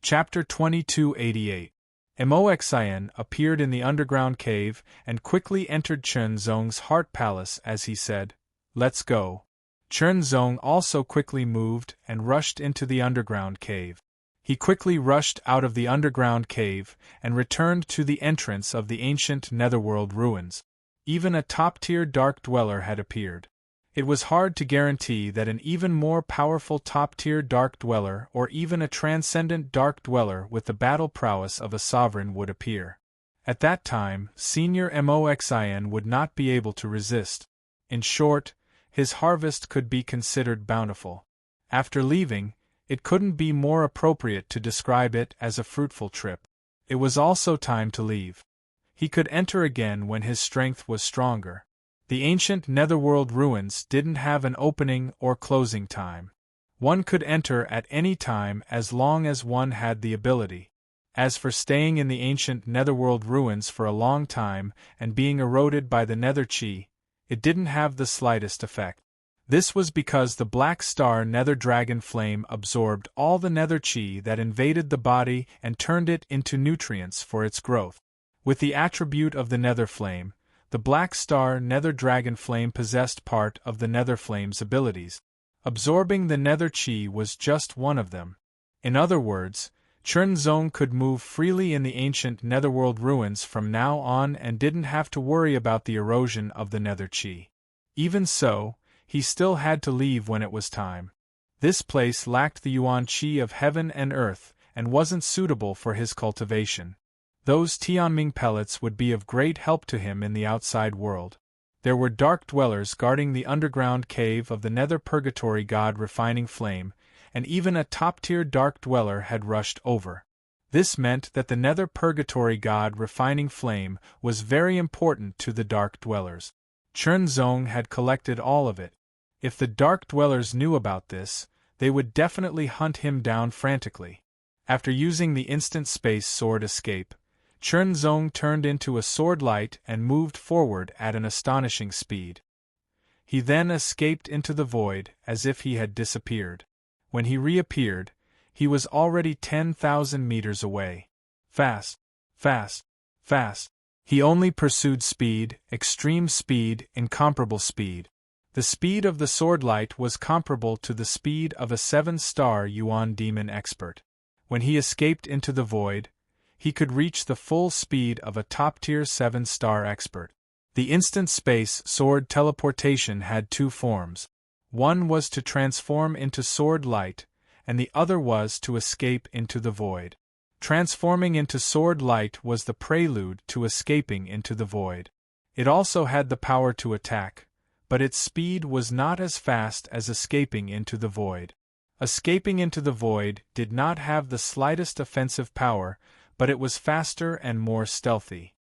Chapter 2288. Moxian appeared in the underground cave and quickly entered Chunzong's heart palace as he said, "Let's go." Chunzong also quickly moved and rushed into the underground cave. He quickly rushed out of the underground cave and returned to the entrance of the ancient netherworld ruins. Even a top-tier dark dweller had appeared. It was hard to guarantee that an even more powerful top-tier dark dweller or even a transcendent dark dweller with the battle prowess of a sovereign would appear. At that time, Senior Moxian would not be able to resist. In short, his harvest could be considered bountiful. After leaving, it couldn't be more appropriate to describe it as a fruitful trip. It was also time to leave. He could enter again when his strength was stronger. The ancient netherworld ruins didn't have an opening or closing time. One could enter at any time as long as one had the ability. As for staying in the ancient netherworld ruins for a long time and being eroded by the nether chi, it didn't have the slightest effect. This was because the black star nether dragon flame absorbed all the nether chi that invaded the body and turned it into nutrients for its growth. With the attribute of the nether flame, the black star nether dragon flame possessed part of the nether flame's abilities. Absorbing the nether chi was just one of them. In other words, Chunzong could move freely in the ancient netherworld ruins from now on and didn't have to worry about the erosion of the nether chi. Even so, he still had to leave when it was time. This place lacked the yuan chi of heaven and earth and wasn't suitable for his cultivation. Those Tianming pellets would be of great help to him in the outside world. There were dark dwellers guarding the underground cave of the nether purgatory god Refining Flame, and even a top-tier dark dweller had rushed over. This meant that the nether purgatory god Refining Flame was very important to the dark dwellers. Chunzong had collected all of it. If the dark dwellers knew about this, they would definitely hunt him down frantically. After using the instant space sword escape, Chunzong turned into a sword light and moved forward at an astonishing speed. He then escaped into the void as if he had disappeared. When he reappeared, he was already 10,000 meters away. Fast, fast, fast. He only pursued speed, extreme speed, incomparable speed. The speed of the sword light was comparable to the speed of a 7-star Yuan demon expert. When he escaped into the void, he could reach the full speed of a top-tier 7-star expert. The instant space sword teleportation had two forms. One was to transform into sword light, and the other was to escape into the void. Transforming into sword light was the prelude to escaping into the void. It also had the power to attack, but its speed was not as fast as escaping into the void. Escaping into the void did not have the slightest offensive power, but it was faster and more stealthy.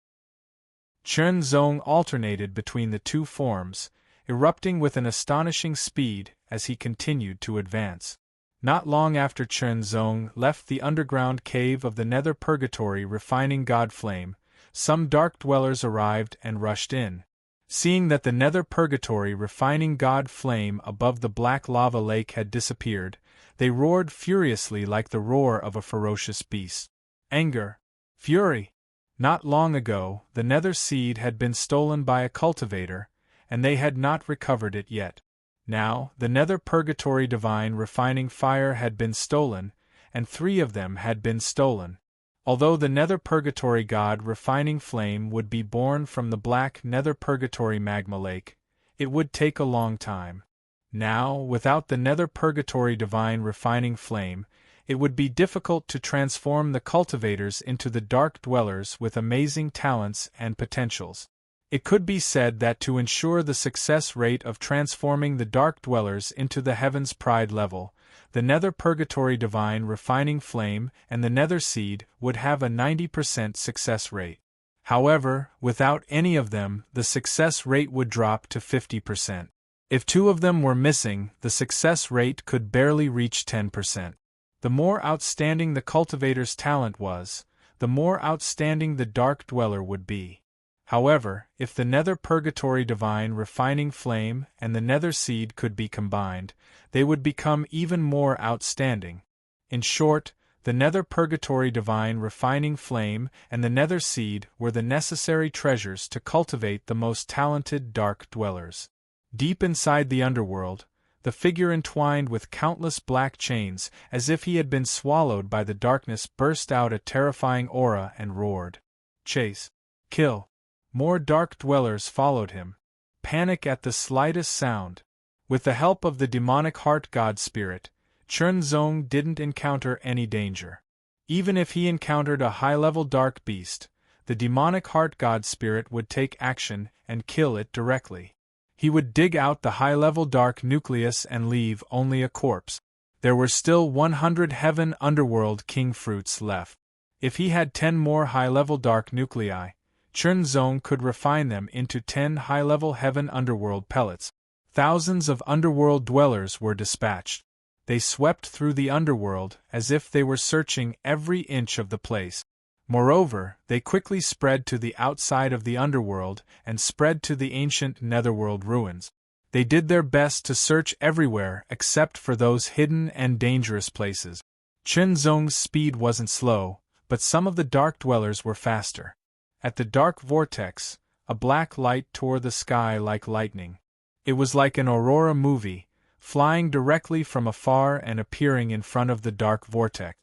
Chunzong alternated between the two forms, erupting with an astonishing speed as he continued to advance. Not long after Chunzong left the underground cave of the nether purgatory Refining God Flame, some dark dwellers arrived and rushed in. Seeing that the nether purgatory Refining God Flame above the black lava lake had disappeared, they roared furiously like the roar of a ferocious beast. Anger. Fury. Not long ago, the nether seed had been stolen by a cultivator, and they had not recovered it yet. Now, the nether purgatory divine refining fire had been stolen, and 3 of them had been stolen. Although the nether purgatory god Refining Flame would be born from the black nether purgatory magma lake, it would take a long time. Now, without the nether purgatory divine Refining Flame, it would be difficult to transform the cultivators into the dark dwellers with amazing talents and potentials. It could be said that to ensure the success rate of transforming the dark dwellers into the Heaven's Pride level, the nether purgatory divine Refining Flame and the nether seed would have a 90% success rate. However, without any of them, the success rate would drop to 50%. If 2 of them were missing, the success rate could barely reach 10%. The more outstanding the cultivator's talent was, the more outstanding the dark dweller would be. However, if the nether purgatory divine Refining Flame and the nether seed could be combined, they would become even more outstanding. In short, The nether purgatory divine refining flame and the nether seed were the necessary treasures to cultivate the most talented dark dwellers. Deep inside the underworld, the figure entwined with countless black chains, as if he had been swallowed by the darkness, burst out a terrifying aura and roared. Chase! Kill! More dark dwellers followed him. Panic at the slightest sound. With the help of the demonic heart god spirit, Chernzong didn't encounter any danger. Even if he encountered a high-level dark beast, the demonic heart god spirit would take action and kill it directly. He would dig out the high-level dark nucleus and leave only a corpse. There were still 100 heaven underworld king fruits left. If he had 10 more high-level dark nuclei, Chernzong could refine them into 10 high-level heaven underworld pellets. Thousands of underworld dwellers were dispatched. They swept through the underworld as if they were searching every inch of the place. Moreover, they quickly spread to the outside of the underworld and spread to the ancient netherworld ruins. They did their best to search everywhere except for those hidden and dangerous places. Chernzong's speed wasn't slow, but some of the dark dwellers were faster. At the dark vortex, a black light tore the sky like lightning. It was like an aurora movie, flying directly from afar and appearing in front of the dark vortex.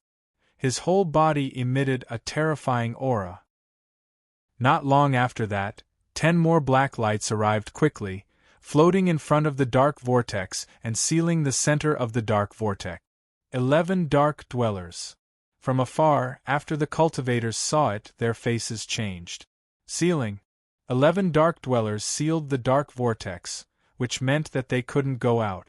His whole body emitted a terrifying aura. Not long after that, 10 more black lights arrived quickly, floating in front of the dark vortex and sealing the center of the dark vortex. 11 dark dwellers. From afar, after the cultivators saw it, their faces changed. Sealing. 11 dark dwellers sealed the dark vortex, which meant that they couldn't go out.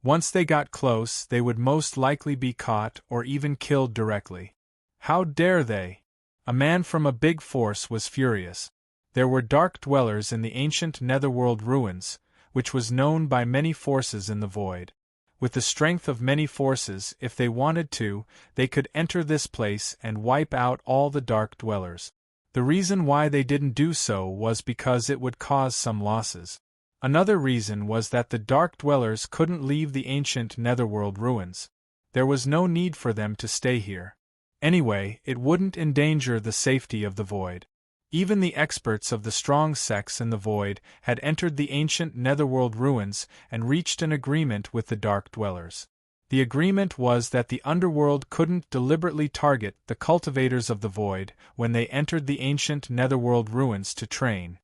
Once they got close, they would most likely be caught or even killed directly. How dare they? A man from a big force was furious. There were dark dwellers in the ancient netherworld ruins, which was known by many forces in the void. With the strength of many forces, if they wanted to, they could enter this place and wipe out all the dark dwellers. The reason why they didn't do so was because it would cause some losses. Another reason was that the dark dwellers couldn't leave the ancient netherworld ruins. There was no need for them to stay here. Anyway, it wouldn't endanger the safety of the void. Even the experts of the strong sects in the void had entered the ancient netherworld ruins and reached an agreement with the dark dwellers. The agreement was that the underworld couldn't deliberately target the cultivators of the void when they entered the ancient netherworld ruins to train.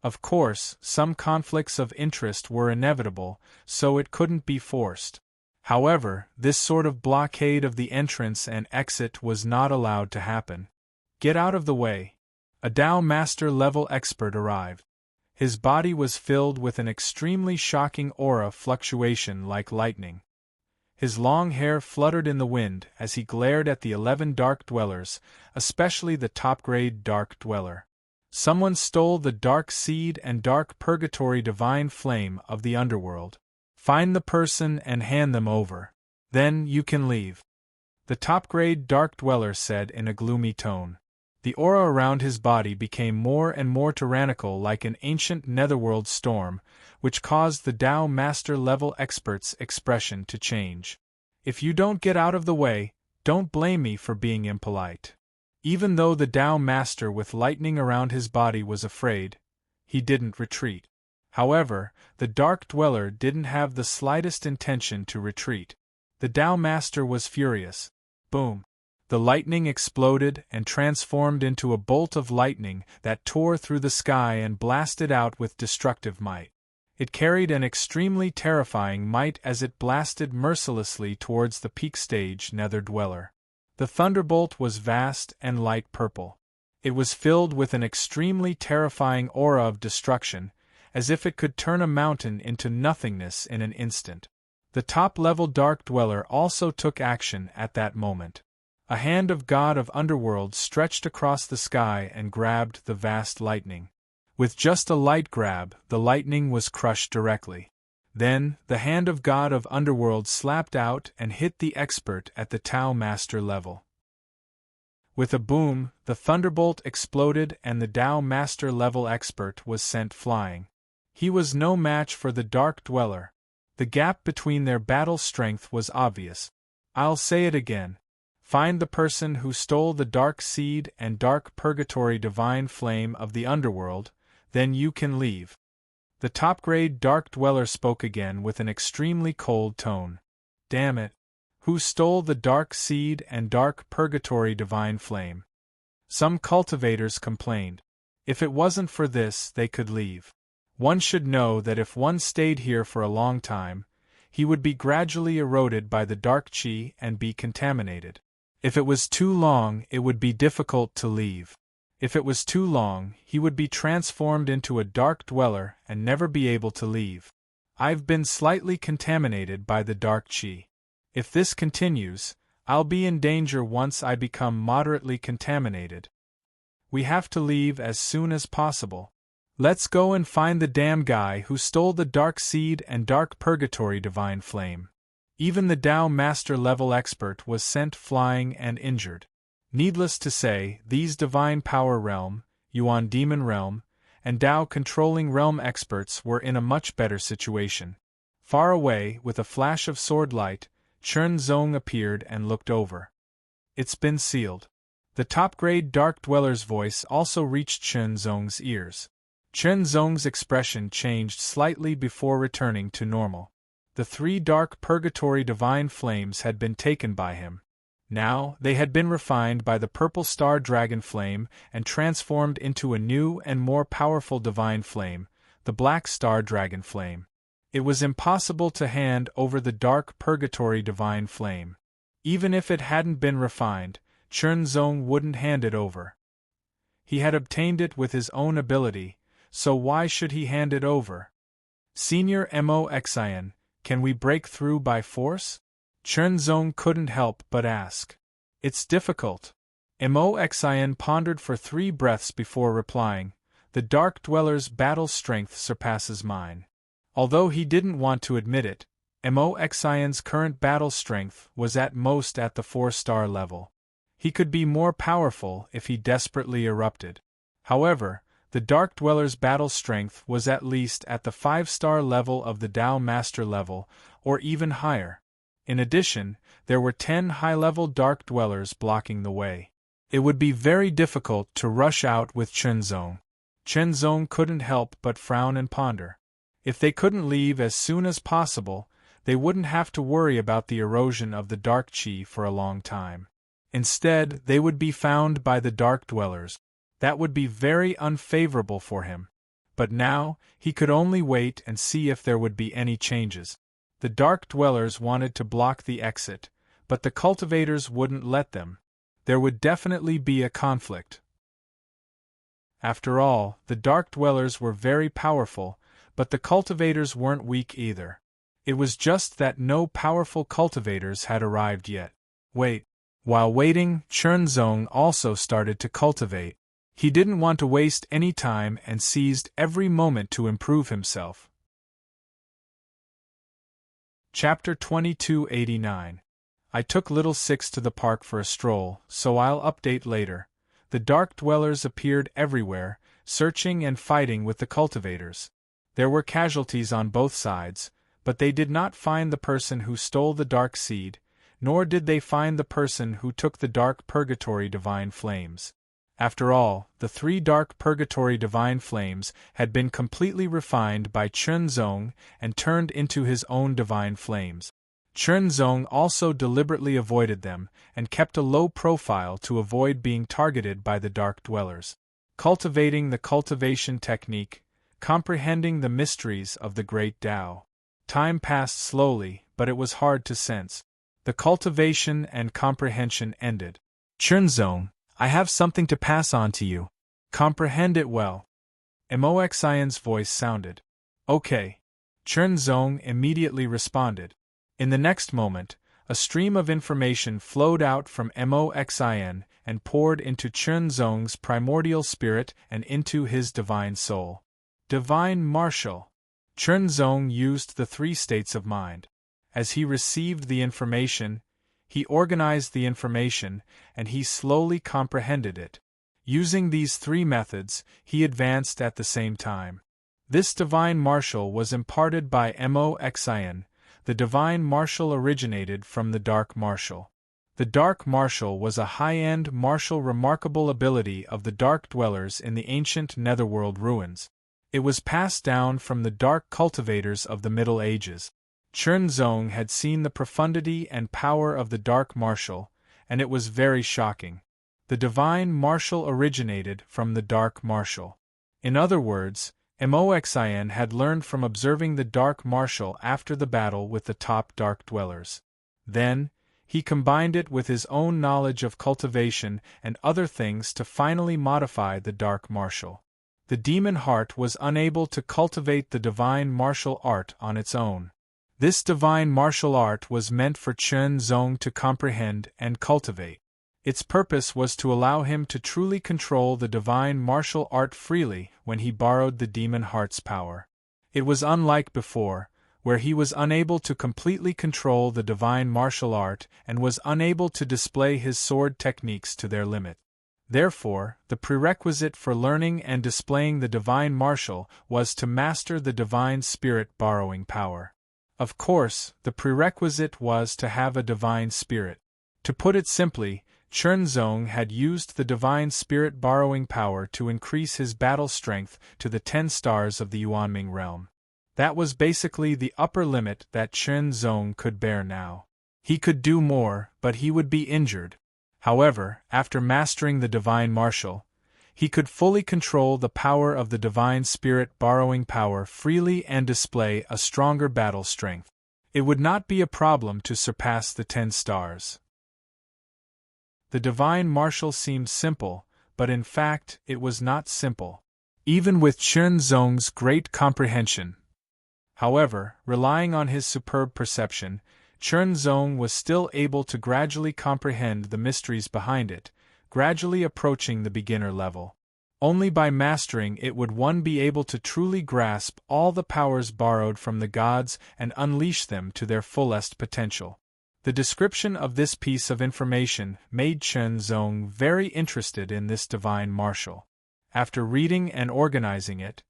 Of course, some conflicts of interest were inevitable, so it couldn't be forced. However, this sort of blockade of the entrance and exit was not allowed to happen. Get out of the way. A Tao Master level expert arrived. His body was filled with an extremely shocking aura fluctuation like lightning. His long hair fluttered in the wind as he glared at the 11 dark dwellers, especially the top-grade dark dweller. Someone stole the dark seed and dark purgatory divine flame of the underworld. Find the person and hand them over. Then you can leave. The top-grade dark dweller said in a gloomy tone. The aura around his body became more and more tyrannical like an ancient netherworld storm, which caused the Tao Master level expert's expression to change. If you don't get out of the way, don't blame me for being impolite. Even though the Tao Master with lightning around his body was afraid, he didn't retreat. However, the Dark Dweller didn't have the slightest intention to retreat. The Tao Master was furious. Boom! The lightning exploded and transformed into a bolt of lightning that tore through the sky and blasted out with destructive might. It carried an extremely terrifying might as it blasted mercilessly towards the peak stage Nether Dweller. The thunderbolt was vast and light purple. It was filled with an extremely terrifying aura of destruction, as if it could turn a mountain into nothingness in an instant. The top-level Dark Dweller also took action at that moment. A hand of God of Underworld stretched across the sky and grabbed the vast lightning. With just a light grab, the lightning was crushed directly. Then, the hand of God of Underworld slapped out and hit the expert at the Tao Master level. With a boom, the thunderbolt exploded and the Tao Master level expert was sent flying. He was no match for the Dark Dweller. The gap between their battle strength was obvious. I'll say it again. Find the person who stole the dark seed and dark purgatory divine flame of the underworld, then you can leave. The top-grade Dark Dweller spoke again with an extremely cold tone. Damn it. Who stole the dark seed and dark purgatory divine flame? Some cultivators complained. If it wasn't for this, they could leave. One should know that if one stayed here for a long time, he would be gradually eroded by the dark chi and be contaminated. If it was too long, it would be difficult to leave. If it was too long, he would be transformed into a dark dweller and never be able to leave. I've been slightly contaminated by the dark chi. If this continues, I'll be in danger once I become moderately contaminated. We have to leave as soon as possible. Let's go and find the damn guy who stole the dark seed and dark purgatory divine flame. Even the Tao Master level expert was sent flying and injured. Needless to say, these Divine Power Realm, Yuan Demon Realm, and Tao Controlling Realm experts were in a much better situation. Far away, with a flash of sword light, Chen Zong appeared and looked over. It's been sealed. The top-grade Dark Dweller's voice also reached Chen Zong's ears. Chen Zong's expression changed slightly before returning to normal. The 3 dark purgatory divine flames had been taken by him. Now, they had been refined by the purple star dragon flame and transformed into a new and more powerful divine flame, the black star dragon flame. It was impossible to hand over the dark purgatory divine flame. Even if it hadn't been refined, Chen Zong wouldn't hand it over. He had obtained it with his own ability, so why should he hand it over? Senior Moxian, can we break through by force? Chen Zong couldn't help but ask. It's difficult. Moxian pondered for 3 breaths before replying. The Dark Dweller's battle strength surpasses mine. Although he didn't want to admit it, Moxian's current battle strength was at most at the 4-star level. He could be more powerful if he desperately erupted. However, the Dark Dweller's battle strength was at least at the 5-star level of the Tao Master level, or even higher. In addition, there were 10 high-level Dark Dwellers blocking the way. It would be very difficult to rush out with Chen Zong. Chen Zong couldn't help but frown and ponder. If they couldn't leave as soon as possible, they wouldn't have to worry about the erosion of the dark chi for a long time. Instead, they would be found by the Dark Dwellers. That would be very unfavorable for him. But now, he could only wait and see if there would be any changes. The Dark Dwellers wanted to block the exit, but the cultivators wouldn't let them. There would definitely be a conflict. After all, the Dark Dwellers were very powerful, but the cultivators weren't weak either. It was just that no powerful cultivators had arrived yet. Wait. While waiting, Chen Zong also started to cultivate. He didn't want to waste any time and seized every moment to improve himself. Chapter 2289. I took Little Six to the park for a stroll, so I'll update later. The Dark Dwellers appeared everywhere, searching and fighting with the cultivators. There were casualties on both sides, but they did not find the person who stole the dark seed, nor did they find the person who took the dark purgatory divine flames. After all, the 3 dark purgatory divine flames had been completely refined by Chen Zong and turned into his own divine flames. Chen Zong also deliberately avoided them and kept a low profile to avoid being targeted by the Dark Dwellers. Cultivating the cultivation technique, comprehending the mysteries of the Great Tao. Time passed slowly, but it was hard to sense. The cultivation and comprehension ended. Chen Zong, I have something to pass on to you. Comprehend it well. Moxian's voice sounded. Okay. Chen Zong immediately responded. In the next moment, a stream of information flowed out from Moxian and poured into Chen Zong's primordial spirit and into his divine soul. Divine Martial. Chen Zong used the 3 states of mind. As he received the information, he organized the information, and he slowly comprehended it. Using these 3 methods, he advanced at the same time. This divine martial was imparted by Moxian. The divine martial originated from the dark martial. The Dark Martial was a high-end martial remarkable ability of the Dark Dwellers in the ancient Netherworld ruins. It was passed down from the Dark Cultivators of the Middle Ages. Chen Zong had seen the profundity and power of the Dark Martial, and it was very shocking. The Divine Martial originated from the Dark Martial. In other words, Moxin had learned from observing the Dark Martial after the battle with the top Dark Dwellers. Then, he combined it with his own knowledge of cultivation and other things to finally modify the Dark Martial. The demon heart was unable to cultivate the divine martial art on its own. This divine martial art was meant for Chen Zong to comprehend and cultivate. Its purpose was to allow him to truly control the divine martial art freely when he borrowed the demon heart's power. It was unlike before, where he was unable to completely control the divine martial art and was unable to display his sword techniques to their limit. Therefore, the prerequisite for learning and displaying the divine martial was to master the divine spirit borrowing power. Of course, the prerequisite was to have a divine spirit. To put it simply, Chen Zong had used the divine spirit borrowing power to increase his battle strength to the 10 stars of the Yuanming realm. That was basically the upper limit that Chen Zong could bear now. He could do more, but he would be injured. However, after mastering the divine martial, he could fully control the power of the divine spirit borrowing power freely and display a stronger battle strength. It would not be a problem to surpass the 10 stars. The divine martial seemed simple, but in fact it was not simple. Even with Chen Zong's great comprehension. However, relying on his superb perception, Chen Zong was still able to gradually comprehend the mysteries behind it, gradually approaching the beginner level. Only by mastering it would one be able to truly grasp all the powers borrowed from the gods and unleash them to their fullest potential. The description of this piece of information made Chen Zong very interested in this divine martial. After reading and organizing it,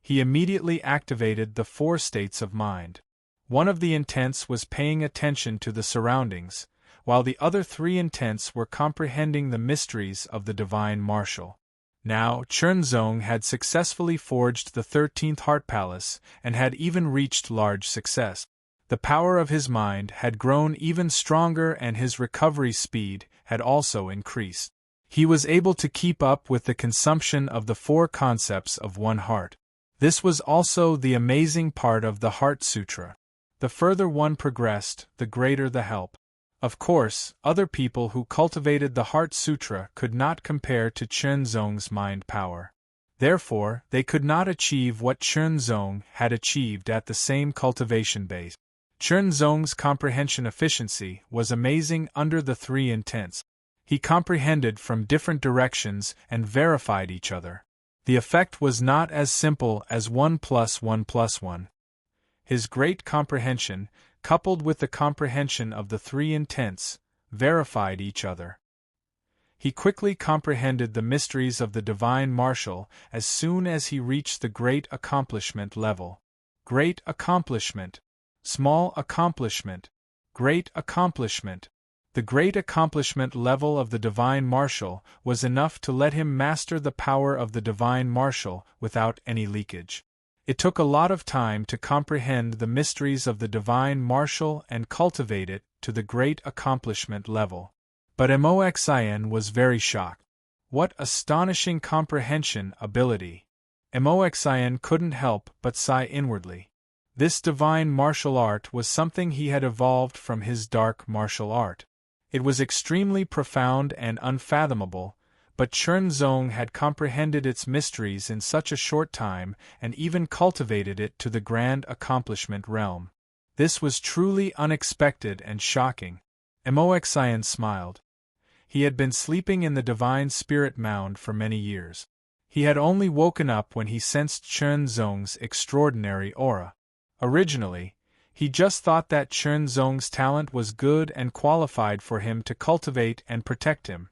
he immediately activated the 4 states of mind. One of the intents was paying attention to the surroundings, while the other 3 intents were comprehending the mysteries of the divine martial. Now, Chen Zong had successfully forged the 13th Heart Palace and had even reached large success. The power of his mind had grown even stronger and his recovery speed had also increased. He was able to keep up with the consumption of the 4 concepts of one heart. This was also the amazing part of the Heart Sutra. The further one progressed, the greater the help. Of course, other people who cultivated the Heart Sutra could not compare to Chen Zong's mind power. Therefore, they could not achieve what Chen Zong had achieved at the same cultivation base. Chen Zong's comprehension efficiency was amazing under the 3 intents. He comprehended from different directions and verified each other. The effect was not as simple as 1 + 1 + 1. His great comprehension, coupled with the comprehension of the 3 intents, verified each other. He quickly comprehended the mysteries of the divine martial as soon as he reached the great accomplishment level. Great accomplishment. Small accomplishment. Great accomplishment. The great accomplishment level of the divine martial was enough to let him master the power of the divine martial without any leakage. It took a lot of time to comprehend the mysteries of the divine martial and cultivate it to the great accomplishment level. But Moxin was very shocked. What astonishing comprehension ability! Moxin couldn't help but sigh inwardly. This divine martial art was something he had evolved from his dark martial art. It was extremely profound and unfathomable, but Chen Zong had comprehended its mysteries in such a short time and even cultivated it to the grand accomplishment realm. This was truly unexpected and shocking. Moxin smiled. He had been sleeping in the divine spirit mound for many years. He had only woken up when he sensed Chen Zong's extraordinary aura. Originally, he just thought that Chen Zong's talent was good and qualified for him to cultivate and protect him.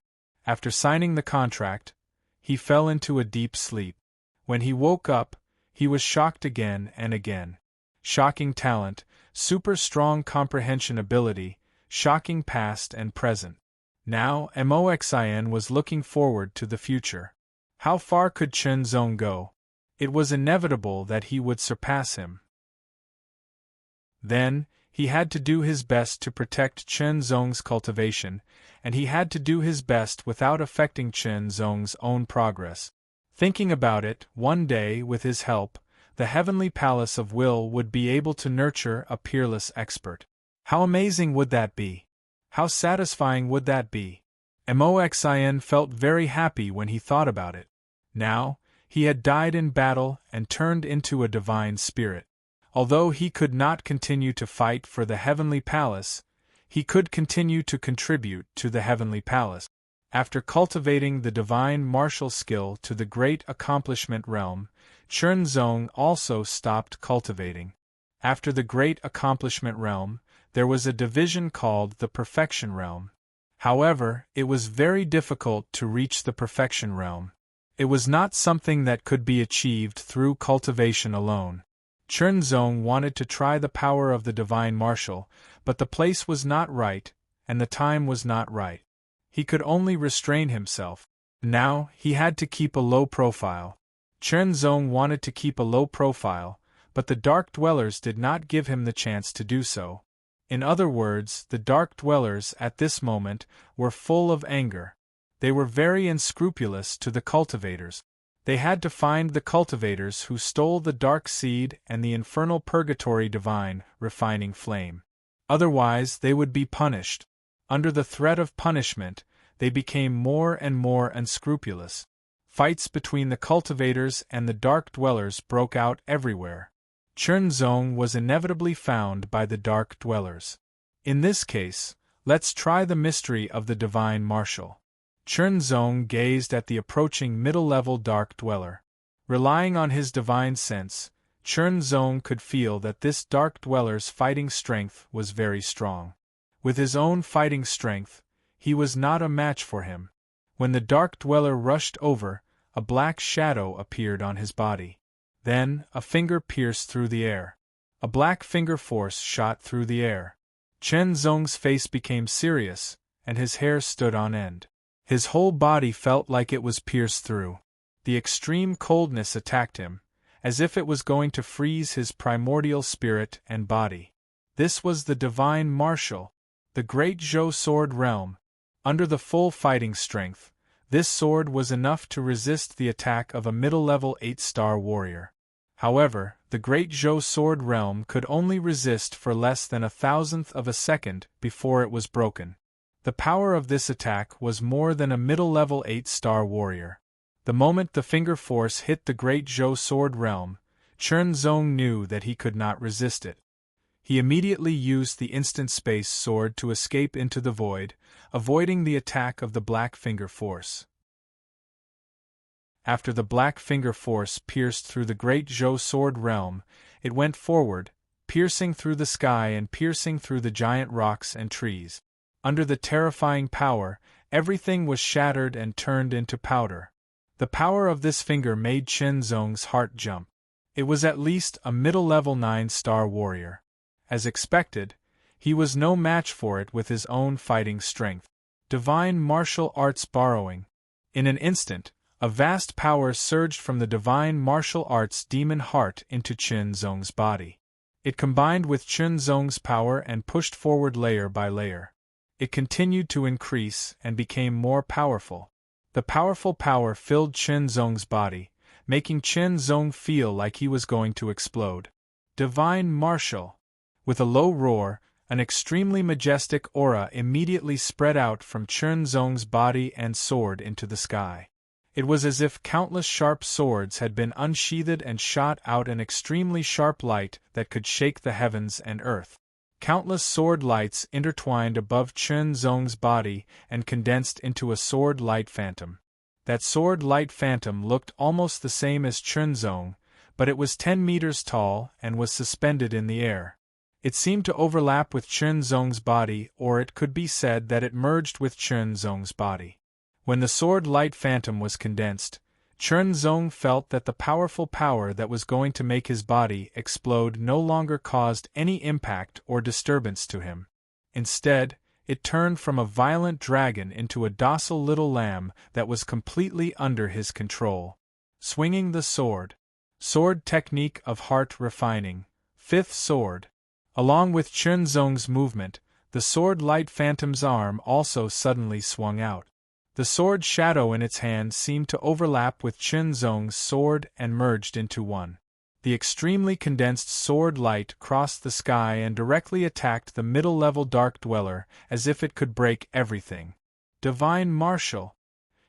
After signing the contract, he fell into a deep sleep. When he woke up, he was shocked again and again. Shocking talent, super strong comprehension ability, shocking past and present. Now, Moxin was looking forward to the future. How far could Chen Zong go? It was inevitable that he would surpass him. Then, he had to do his best to protect Chen Zong's cultivation, and he had to do his best without affecting Chen Zong's own progress. Thinking about it, one day, with his help, the heavenly palace of will would be able to nurture a peerless expert. How amazing would that be? How satisfying would that be? Moxin felt very happy when he thought about it. Now, he had died in battle and turned into a divine spirit. Although he could not continue to fight for the heavenly palace, he could continue to contribute to the heavenly palace. After cultivating the divine martial skill to the great accomplishment realm, Chen Zong also stopped cultivating. After the great accomplishment realm, there was a division called the perfection realm. However, it was very difficult to reach the perfection realm. It was not something that could be achieved through cultivation alone. Chen Zong wanted to try the power of the divine martial, but the place was not right, and the time was not right. He could only restrain himself. Now, he had to keep a low profile. Chen Zong wanted to keep a low profile, but the Dark Dwellers did not give him the chance to do so. In other words, the Dark Dwellers at this moment were full of anger. They were very unscrupulous to the cultivators. They had to find the cultivators who stole the dark seed and the infernal purgatory divine, refining flame. Otherwise, they would be punished. Under the threat of punishment, they became more and more unscrupulous. Fights between the cultivators and the Dark Dwellers broke out everywhere. Chen Zong was inevitably found by the Dark Dwellers. In this case, let's try the mystery of the divine martial. Chen Zong gazed at the approaching middle-level Dark Dweller. Relying on his divine sense, Chen Zong could feel that this Dark Dweller's fighting strength was very strong. With his own fighting strength, he was not a match for him. When the Dark Dweller rushed over, a black shadow appeared on his body. Then, a finger pierced through the air. A black finger force shot through the air. Chen Zong's face became serious, and his hair stood on end. His whole body felt like it was pierced through. The extreme coldness attacked him, as if it was going to freeze his primordial spirit and body. This was the divine martial, the great Zhou sword realm. Under the full fighting strength, this sword was enough to resist the attack of a middle-level 8-star warrior. However, the great Zhou sword realm could only resist for less than 1,000th of a second before it was broken. The power of this attack was more than a middle-level 8-star warrior. The moment the finger force hit the great Zhou sword realm, Chen Zong knew that he could not resist it. He immediately used the instant space sword to escape into the void, avoiding the attack of the black finger force. After the black finger force pierced through the great Zhou sword realm, it went forward, piercing through the sky and piercing through the giant rocks and trees. Under the terrifying power, everything was shattered and turned into powder. The power of this finger made Chen Zong's heart jump. It was at least a middle-level 9-star warrior. As expected, he was no match for it with his own fighting strength. Divine martial arts borrowing. In an instant, a vast power surged from the divine martial arts demon heart into Chen Zong's body. It combined with Chen Zong's power and pushed forward layer by layer. It continued to increase and became more powerful. The powerful power filled Chen Zong's body, making Chen Zong feel like he was going to explode. Divine martial. With a low roar, an extremely majestic aura immediately spread out from Chen Zong's body and soared into the sky. It was as if countless sharp swords had been unsheathed and shot out an extremely sharp light that could shake the heavens and earth. Countless sword lights intertwined above Chen Zong's body and condensed into a sword light phantom. That sword light phantom looked almost the same as Chen Zong, but it was 10 meters tall and was suspended in the air. It seemed to overlap with Chen Zong's body, or it could be said that it merged with Chen Zong's body. When the sword light phantom was condensed, Chen Zong felt that the powerful power that was going to make his body explode no longer caused any impact or disturbance to him. Instead, it turned from a violent dragon into a docile little lamb that was completely under his control. Swinging the sword. Sword technique of heart refining. Fifth sword. Along with Chun Zong's movement, the sword light phantom's arm also suddenly swung out. The sword shadow in its hand seemed to overlap with Chun Zong's sword and merged into one. The extremely condensed sword light crossed the sky and directly attacked the middle-level Dark Dweller as if it could break everything. Divine Martial.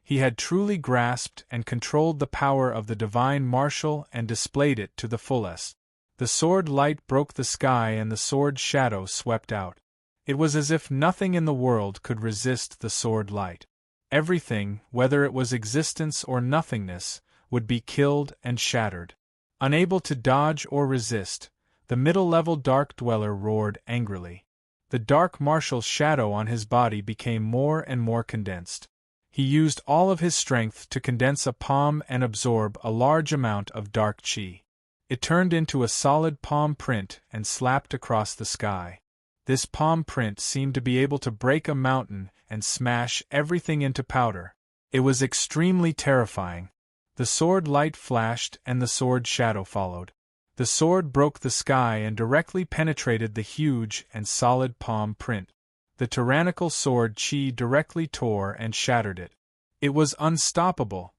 He had truly grasped and controlled the power of the Divine Martial and displayed it to the fullest. The sword light broke the sky and the sword shadow swept out. It was as if nothing in the world could resist the sword light. Everything, whether it was existence or nothingness, would be killed and shattered. Unable to dodge or resist, the middle-level Dark Dweller roared angrily. The Dark Martial's shadow on his body became more and more condensed. He used all of his strength to condense a palm and absorb a large amount of dark chi. It turned into a solid palm print and slapped across the sky. This palm print seemed to be able to break a mountain and smash everything into powder. It was extremely terrifying. The sword light flashed and the sword shadow followed. The sword broke the sky and directly penetrated the huge and solid palm print. The tyrannical sword chi directly tore and shattered it. It was unstoppable.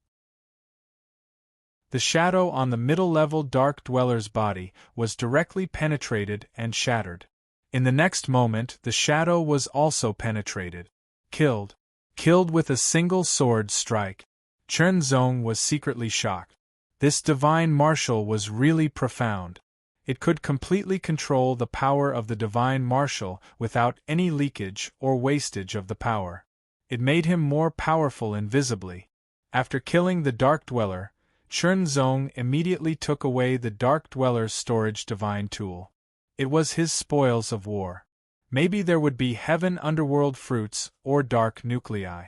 The shadow on the middle-level Dark Dweller's body was directly penetrated and shattered. In the next moment, the shadow was also penetrated. Killed. Killed with a single sword strike. Chun Zong was secretly shocked. This divine martial was really profound. It could completely control the power of the divine martial without any leakage or wastage of the power. It made him more powerful invisibly. After killing the Dark Dweller, Chun Zong immediately took away the Dark Dweller's storage divine tool. It was his spoils of war. Maybe there would be heaven underworld fruits or dark nuclei.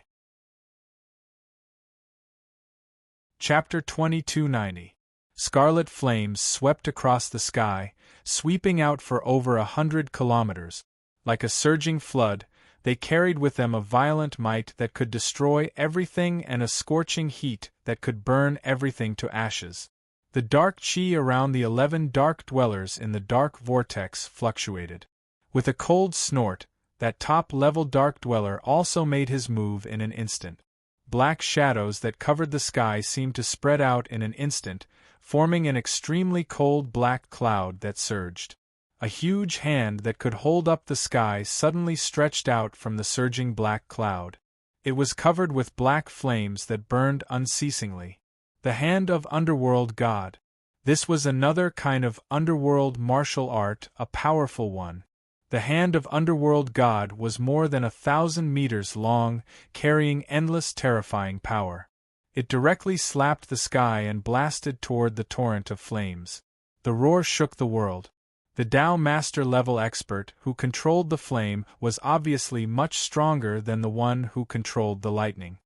Chapter 2290. Scarlet flames swept across the sky, sweeping out for over 100 kilometers. Like a surging flood, they carried with them a violent might that could destroy everything and a scorching heat that could burn everything to ashes. The dark chi around the 11 Dark Dwellers in the dark vortex fluctuated. With a cold snort, that top-level Dark Dweller also made his move in an instant. Black shadows that covered the sky seemed to spread out in an instant, forming an extremely cold black cloud that surged. A huge hand that could hold up the sky suddenly stretched out from the surging black cloud. It was covered with black flames that burned unceasingly. The hand of Underworld God. This was another kind of underworld martial art, a powerful one. The hand of Underworld God was more than 1,000 meters long, carrying endless terrifying power. It directly slapped the sky and blasted toward the torrent of flames. The roar shook the world. The Tao Master level expert who controlled the flame was obviously much stronger than the one who controlled the lightning.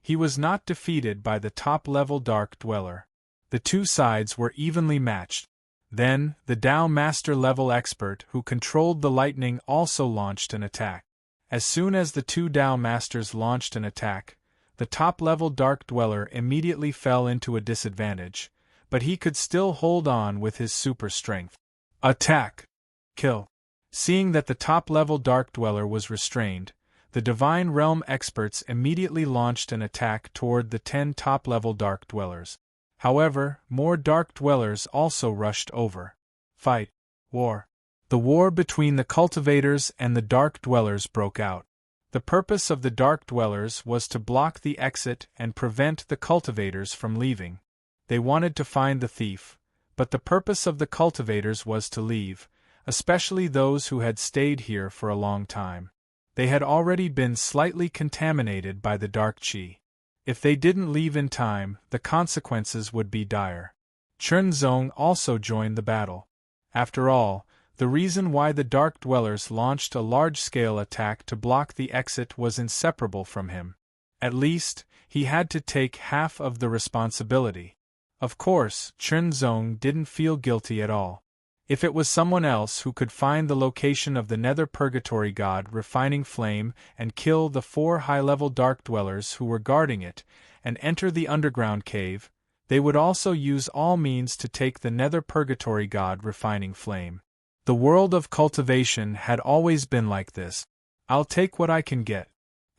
He was not defeated by the top-level Dark Dweller. The two sides were evenly matched. Then, the Tao Master level expert who controlled the lightning also launched an attack. As soon as the two Tao Masters launched an attack, the top-level Dark Dweller immediately fell into a disadvantage, but he could still hold on with his super strength. Attack! Kill! Seeing that the top-level Dark Dweller was restrained, the Divine Realm experts immediately launched an attack toward the 10 top-level Dark Dwellers. However, more Dark Dwellers also rushed over. Fight. War. The war between the cultivators and the Dark Dwellers broke out. The purpose of the Dark Dwellers was to block the exit and prevent the cultivators from leaving. They wanted to find the thief, but the purpose of the cultivators was to leave, especially those who had stayed here for a long time. They had already been slightly contaminated by the dark chi. If they didn't leave in time, the consequences would be dire. Chun Zong also joined the battle. After all, the reason why the Dark Dwellers launched a large-scale attack to block the exit was inseparable from him. At least, he had to take half of the responsibility. Of course, Chun Zong didn't feel guilty at all. If it was someone else who could find the location of the Nether Purgatory God Refining Flame and kill the 4 high-level Dark Dwellers who were guarding it, and enter the underground cave, they would also use all means to take the Nether Purgatory God Refining Flame. The world of cultivation had always been like this. I'll take what I can get.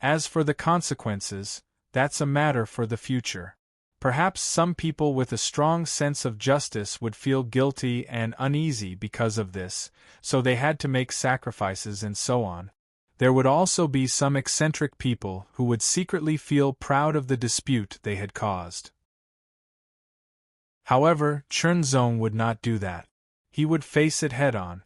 As for the consequences, that's a matter for the future. Perhaps some people with a strong sense of justice would feel guilty and uneasy because of this, so they had to make sacrifices and so on. There would also be some eccentric people who would secretly feel proud of the dispute they had caused. However, Chernzong would not do that. He would face it head-on.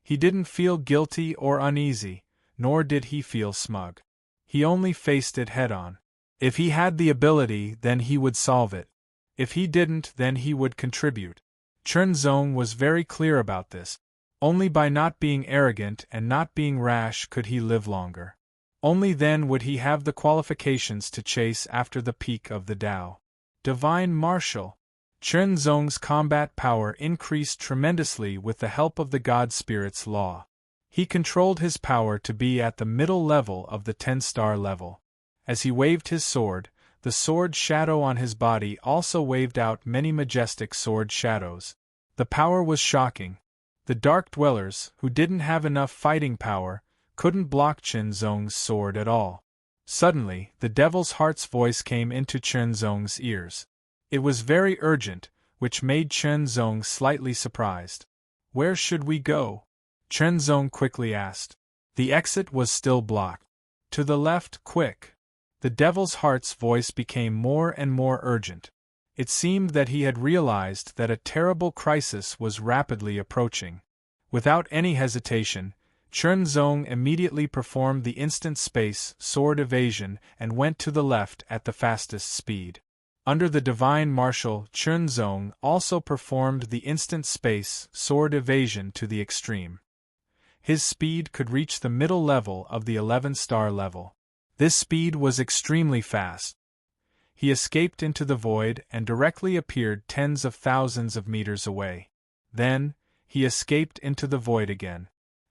He didn't feel guilty or uneasy, nor did he feel smug. He only faced it head-on. If he had the ability, then he would solve it. If he didn't, then he would contribute. Chernzong was very clear about this. Only by not being arrogant and not being rash could he live longer. Only then would he have the qualifications to chase after the peak of the Tao. Divine Martial. Chernzong's combat power increased tremendously with the help of the God Spirit's law. He controlled his power to be at the middle level of the 10-star level. As he waved his sword, the sword shadow on his body also waved out many majestic sword shadows. The power was shocking. The Dark Dwellers, who didn't have enough fighting power, couldn't block Chernzong's sword at all. Suddenly, the Devil's Heart's voice came into Chernzong's ears. It was very urgent, which made Chernzong slightly surprised. "Where should we go?" Chernzong quickly asked. The exit was still blocked. "To the left, quick." The Devil's Heart's voice became more and more urgent. It seemed that he had realized that a terrible crisis was rapidly approaching. Without any hesitation, Chernzong immediately performed the instant space sword evasion and went to the left at the fastest speed. Under the Divine Martial, Chernzong also performed the instant space sword evasion to the extreme. His speed could reach the middle level of the 11-star level. This speed was extremely fast. He escaped into the void and directly appeared tens of thousands of meters away. Then, he escaped into the void again.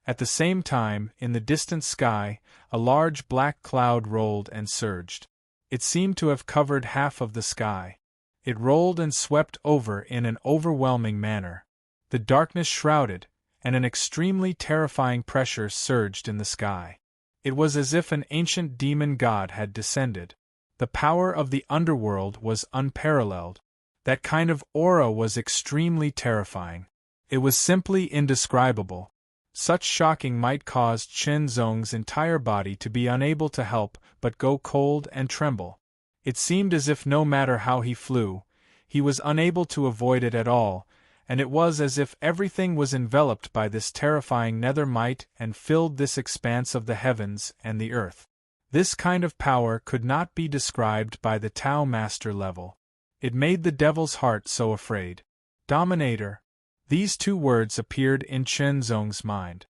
At the same time, in the distant sky, a large black cloud rolled and surged. It seemed to have covered half of the sky. It rolled and swept over in an overwhelming manner. The darkness shrouded, and an extremely terrifying pressure surged in the sky. It was as if an ancient demon god had descended. The power of the underworld was unparalleled. That kind of aura was extremely terrifying. It was simply indescribable. Such shocking might cause Chernzong's entire body to be unable to help but go cold and tremble. It seemed as if no matter how he flew, he was unable to avoid it at all, and it was as if everything was enveloped by this terrifying nether might and filled this expanse of the heavens and the earth. This kind of power could not be described by the Tao Master level. It made the Devil's Heart so afraid. Dominator. These two words appeared in Chernzong's mind.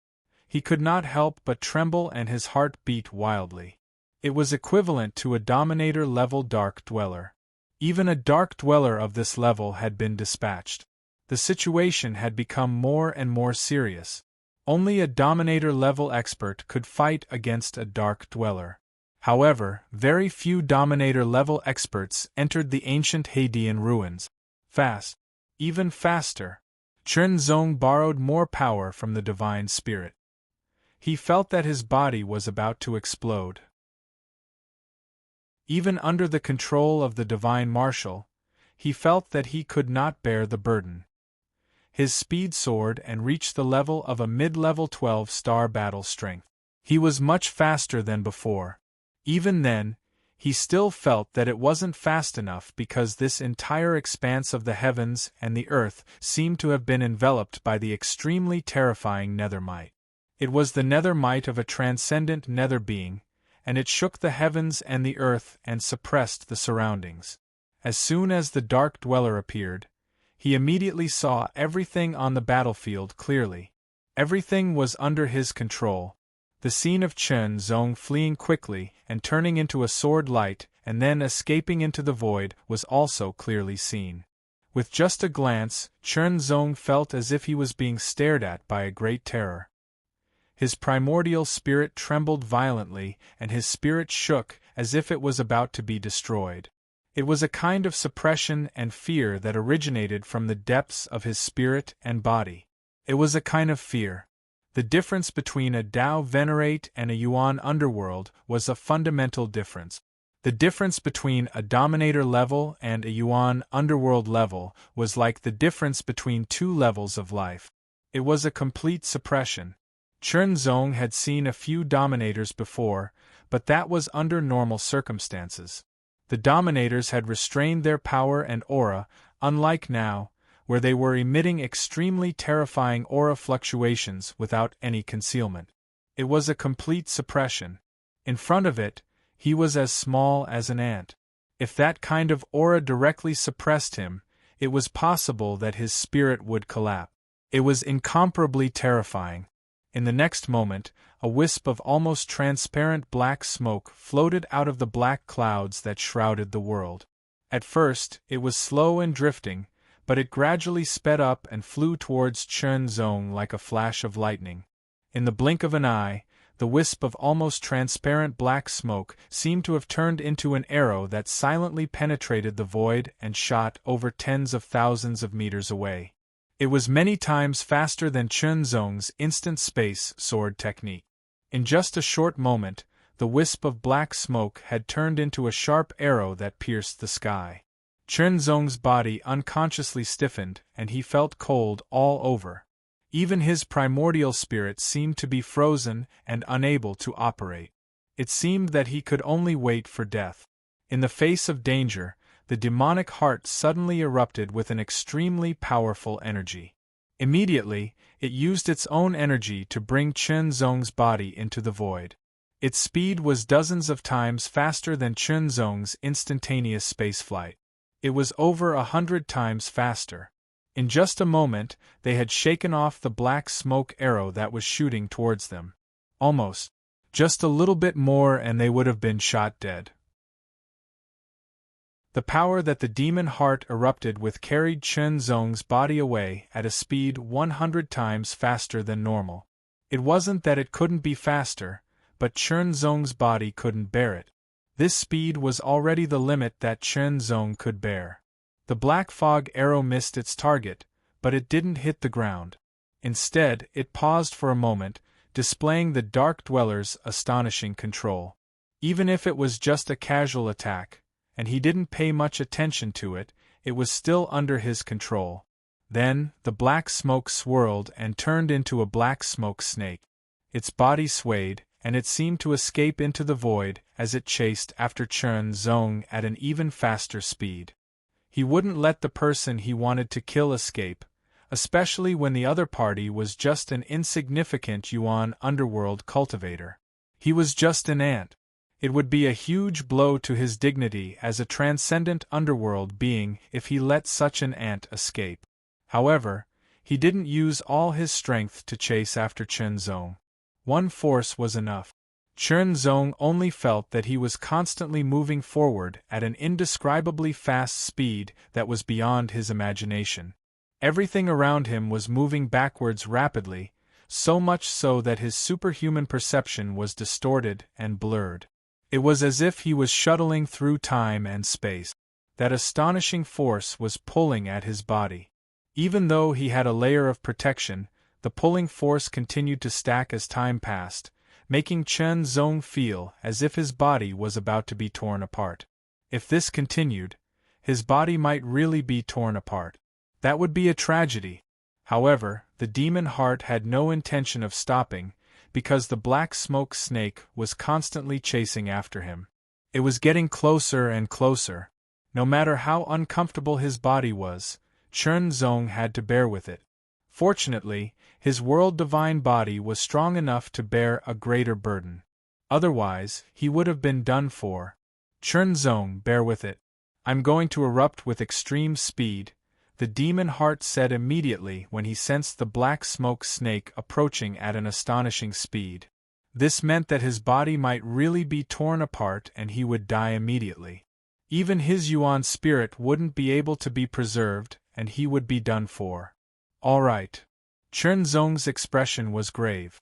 He could not help but tremble and his heart beat wildly. It was equivalent to a Dominator-level Dark Dweller. Even a Dark Dweller of this level had been dispatched. The situation had become more and more serious. Only a Dominator-level expert could fight against a Dark Dweller. However, very few Dominator-level experts entered the ancient Hadean ruins. Fast. Even faster. Chernzong borrowed more power from the Divine Spirit. He felt that his body was about to explode. Even under the control of the Divine Martial, he felt that he could not bear the burden. His speed soared and reached the level of a mid-level 12-star battle strength. He was much faster than before. Even then, he still felt that it wasn't fast enough because this entire expanse of the heavens and the earth seemed to have been enveloped by the extremely terrifying nether might. It was the nether might of a transcendent nether being, and it shook the heavens and the earth and suppressed the surroundings. As soon as the Dark Dweller appeared, he immediately saw everything on the battlefield clearly. Everything was under his control. The scene of Chernzong fleeing quickly and turning into a sword light and then escaping into the void was also clearly seen. With just a glance, Chen Zong felt as if he was being stared at by a great terror. His primordial spirit trembled violently, and his spirit shook as if it was about to be destroyed. It was a kind of suppression and fear that originated from the depths of his spirit and body. It was a kind of fear. The difference between a Tao Venerate and a Yuan underworld was a fundamental difference. The difference between a Dominator level and a Yuan underworld level was like the difference between two levels of life. It was a complete suppression. Chen Zong had seen a few Dominators before, but that was under normal circumstances. The Dominators had restrained their power and aura, unlike now, where they were emitting extremely terrifying aura fluctuations without any concealment. It was a complete suppression. In front of it, he was as small as an ant. If that kind of aura directly suppressed him, it was possible that his spirit would collapse. It was incomparably terrifying. In the next moment, a wisp of almost transparent black smoke floated out of the black clouds that shrouded the world. At first, it was slow and drifting, but it gradually sped up and flew towards Chen Zong like a flash of lightning. In the blink of an eye, the wisp of almost transparent black smoke seemed to have turned into an arrow that silently penetrated the void and shot over tens of thousands of meters away. It was many times faster than Chen Zong's instant space sword technique. In just a short moment, the wisp of black smoke had turned into a sharp arrow that pierced the sky. Chen Zong's body unconsciously stiffened, and he felt cold all over. Even his primordial spirit seemed to be frozen and unable to operate. It seemed that he could only wait for death. In the face of danger, the demonic heart suddenly erupted with an extremely powerful energy. Immediately, it used its own energy to bring Chen Zong's body into the void. Its speed was dozens of times faster than Chen Zong's instantaneous spaceflight. It was over 100 times faster. In just a moment, they had shaken off the black smoke arrow that was shooting towards them. Almost. Just a little bit more and they would have been shot dead. The power that the demon heart erupted with carried Chen Zong's body away at a speed 100 times faster than normal. It wasn't that it couldn't be faster, but Chen Zong's body couldn't bear it. This speed was already the limit that Chen Zong could bear. The black fog arrow missed its target, but it didn't hit the ground. Instead, it paused for a moment, displaying the Dark Dweller's astonishing control. Even if it was just a casual attack, and he didn't pay much attention to it, it was still under his control. Then, the black smoke swirled and turned into a black smoke snake. Its body swayed, and it seemed to escape into the void as it chased after Chen Zong at an even faster speed. He wouldn't let the person he wanted to kill escape, especially when the other party was just an insignificant Yuan underworld cultivator. He was just an ant. It would be a huge blow to his dignity as a transcendent underworld being if he let such an ant escape. However, he didn't use all his strength to chase after Chen Zong. One force was enough. Chen Zong only felt that he was constantly moving forward at an indescribably fast speed that was beyond his imagination. Everything around him was moving backwards rapidly, so much so that his superhuman perception was distorted and blurred. It was as if he was shuttling through time and space. That astonishing force was pulling at his body. Even though he had a layer of protection, the pulling force continued to stack as time passed, making Chen Zong feel as if his body was about to be torn apart. If this continued, his body might really be torn apart. That would be a tragedy. However, the demon heart had no intention of stopping, because the black smoke snake was constantly chasing after him. It was getting closer and closer. No matter how uncomfortable his body was, Chen Zong had to bear with it. Fortunately, his world-divine body was strong enough to bear a greater burden. Otherwise, he would have been done for. Chen Zong, bear with it. I'm going to erupt with extreme speed, the demon heart said immediately when he sensed the black smoke snake approaching at an astonishing speed. This meant that his body might really be torn apart and he would die immediately. Even his Yuan spirit wouldn't be able to be preserved, and he would be done for. All right. Chen Zong's expression was grave.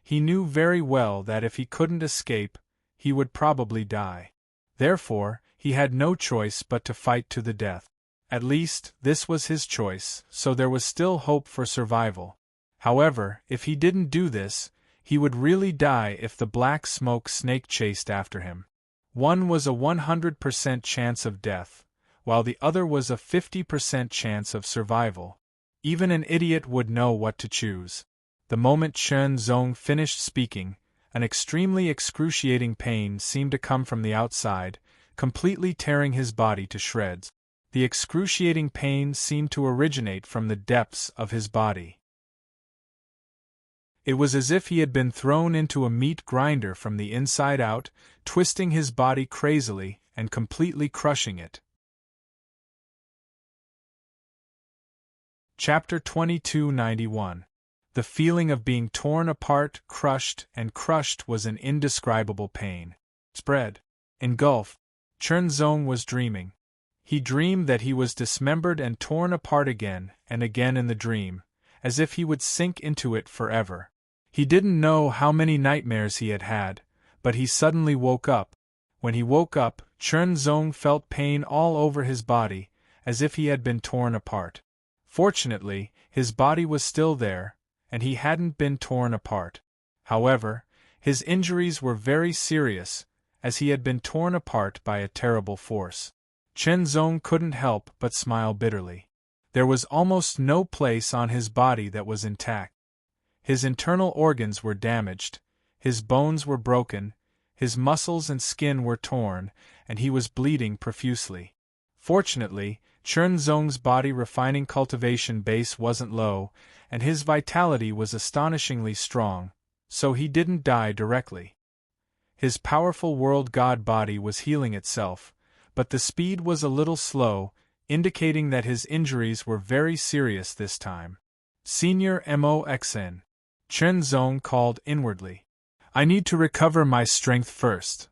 He knew very well that if he couldn't escape, he would probably die. Therefore, he had no choice but to fight to the death. At least, this was his choice, so there was still hope for survival. However, if he didn't do this, he would really die if the black smoke snake chased after him. One was a 100% chance of death, while the other was a 50% chance of survival. Even an idiot would know what to choose. The moment Chen Zong finished speaking, an extremely excruciating pain seemed to come from the outside, completely tearing his body to shreds. The excruciating pain seemed to originate from the depths of his body. It was as if he had been thrown into a meat grinder from the inside out, twisting his body crazily and completely crushing it. Chapter 2291. The feeling of being torn apart, crushed was an indescribable pain. Spread. Engulfed. Chen Zong was dreaming. He dreamed that he was dismembered and torn apart again and again in the dream, as if he would sink into it forever. He didn't know how many nightmares he had had, but he suddenly woke up. When he woke up, Chen Zong felt pain all over his body, as if he had been torn apart. Fortunately, his body was still there, and he hadn't been torn apart. However, his injuries were very serious, as he had been torn apart by a terrible force. Chen Zong couldn't help but smile bitterly. There was almost no place on his body that was intact. His internal organs were damaged, his bones were broken, his muscles and skin were torn, and he was bleeding profusely. Fortunately, Chen Zong's body refining cultivation base wasn't low, and his vitality was astonishingly strong, so he didn't die directly. His powerful world god body was healing itself, but the speed was a little slow, indicating that his injuries were very serious this time. Senior Moxn. Chen Zong called inwardly. I need to recover my strength first.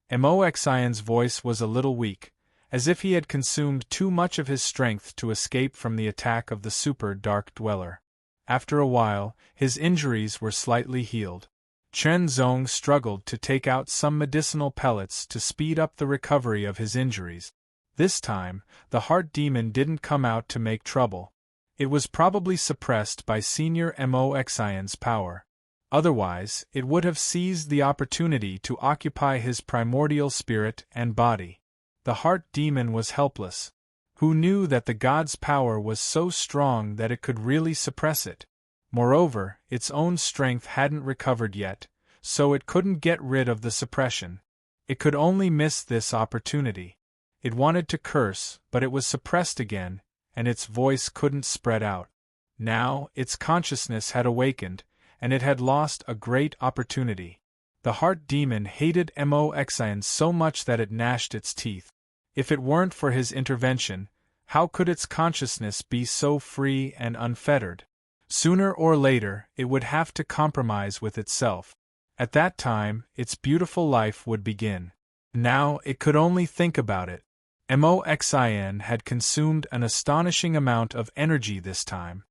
Moxin's voice was a little weak, as if he had consumed too much of his strength to escape from the attack of the super dark dweller. After a while, his injuries were slightly healed. Chen Zong struggled to take out some medicinal pellets to speed up the recovery of his injuries. This time, the heart demon didn't come out to make trouble. It was probably suppressed by Senior Moxin's power. Otherwise, it would have seized the opportunity to occupy his primordial spirit and body. The heart demon was helpless. Who knew that the god's power was so strong that it could really suppress it? Moreover, its own strength hadn't recovered yet, so it couldn't get rid of the suppression. It could only miss this opportunity. It wanted to curse, but it was suppressed again, and its voice couldn't spread out. Now, its consciousness had awakened, and it had lost a great opportunity. The heart demon hated Moxin so much that it gnashed its teeth. If it weren't for his intervention, how could its consciousness be so free and unfettered? Sooner or later, it would have to compromise with itself. At that time, its beautiful life would begin. Now it could only think about it. Moxin had consumed an astonishing amount of energy this time.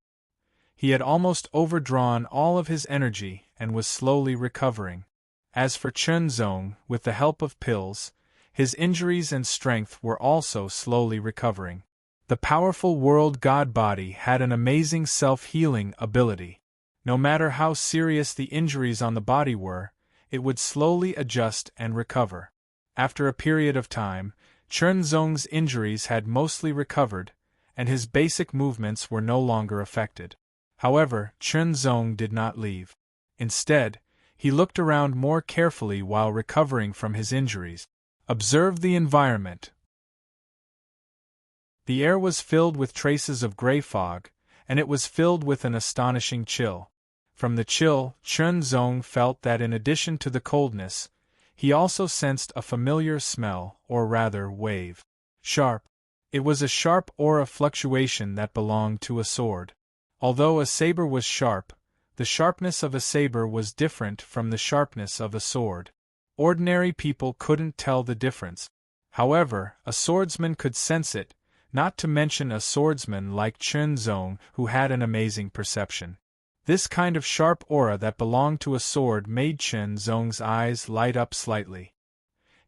He had almost overdrawn all of his energy and was slowly recovering. As for Chen Zong, with the help of pills, his injuries and strength were also slowly recovering. The powerful world god body had an amazing self-healing ability. No matter how serious the injuries on the body were, it would slowly adjust and recover. After a period of time, Chen Zong's injuries had mostly recovered, and his basic movements were no longer affected. However, Chen Zong did not leave. Instead, he looked around more carefully while recovering from his injuries. Observed the environment. The air was filled with traces of gray fog, and it was filled with an astonishing chill. From the chill, Chen Zong felt that in addition to the coldness, he also sensed a familiar smell, or rather wave. Sharp. It was a sharp aura fluctuation that belonged to a sword. Although a saber was sharp, the sharpness of a saber was different from the sharpness of a sword. Ordinary people couldn't tell the difference. However, a swordsman could sense it, not to mention a swordsman like Chen Zong who had an amazing perception. This kind of sharp aura that belonged to a sword made Chen Zong's eyes light up slightly.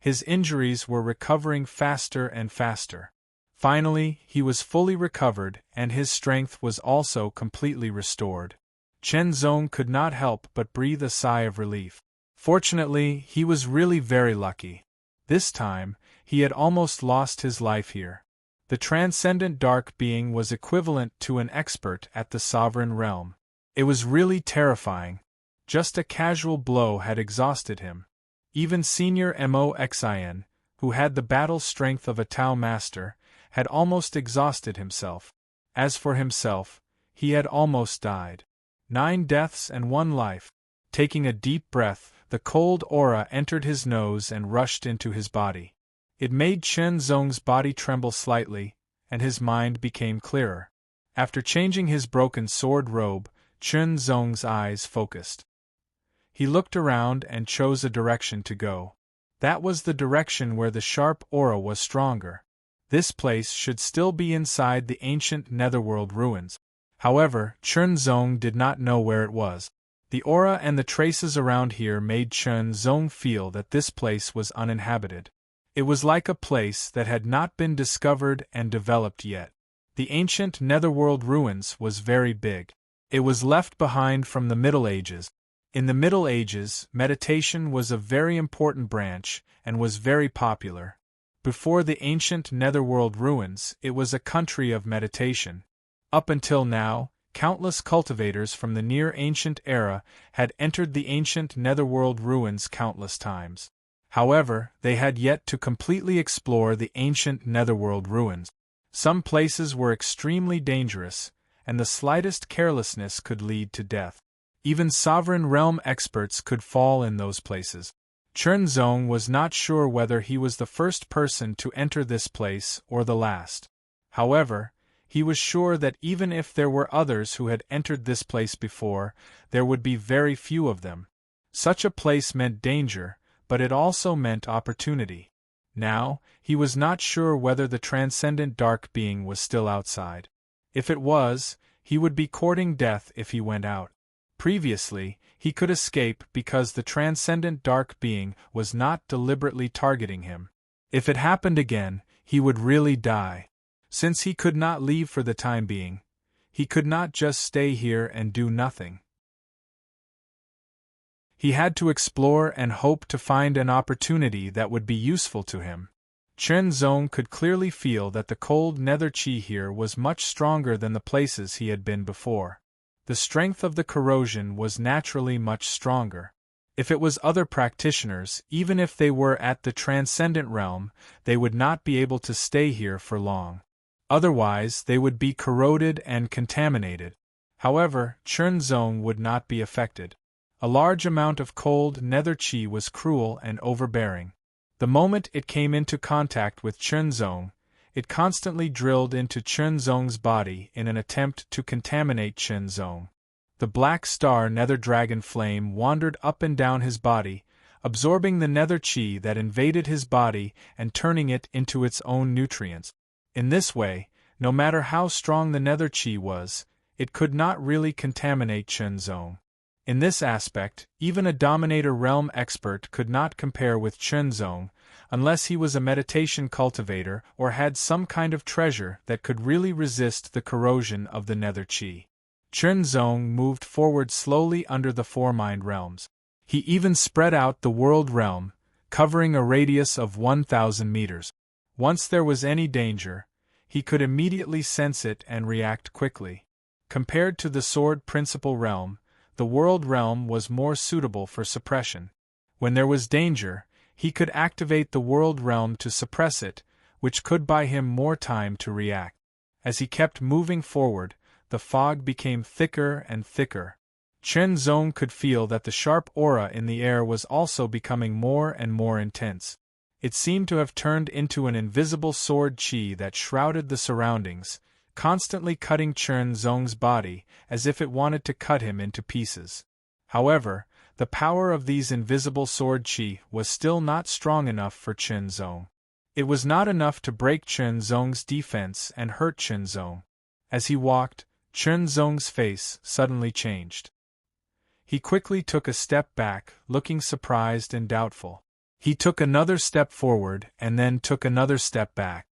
His injuries were recovering faster and faster. Finally, he was fully recovered, and his strength was also completely restored. Chen Zong could not help but breathe a sigh of relief. Fortunately, he was really very lucky. This time, he had almost lost his life here. The transcendent dark being was equivalent to an expert at the sovereign realm. It was really terrifying. Just a casual blow had exhausted him. Even senior Moxin, who had the battle strength of a Tao master, had almost exhausted himself. As for himself, he had almost died. 9 deaths and 1 life. Taking a deep breath, the cold aura entered his nose and rushed into his body. It made Chen Zong's body tremble slightly, and his mind became clearer. After changing his broken sword robe, Chen Zong's eyes focused. He looked around and chose a direction to go. That was the direction where the sharp aura was stronger. This place should still be inside the ancient Netherworld ruins. However, Chen Zong did not know where it was. The aura and the traces around here made Chen Zong feel that this place was uninhabited. It was like a place that had not been discovered and developed yet. The ancient Netherworld ruins was very big. It was left behind from the Middle Ages. In the Middle Ages, meditation was a very important branch and was very popular. Before the ancient Netherworld ruins, it was a country of meditation. Up until now, countless cultivators from the near-ancient era had entered the ancient Netherworld ruins countless times. However, they had yet to completely explore the ancient Netherworld ruins. Some places were extremely dangerous, and the slightest carelessness could lead to death. Even sovereign realm experts could fall in those places. Chen Zong was not sure whether he was the first person to enter this place or the last. However, he was sure that even if there were others who had entered this place before, there would be very few of them. Such a place meant danger, but it also meant opportunity. Now, he was not sure whether the transcendent dark being was still outside. If it was, he would be courting death if he went out. Previously, he could escape because the transcendent dark being was not deliberately targeting him. If it happened again, he would really die. Since he could not leave for the time being, he could not just stay here and do nothing. He had to explore and hope to find an opportunity that would be useful to him. Chen Zong could clearly feel that the cold nether chi here was much stronger than the places he had been before. The strength of the corrosion was naturally much stronger. If it was other practitioners, even if they were at the transcendent realm, they would not be able to stay here for long. Otherwise, they would be corroded and contaminated. However, Chen Zong would not be affected. A large amount of cold nether chi was cruel and overbearing. The moment it came into contact with Chen Zong, it constantly drilled into Chen Zong's body in an attempt to contaminate Chen Zong. The black star nether dragon flame wandered up and down his body, absorbing the nether chi that invaded his body and turning it into its own nutrients. In this way, no matter how strong the nether chi was, it could not really contaminate Chen Zong. In this aspect, even a Dominator Realm expert could not compare with Chen Zong, unless he was a meditation cultivator or had some kind of treasure that could really resist the corrosion of the nether chi. Chen Zong moved forward slowly under the Four Mind Realms. He even spread out the World Realm, covering a radius of 1,000 meters. Once there was any danger, he could immediately sense it and react quickly. Compared to the Sword Principal Realm, the World Realm was more suitable for suppression. When there was danger, he could activate the World Realm to suppress it, which could buy him more time to react. As he kept moving forward, the fog became thicker and thicker. Chen Zong could feel that the sharp aura in the air was also becoming more and more intense. It seemed to have turned into an invisible sword chi that shrouded the surroundings, constantly cutting Chen Zong's body as if it wanted to cut him into pieces. However, the power of these invisible sword chi was still not strong enough for Chen Zong. It was not enough to break Chen Zong's defense and hurt Chen Zong. As he walked, Chen Zong's face suddenly changed. He quickly took a step back, looking surprised and doubtful. He took another step forward and then took another step back.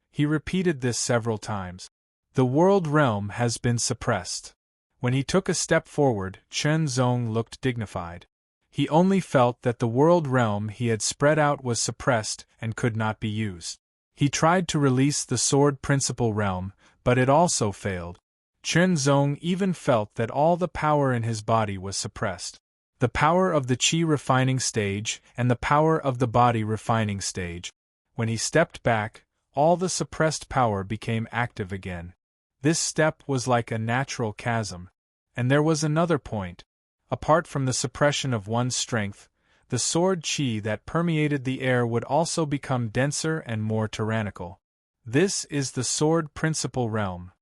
He repeated this several times. The world realm has been suppressed. When he took a step forward, Chen Zong looked dignified. He only felt that the world realm he had spread out was suppressed and could not be used. He tried to release the sword principal realm, but it also failed. Chen Zong even felt that all the power in his body was suppressed. The power of the qi refining stage and the power of the body refining stage. When he stepped back, all the suppressed power became active again. This step was like a natural chasm. And there was another point. Apart from the suppression of one's strength, the sword qi that permeated the air would also become denser and more tyrannical. This is the sword principal realm.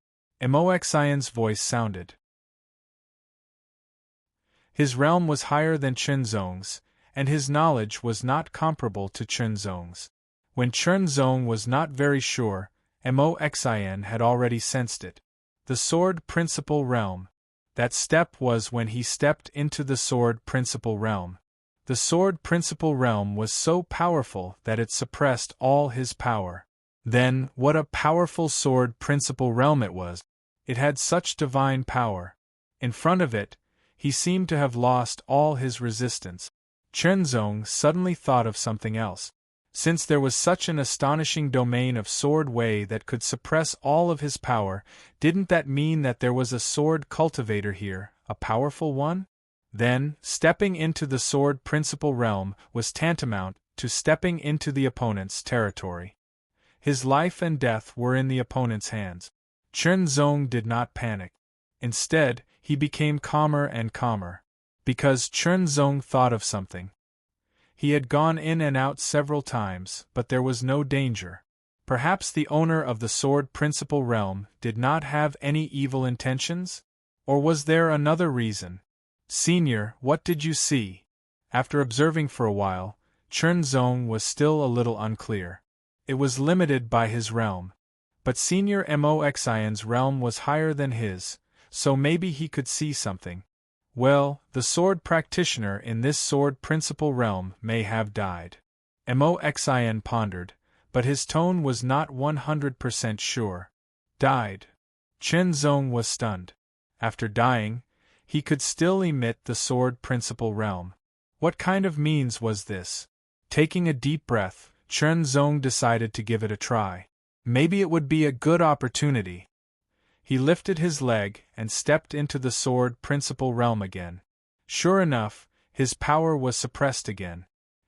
Moxian's voice sounded. His realm was higher than Chen Zong's, and his knowledge was not comparable to Chen Zong's. When Chen Zong was not very sure, Moxian had already sensed it. The sword principal realm. That step was when he stepped into the sword principal realm. The sword principal realm was so powerful that it suppressed all his power. Then, what a powerful sword principal realm it was! It had such divine power. In front of it, he seemed to have lost all his resistance. Chen Zong suddenly thought of something else. Since there was such an astonishing domain of sword way that could suppress all of his power, didn't that mean that there was a sword cultivator here, a powerful one? Then, stepping into the sword principal realm was tantamount to stepping into the opponent's territory. His life and death were in the opponent's hands. Chen Zong did not panic. Instead, he became calmer and calmer. Because Chen Zong thought of something. He had gone in and out several times, but there was no danger. Perhaps the owner of the sword principal realm did not have any evil intentions? Or was there another reason? Senior, what did you see? After observing for a while, Chen Zong was still a little unclear. It was limited by his realm. But Senior Moxian's realm was higher than his, so maybe he could see something. Well, the sword practitioner in this sword principal realm may have died. Moxian pondered, but his tone was not 100% sure. Died. Chen Zong was stunned. After dying, he could still emit the sword principal realm. What kind of means was this? Taking a deep breath, Chen Zong decided to give it a try. Maybe it would be a good opportunity. He lifted his leg and stepped into the sword principal realm again. Sure enough, his power was suppressed again.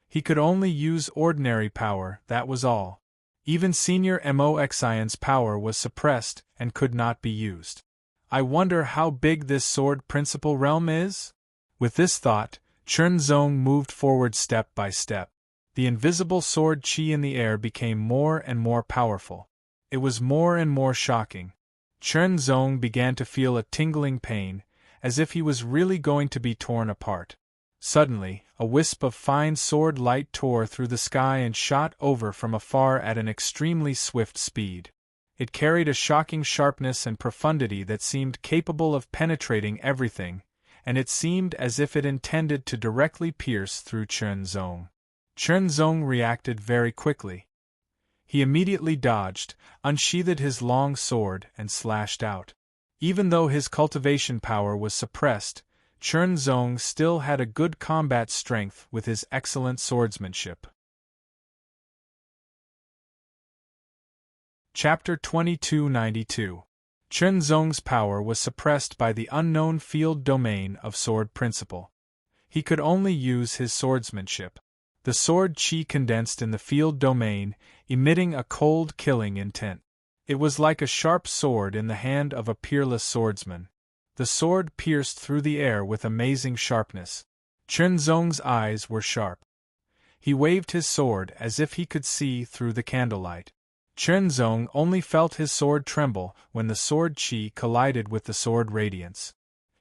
He could only use ordinary power, that was all. Even Senior Moxian's power was suppressed and could not be used. I wonder how big this sword principal realm is? With this thought, Chen Zong moved forward step by step. The invisible sword qi in the air became more and more powerful. It was more and more shocking. Chen Zong began to feel a tingling pain, as if he was really going to be torn apart. Suddenly, a wisp of fine sword light tore through the sky and shot over from afar at an extremely swift speed. It carried a shocking sharpness and profundity that seemed capable of penetrating everything, and it seemed as if it intended to directly pierce through Chen Zong. Chen Zong reacted very quickly. He immediately dodged, unsheathed his long sword, and slashed out. Even though his cultivation power was suppressed, Chen Zong still had a good combat strength with his excellent swordsmanship. Chapter 2292. Chen Zong's power was suppressed by the unknown field domain of sword principle. He could only use his swordsmanship. The sword qi condensed in the field domain, emitting a cold killing intent. It was like a sharp sword in the hand of a peerless swordsman. The sword pierced through the air with amazing sharpness. Chen Zong's eyes were sharp. He waved his sword as if he could see through the candlelight. Chen Zong only felt his sword tremble when the sword qi collided with the sword radiance.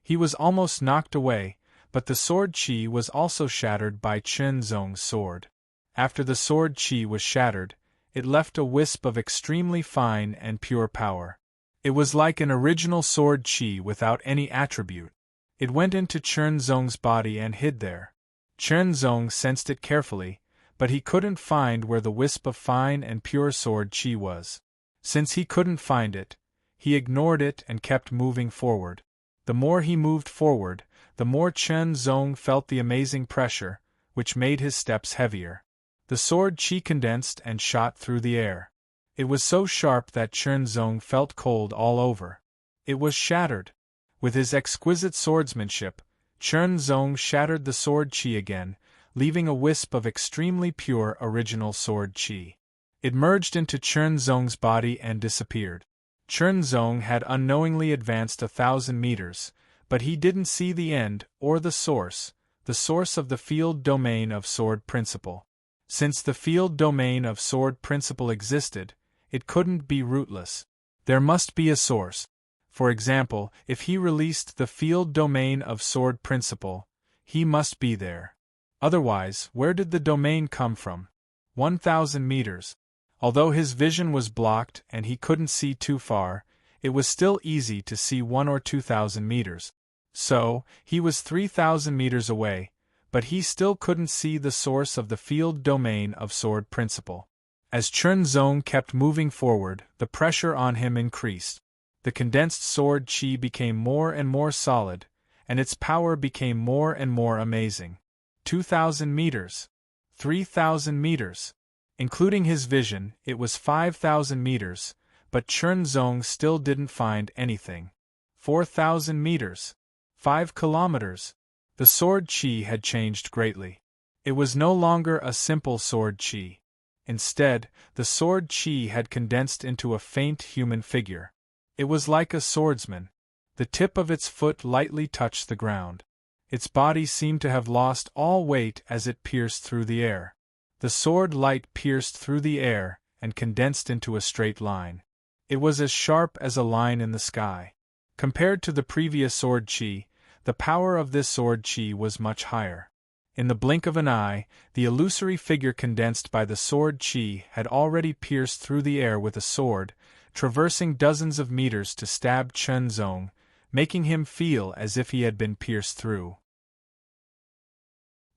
He was almost knocked away, but the sword qi was also shattered by Chen Zong's sword. After the sword qi was shattered, it left a wisp of extremely fine and pure power. It was like an original sword chi without any attribute. It went into Chen Zong's body and hid there. Chen Zong sensed it carefully, but he couldn't find where the wisp of fine and pure sword chi was. Since he couldn't find it, he ignored it and kept moving forward. The more he moved forward, the more Chen Zong felt the amazing pressure, which made his steps heavier. The sword chi condensed and shot through the air. It was so sharp that Chen Zong felt cold all over. It was shattered. With his exquisite swordsmanship, Chen Zong shattered the sword chi again, leaving a wisp of extremely pure original sword chi. It merged into Chen Zong's body and disappeared. Chen Zong had unknowingly advanced 1,000 meters, but he didn't see the end or the source of the field domain of sword principle. Since the field domain of sword principle existed, it couldn't be rootless. There must be a source. For example, if he released the field domain of sword principle, he must be there. Otherwise, where did the domain come from? 1,000 meters. Although his vision was blocked and he couldn't see too far, it was still easy to see 1,000 or 2,000 meters. So, he was 3,000 meters away, but he still couldn't see the source of the field domain of sword principle. As Chen Zong kept moving forward, the pressure on him increased. The condensed sword chi became more and more solid, and its power became more and more amazing. 2,000 meters. 3,000 meters. Including his vision, it was 5,000 meters, but Chen Zong still didn't find anything. 4,000 meters. 5 kilometers. The sword chi had changed greatly. It was no longer a simple sword chi. Instead, the sword chi had condensed into a faint human figure. It was like a swordsman. The tip of its foot lightly touched the ground. Its body seemed to have lost all weight as it pierced through the air. The sword light pierced through the air and condensed into a straight line. It was as sharp as a line in the sky. Compared to the previous sword chi, the power of this sword chi was much higher. In the blink of an eye, the illusory figure condensed by the sword chi had already pierced through the air with a sword, traversing dozens of meters to stab Chen Zong, making him feel as if he had been pierced through.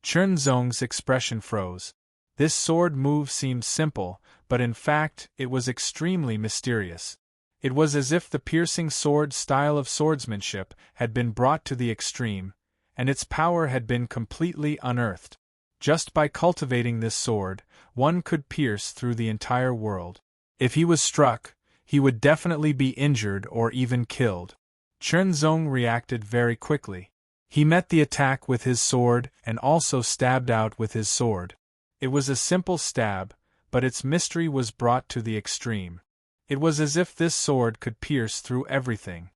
Chen Zong's expression froze. This sword move seemed simple, but in fact, it was extremely mysterious. It was as if the piercing sword style of swordsmanship had been brought to the extreme, and its power had been completely unearthed. Just by cultivating this sword, one could pierce through the entire world. If he was struck, he would definitely be injured or even killed. Chen Zong reacted very quickly. He met the attack with his sword and also stabbed out with his sword. It was a simple stab, but its mystery was brought to the extreme. It was as if this sword could pierce through everything.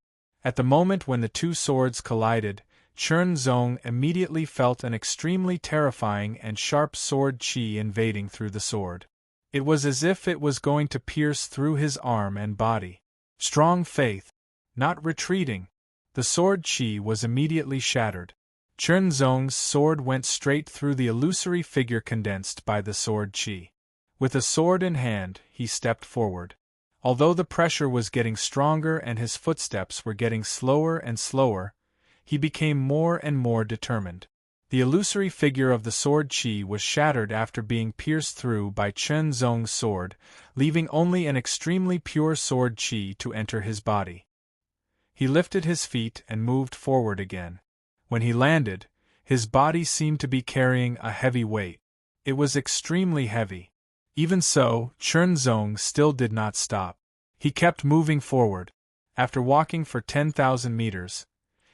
At the moment when the two swords collided, Chen Zong immediately felt an extremely terrifying and sharp sword chi invading through the sword. It was as if it was going to pierce through his arm and body. Strong faith. Not retreating. The sword chi was immediately shattered. Chen Zong's sword went straight through the illusory figure condensed by the sword chi. With a sword in hand, he stepped forward. Although the pressure was getting stronger and his footsteps were getting slower and slower, he became more and more determined. The illusory figure of the sword chi was shattered after being pierced through by Chen Zong's sword, leaving only an extremely pure sword chi to enter his body. He lifted his feet and moved forward again. When he landed, his body seemed to be carrying a heavy weight. It was extremely heavy. Even so, Chen Zong still did not stop. He kept moving forward. After walking for 10,000 meters,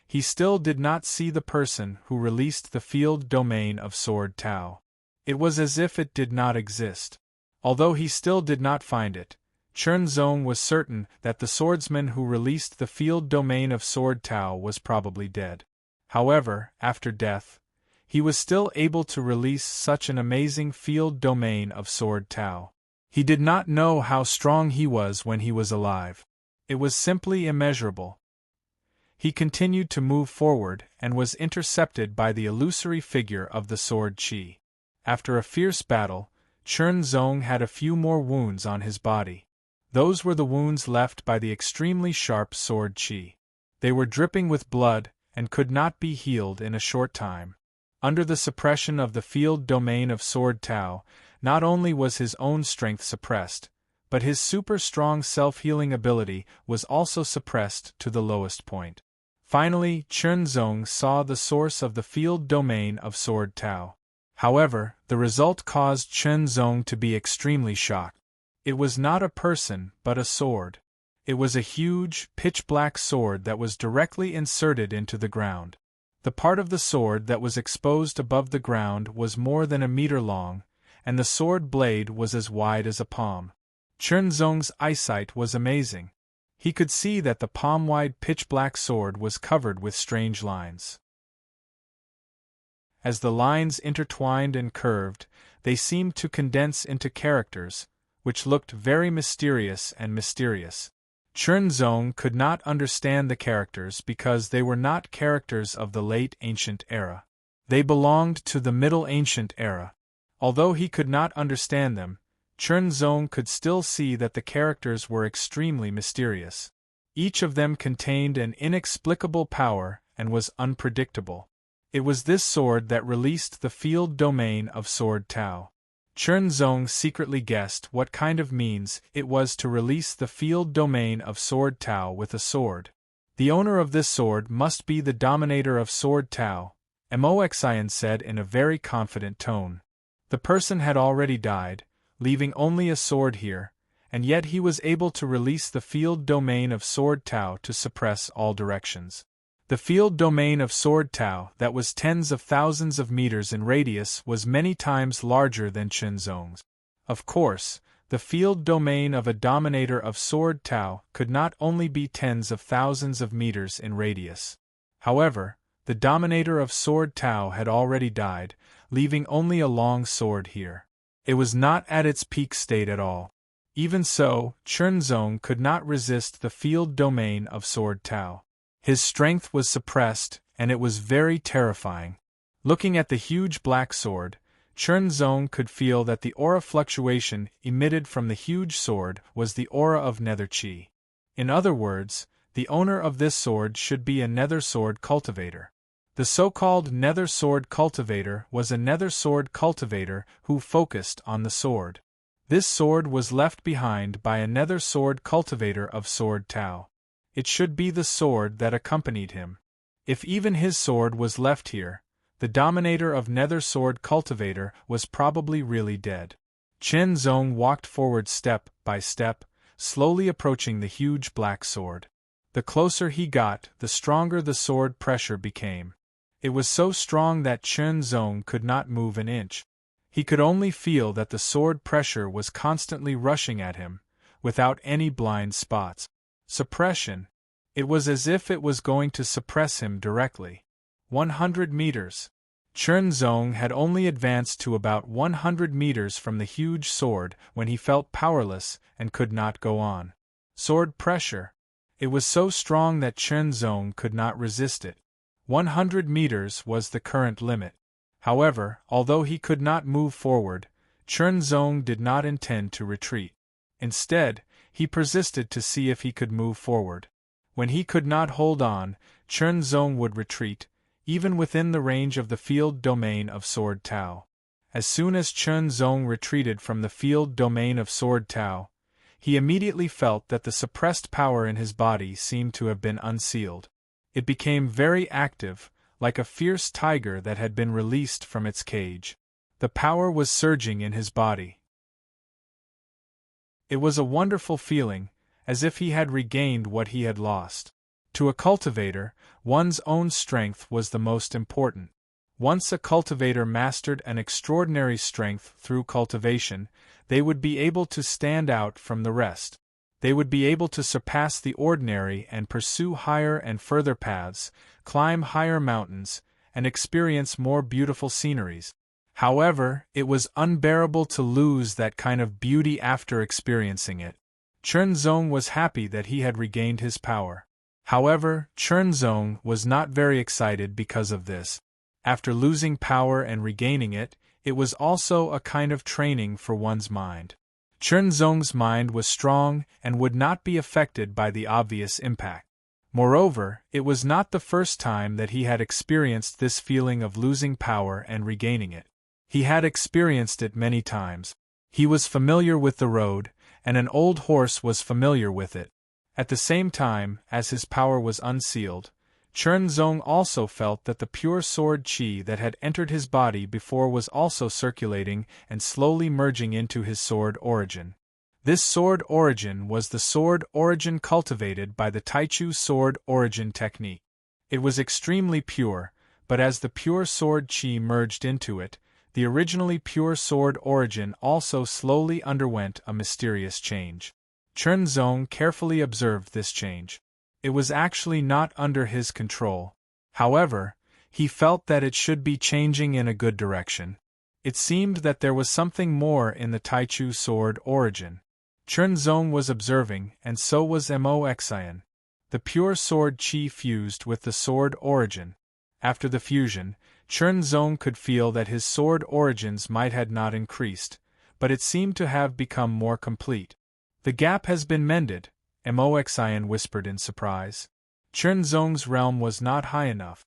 he still did not see the person who released the field domain of Sword Tao. It was as if it did not exist. Although he still did not find it, Chen Zong was certain that the swordsman who released the field domain of Sword Tao was probably dead. However, after death, he was still able to release such an amazing field domain of Sword Tao. He did not know how strong he was when he was alive. It was simply immeasurable. He continued to move forward and was intercepted by the illusory figure of the sword chi. After a fierce battle, Zong had a few more wounds on his body. Those were the wounds left by the extremely sharp sword qi. They were dripping with blood, and could not be healed in a short time. Under the suppression of the field domain of Sword Tao, not only was his own strength suppressed, but his super-strong self-healing ability was also suppressed to the lowest point. Finally, Zong saw the source of the field domain of Sword Tao. However, the result caused Zong to be extremely shocked. It was not a person, but a sword. It was a huge, pitch-black sword that was directly inserted into the ground. The part of the sword that was exposed above the ground was more than a meter long, and the sword blade was as wide as a palm. Zong's eyesight was amazing. He could see that the palm-wide pitch-black sword was covered with strange lines. As the lines intertwined and curved, they seemed to condense into characters, which looked very mysterious and mysterious. Zong could not understand the characters because they were not characters of the late ancient era. They belonged to the Middle Ancient era. Although he could not understand them, Zong could still see that the characters were extremely mysterious. Each of them contained an inexplicable power and was unpredictable. It was this sword that released the field domain of Sword Tao. Zong secretly guessed what kind of means it was to release the field domain of Sword Tao with a sword. The owner of this sword must be the dominator of Sword Tao, Moxian said in a very confident tone. The person had already died, leaving only a sword here, and yet he was able to release the field domain of Sword Tao to suppress all directions. The field domain of Sword Tao, that was tens of thousands of meters in radius, was many times larger than Zong's. Of course, the field domain of a dominator of Sword Tao could not only be tens of thousands of meters in radius. However, the dominator of Sword Tao had already died, leaving only a long sword here. It was not at its peak state at all. Even so, Zong could not resist the field domain of Sword Tao. His strength was suppressed, and it was very terrifying. Looking at the huge black sword, Zong could feel that the aura fluctuation emitted from the huge sword was the aura of nether qi. In other words, the owner of this sword should be a nether sword cultivator. The so-called nether sword cultivator was a nether sword cultivator who focused on the sword. This sword was left behind by a nether sword cultivator of Sword Tao. It should be the sword that accompanied him. If even his sword was left here, the dominator of Nether Sword Cultivator was probably really dead. Zong walked forward step by step, slowly approaching the huge black sword. The closer he got, the stronger the sword pressure became. It was so strong that Zong could not move an inch. He could only feel that the sword pressure was constantly rushing at him, without any blind spots. Suppression. It was as if it was going to suppress him directly. 100 meters. Zong had only advanced to about 100 meters from the huge sword when he felt powerless and could not go on. Sword pressure. It was so strong that Zong could not resist it. 100 meters was the current limit. However, although he could not move forward, Zong did not intend to retreat. Instead, he persisted to see if he could move forward. When he could not hold on, Zong would retreat, even within the range of the field domain of Sword Tao. As soon as Zong retreated from the field domain of Sword Tao, he immediately felt that the suppressed power in his body seemed to have been unsealed. It became very active, like a fierce tiger that had been released from its cage. The power was surging in his body. It was a wonderful feeling, as if he had regained what he had lost. To a cultivator, one's own strength was the most important. Once a cultivator mastered an extraordinary strength through cultivation, they would be able to stand out from the rest. They would be able to surpass the ordinary and pursue higher and further paths, climb higher mountains, and experience more beautiful sceneries. However, it was unbearable to lose that kind of beauty after experiencing it. Zong was happy that he had regained his power. However, Zong was not very excited because of this. After losing power and regaining it, it was also a kind of training for one's mind. Chunzong's mind was strong and would not be affected by the obvious impact. Moreover, it was not the first time that he had experienced this feeling of losing power and regaining it. He had experienced it many times. He was familiar with the road, and an old horse was familiar with it. At the same time, as his power was unsealed, Chunzong also felt that the pure sword qi that had entered his body before was also circulating and slowly merging into his sword origin. This sword origin was the sword origin cultivated by the Taichu sword origin technique. It was extremely pure, but as the pure sword qi merged into it, the originally pure sword origin also slowly underwent a mysterious change. Chunzong carefully observed this change. It was actually not under his control. However, he felt that it should be changing in a good direction. It seemed that there was something more in the Taichu sword origin. Chunzong was observing, and so was Moxian. The pure sword qi fused with the sword origin. After the fusion, Chunzong could feel that his sword origins might had not increased, but it seemed to have become more complete. The gap has been mended, Moxian whispered in surprise. Chunzong's realm was not high enough.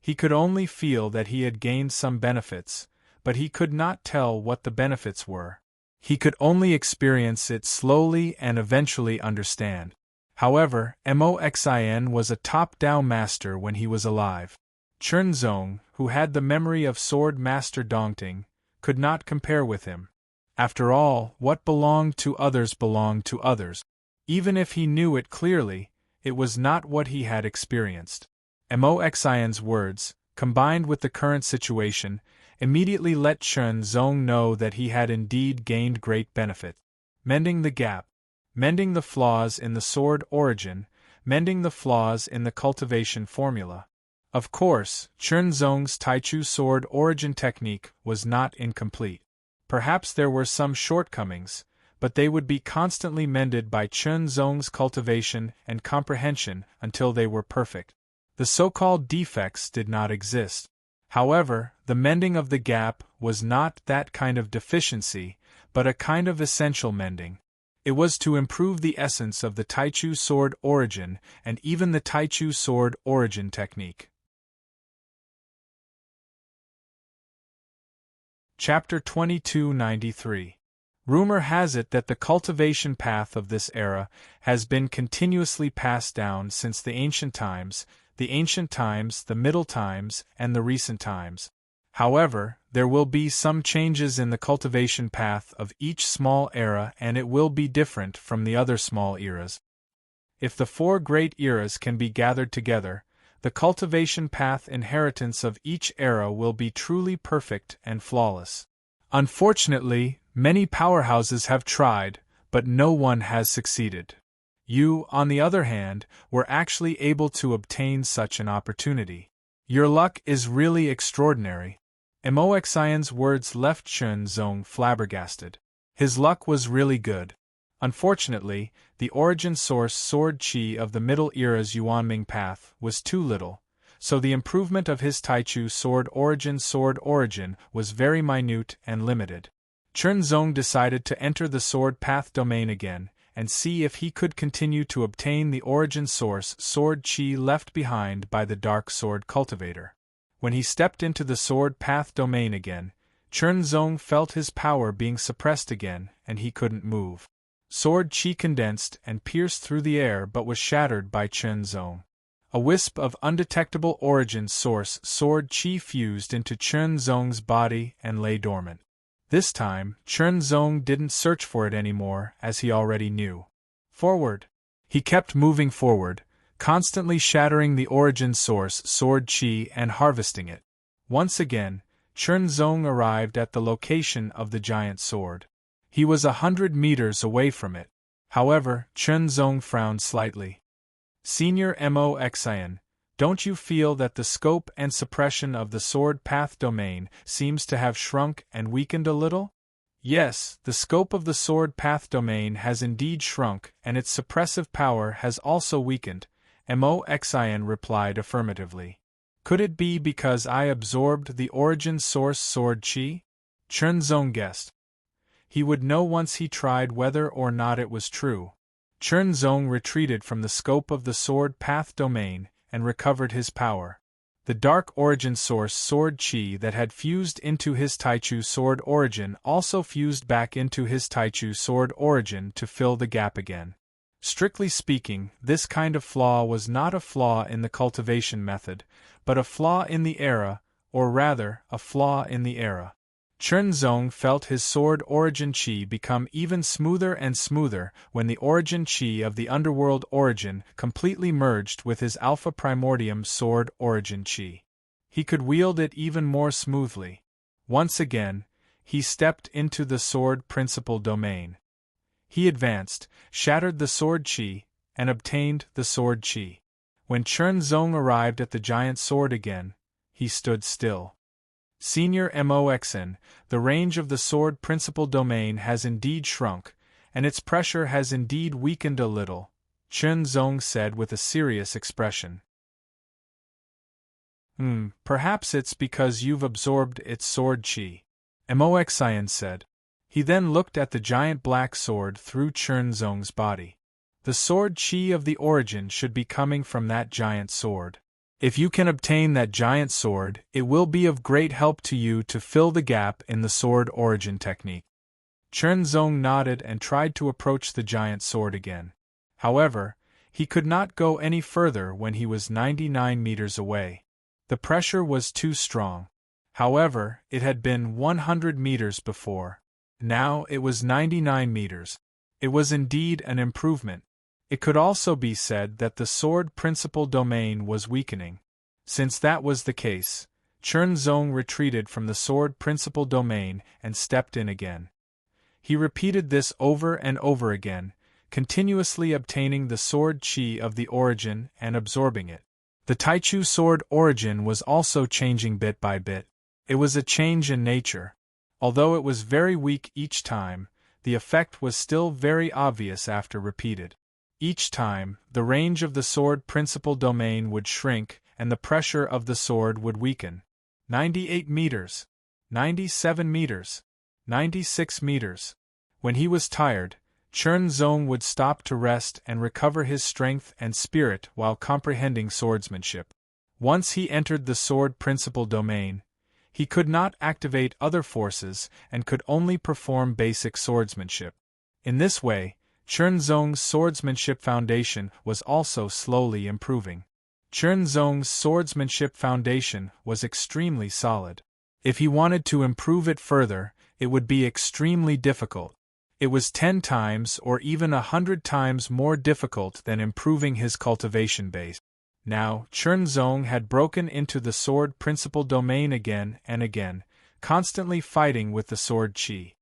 He could only feel that he had gained some benefits, but he could not tell what the benefits were. He could only experience it slowly and eventually understand. However, Moxian was a top Dao master when he was alive. Chunzong, who had the memory of Sword Master Dongting, could not compare with him. After all, what belonged to others belonged to others. Even if he knew it clearly, it was not what he had experienced. Moxian's words, combined with the current situation, immediately let Chunzong know that he had indeed gained great benefit. Mending the gap, mending the flaws in the sword origin, mending the flaws in the cultivation formula. Of course, Chunzong's Taichu sword origin technique was not incomplete. Perhaps there were some shortcomings, but they would be constantly mended by Chunzong's cultivation and comprehension until they were perfect. The so-called defects did not exist. However, the mending of the gap was not that kind of deficiency, but a kind of essential mending. It was to improve the essence of the Taichu sword origin and even the Taichu sword origin technique. Chapter 2293. Rumor has it that the cultivation path of this era has been continuously passed down since the ancient times, the middle times, and the recent times. However, there will be some changes in the cultivation path of each small era, and it will be different from the other small eras. If the four great eras can be gathered together, the cultivation path inheritance of each era will be truly perfect and flawless. Unfortunately, many powerhouses have tried, but no one has succeeded. You, on the other hand, were actually able to obtain such an opportunity. Your luck is really extraordinary. Moxian's words left Chunzong flabbergasted. His luck was really good. Unfortunately, the origin source sword qi of the Middle Era's Yuanming path was too little, so the improvement of his Taichu sword origin was very minute and limited. Chunzong decided to enter the sword path domain again, and see if he could continue to obtain the origin source sword qi left behind by the dark sword cultivator. When he stepped into the sword path domain again, Chunzong felt his power being suppressed again, and he couldn't move. Sword qi condensed and pierced through the air but was shattered by Chunzong. A wisp of undetectable origin source sword qi fused into Chunzong's body and lay dormant. This time, Chunzong didn't search for it anymore, as he already knew. Forward. He kept moving forward, constantly shattering the origin source sword qi and harvesting it. Once again, Chunzong arrived at the location of the giant sword. He was 100 meters away from it. However, Chunzong frowned slightly. Senior Moxian, don't you feel that the scope and suppression of the sword path domain seems to have shrunk and weakened a little? Yes, the scope of the sword path domain has indeed shrunk, and its suppressive power has also weakened, Moxian replied affirmatively. Could it be because I absorbed the origin source sword qi? Chen Zong guessed. He would know once he tried whether or not it was true. Chen Zong retreated from the scope of the sword path domain and recovered his power. The dark origin source sword chi that had fused into his Taichu sword origin also fused back into his Taichu sword origin to fill the gap again. Strictly speaking, this kind of flaw was not a flaw in the cultivation method, but a flaw in the era, or rather, a flaw in the era. Chen Zong felt his sword origin chi become even smoother and smoother when the origin chi of the underworld origin completely merged with his alpha primordium sword origin chi. He could wield it even more smoothly. Once again, he stepped into the sword principal domain. He advanced, shattered the sword chi, and obtained the sword chi. When Chen Zong arrived at the giant sword again, he stood still. Senior Moxn, the range of the sword principal domain has indeed shrunk, and its pressure has indeed weakened a little, Chen Zong said with a serious expression. Perhaps it's because you've absorbed its sword chi, Moxn said. He then looked at the giant black sword through Chen Zong's body. The sword chi of the origin should be coming from that giant sword. If you can obtain that giant sword, it will be of great help to you to fill the gap in the sword origin technique. Chen Zong nodded and tried to approach the giant sword again. However, he could not go any further when he was 99 meters away. The pressure was too strong. However, it had been 100 meters before. Now it was 99 meters. It was indeed an improvement. It could also be said that the sword principal domain was weakening. Since that was the case, Chen Zong retreated from the sword principal domain and stepped in again. He repeated this over and over again, continuously obtaining the sword chi of the origin and absorbing it. The Taichu sword origin was also changing bit by bit. It was a change in nature. Although it was very weak each time, the effect was still very obvious after repeated. Each time, the range of the sword principal domain would shrink and the pressure of the sword would weaken. 98 meters. 97 meters. 96 meters. When he was tired, Chen Zong would stop to rest and recover his strength and spirit while comprehending swordsmanship. Once he entered the sword principal domain, he could not activate other forces and could only perform basic swordsmanship. In this way, Chen Zong's swordsmanship foundation was also slowly improving. Chen Zong's swordsmanship foundation was extremely solid. If he wanted to improve it further, it would be extremely difficult. It was 10 times or even 100 times more difficult than improving his cultivation base. Now, Chen Zong had broken into the sword principal domain again and again, constantly fighting with the sword chi.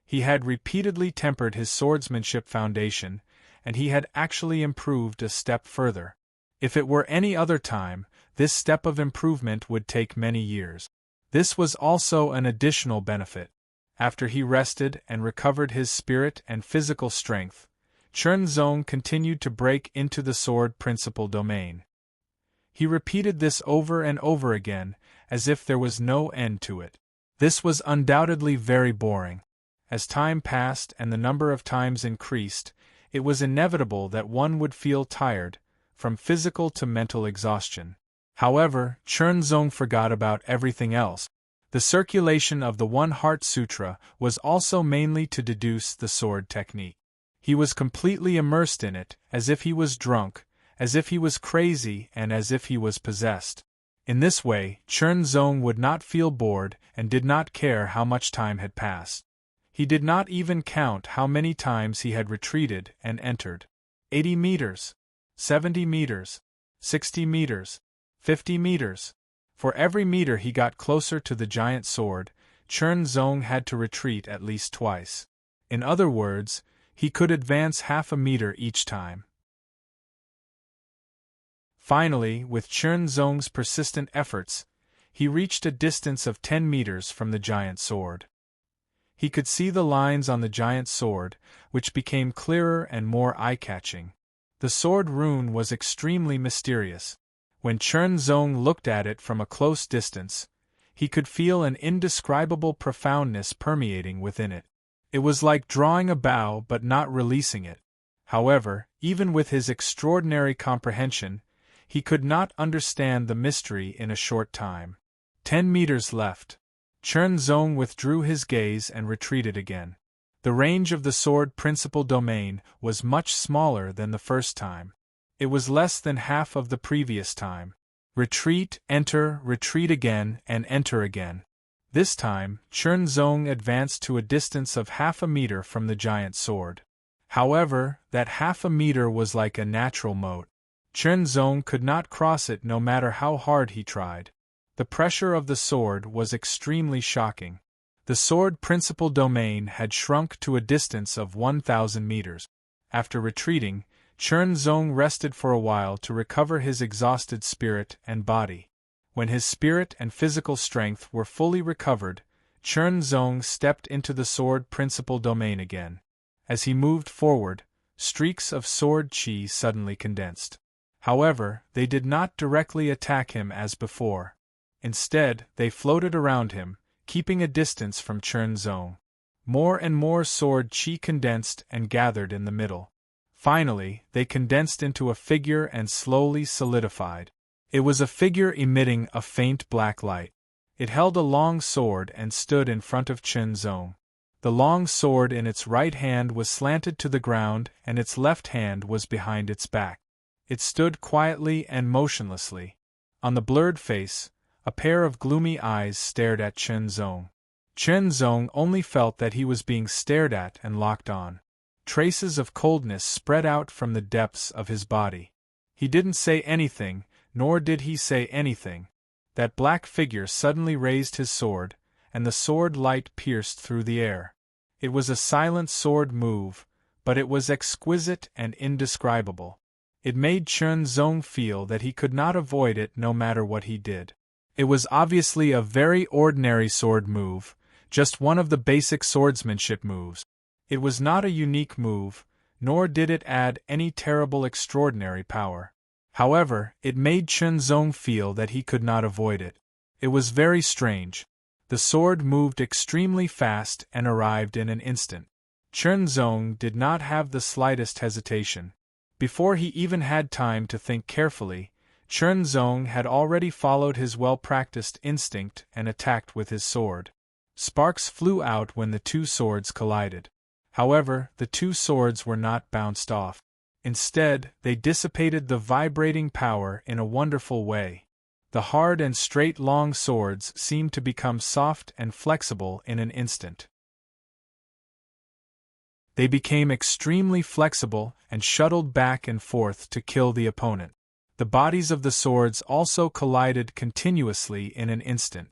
He had repeatedly tempered his swordsmanship foundation, and he had actually improved a step further. If it were any other time, this step of improvement would take many years. This was also an additional benefit. After he rested and recovered his spirit and physical strength, Chen Zong continued to break into the sword principal domain. He repeated this over and over again, as if there was no end to it. This was undoubtedly very boring. As time passed and the number of times increased, it was inevitable that one would feel tired, from physical to mental exhaustion. However, Chen Zong forgot about everything else. The circulation of the One Heart Sutra was also mainly to deduce the sword technique. He was completely immersed in it, as if he was drunk, as if he was crazy, and as if he was possessed. In this way, Chen Zong would not feel bored and did not care how much time had passed. He did not even count how many times he had retreated and entered. 80 meters. 70 meters. 60 meters. 50 meters. For every meter he got closer to the giant sword, Chen Zong had to retreat at least twice. In other words, he could advance half a meter each time. Finally, with Chen Zong's persistent efforts, he reached a distance of 10 meters from the giant sword. He could see the lines on the giant sword, which became clearer and more eye-catching. The sword rune was extremely mysterious. When Chen Zong looked at it from a close distance, He could feel an indescribable profoundness permeating within it. It was like drawing a bow but not releasing it. However, even with his extraordinary comprehension, he could not understand the mystery in a short time. 10 meters left. Chen Zong withdrew his gaze and retreated again. The range of the sword principal domain was much smaller than the first time. It was less than half of the previous time. Retreat, enter, retreat again, and enter again. This time, Chen Zong advanced to a distance of half a meter from the giant sword. However, that half a meter was like a natural moat. Chen Zong could not cross it no matter how hard he tried. The pressure of the sword was extremely shocking. The sword principal domain had shrunk to a distance of 1,000 meters. After retreating, Chen Zong rested for a while to recover his exhausted spirit and body. When his spirit and physical strength were fully recovered, Chen Zong stepped into the sword principal domain again. As he moved forward, streaks of sword qi suddenly condensed. However, they did not directly attack him as before. Instead, they floated around him, keeping a distance from Chen Zong. More and more sword qi condensed and gathered in the middle. Finally, they condensed into a figure and slowly solidified. It was a figure emitting a faint black light. It held a long sword and stood in front of Chen Zong. The long sword in its right hand was slanted to the ground and its left hand was behind its back. It stood quietly and motionlessly. On the blurred face, a pair of gloomy eyes stared at Chen Zong. Chen Zong only felt that he was being stared at and locked on. Traces of coldness spread out from the depths of his body. He didn't say anything, nor did he say anything. That black figure suddenly raised his sword, and the sword light pierced through the air. It was a silent sword move, but it was exquisite and indescribable. It made Chen Zong feel that he could not avoid it no matter what he did. It was obviously a very ordinary sword move, just one of the basic swordsmanship moves. It was not a unique move, nor did it add any terrible extraordinary power. However, it made Chen Zong feel that he could not avoid it. It was very strange. The sword moved extremely fast and arrived in an instant. Chen Zong did not have the slightest hesitation. Before he even had time to think carefully, Chen Zong had already followed his well-practiced instinct and attacked with his sword. Sparks flew out when the two swords collided. However, the two swords were not bounced off. Instead, they dissipated the vibrating power in a wonderful way. The hard and straight long swords seemed to become soft and flexible in an instant. They became extremely flexible and shuttled back and forth to kill the opponent. The bodies of the swords also collided continuously in an instant.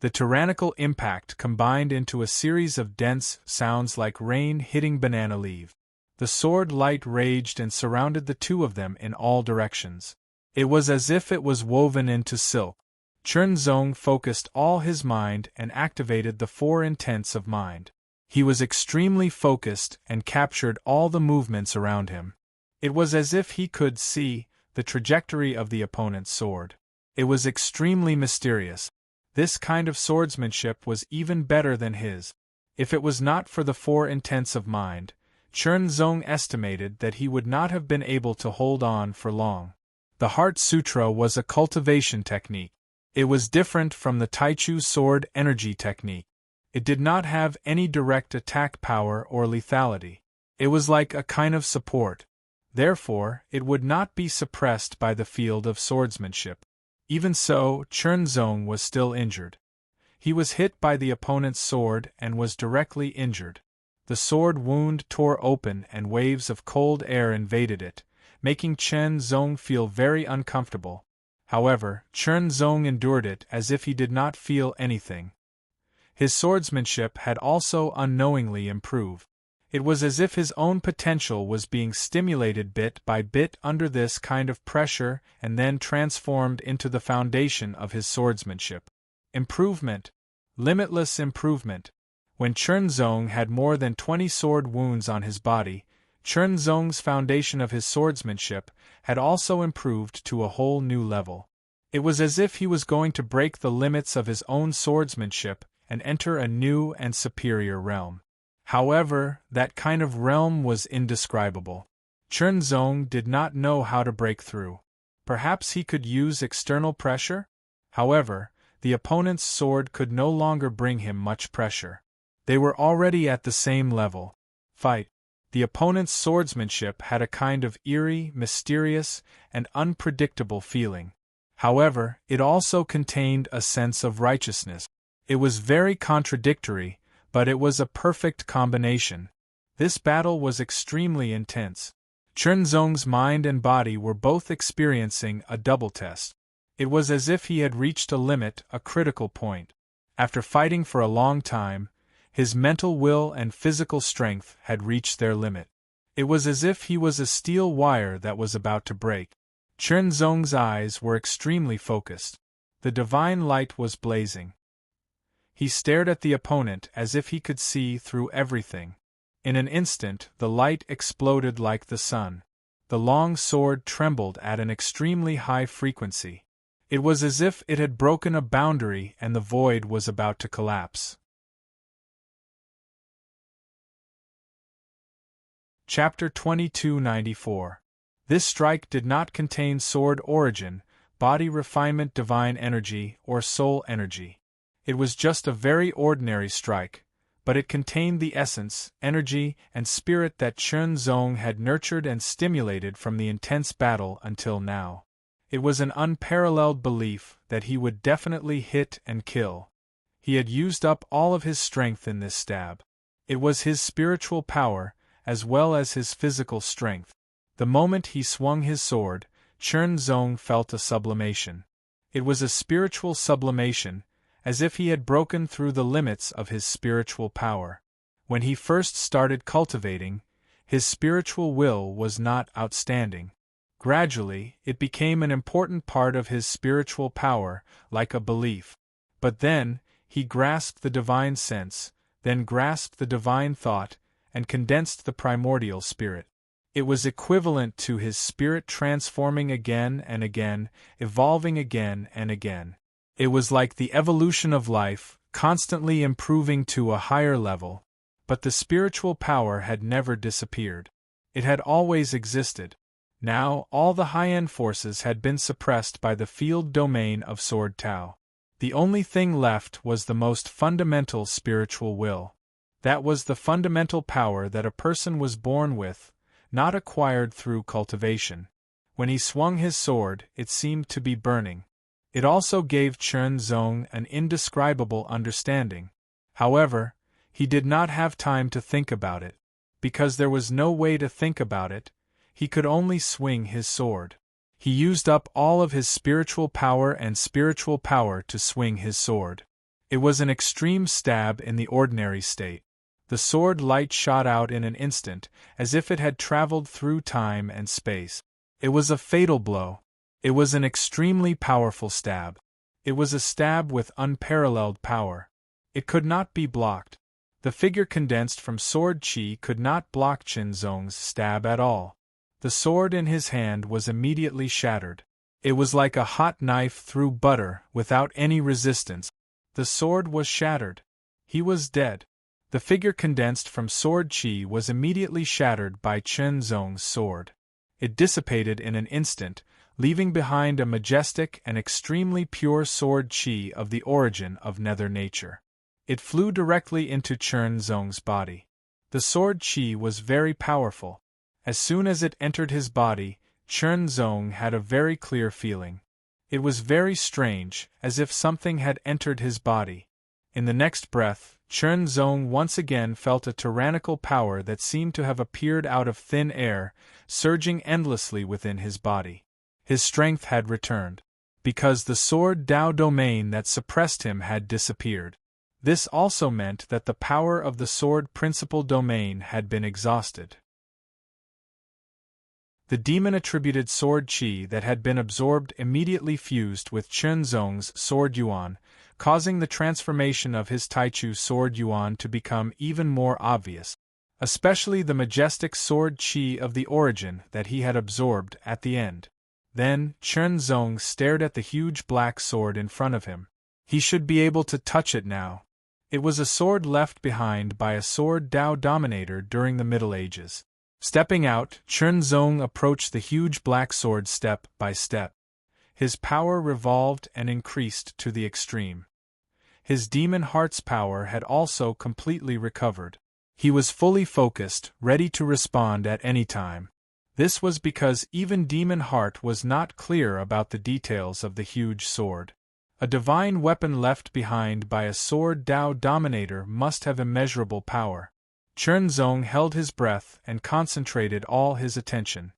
The tyrannical impact combined into a series of dense sounds like rain hitting banana leaves. The sword light raged and surrounded the two of them in all directions. It was as if it was woven into silk. Chen Zong focused all his mind and activated the four intents of mind. He was extremely focused and captured all the movements around him. It was as if he could see the trajectory of the opponent's sword. It was extremely mysterious. This kind of swordsmanship was even better than his. If it was not for the four intents of mind, Chen Zong estimated that he would not have been able to hold on for long. The Heart Sutra was a cultivation technique. It was different from the Taichu sword energy technique. It did not have any direct attack power or lethality. It was like a kind of support. Therefore, it would not be suppressed by the field of swordsmanship. Even so, Chen Zong was still injured. He was hit by the opponent's sword and was directly injured. The sword wound tore open and waves of cold air invaded it, making Chen Zong feel very uncomfortable. However, Chen Zong endured it as if he did not feel anything. His swordsmanship had also unknowingly improved. It was as if his own potential was being stimulated bit by bit under this kind of pressure and then transformed into the foundation of his swordsmanship. Improvement. Limitless improvement. When Chen Zong had more than 20 sword wounds on his body, Chen Zong's foundation of his swordsmanship had also improved to a whole new level. It was as if he was going to break the limits of his own swordsmanship and enter a new and superior realm. However, that kind of realm was indescribable. Chen Zong did not know how to break through. Perhaps he could use external pressure? However, the opponent's sword could no longer bring him much pressure. They were already at the same level. Fight. The opponent's swordsmanship had a kind of eerie, mysterious, and unpredictable feeling. However, it also contained a sense of righteousness. It was very contradictory, but it was a perfect combination. This battle was extremely intense. Chen Zong's mind and body were both experiencing a double test. It was as if he had reached a limit, a critical point. After fighting for a long time, his mental will and physical strength had reached their limit. It was as if he was a steel wire that was about to break. Chen Zong's eyes were extremely focused. The divine light was blazing. He stared at the opponent as if he could see through everything. In an instant, the light exploded like the sun. The long sword trembled at an extremely high frequency. It was as if it had broken a boundary and the void was about to collapse. Chapter 2294. This strike did not contain sword origin, body refinement, divine energy, or soul energy. It was just a very ordinary strike, but it contained the essence, energy, and spirit that Chen Zong had nurtured and stimulated from the intense battle until now. It was an unparalleled belief that he would definitely hit and kill. He had used up all of his strength in this stab. It was his spiritual power, as well as his physical strength. The moment he swung his sword, Chen Zong felt a sublimation. It was a spiritual sublimation, as if he had broken through the limits of his spiritual power. When he first started cultivating, his spiritual will was not outstanding. Gradually, it became an important part of his spiritual power, like a belief. But then, he grasped the divine sense, then grasped the divine thought, and condensed the primordial spirit. It was equivalent to his spirit transforming again and again, evolving again and again. It was like the evolution of life, constantly improving to a higher level. But the spiritual power had never disappeared. It had always existed. Now, all the high-end forces had been suppressed by the field domain of Sword Tao. The only thing left was the most fundamental spiritual will. That was the fundamental power that a person was born with, not acquired through cultivation. When he swung his sword, it seemed to be burning. It also gave Chen Zong an indescribable understanding. However, he did not have time to think about it. Because there was no way to think about it, he could only swing his sword. He used up all of his spiritual power and spiritual power to swing his sword. It was an extreme stab in the ordinary state. The sword light shot out in an instant, as if it had traveled through time and space. It was a fatal blow. It was an extremely powerful stab. It was a stab with unparalleled power. It could not be blocked. The figure condensed from sword chi could not block Chen Zong's stab at all. The sword in his hand was immediately shattered. It was like a hot knife through butter, without any resistance. The sword was shattered. He was dead. The figure condensed from sword chi was immediately shattered by Chen Zong's sword. It dissipated in an instant, leaving behind a majestic and extremely pure sword chi of the origin of nether nature. It flew directly into Chen Zong's body. The sword chi was very powerful. As soon as it entered his body, Chen Zong had a very clear feeling. It was very strange, as if something had entered his body. In the next breath, Chen Zong once again felt a tyrannical power that seemed to have appeared out of thin air, surging endlessly within his body. His strength had returned. Because the sword Tao domain that suppressed him had disappeared. This also meant that the power of the sword principal domain had been exhausted. The demon-attributed sword chi that had been absorbed immediately fused with Chen Zong's sword yuan, causing the transformation of his Taichu sword yuan to become even more obvious, especially the majestic sword chi of the origin that he had absorbed at the end. Then, Chen Zong stared at the huge black sword in front of him. He should be able to touch it now. It was a sword left behind by a sword Dao dominator during the Middle Ages. Stepping out, Chen Zong approached the huge black sword step by step. His power revolved and increased to the extreme. His demon heart's power had also completely recovered. He was fully focused, ready to respond at any time. This was because even Demon Heart was not clear about the details of the huge sword. A divine weapon left behind by a sword Dao dominator must have immeasurable power. Chen Zong held his breath and concentrated all his attention.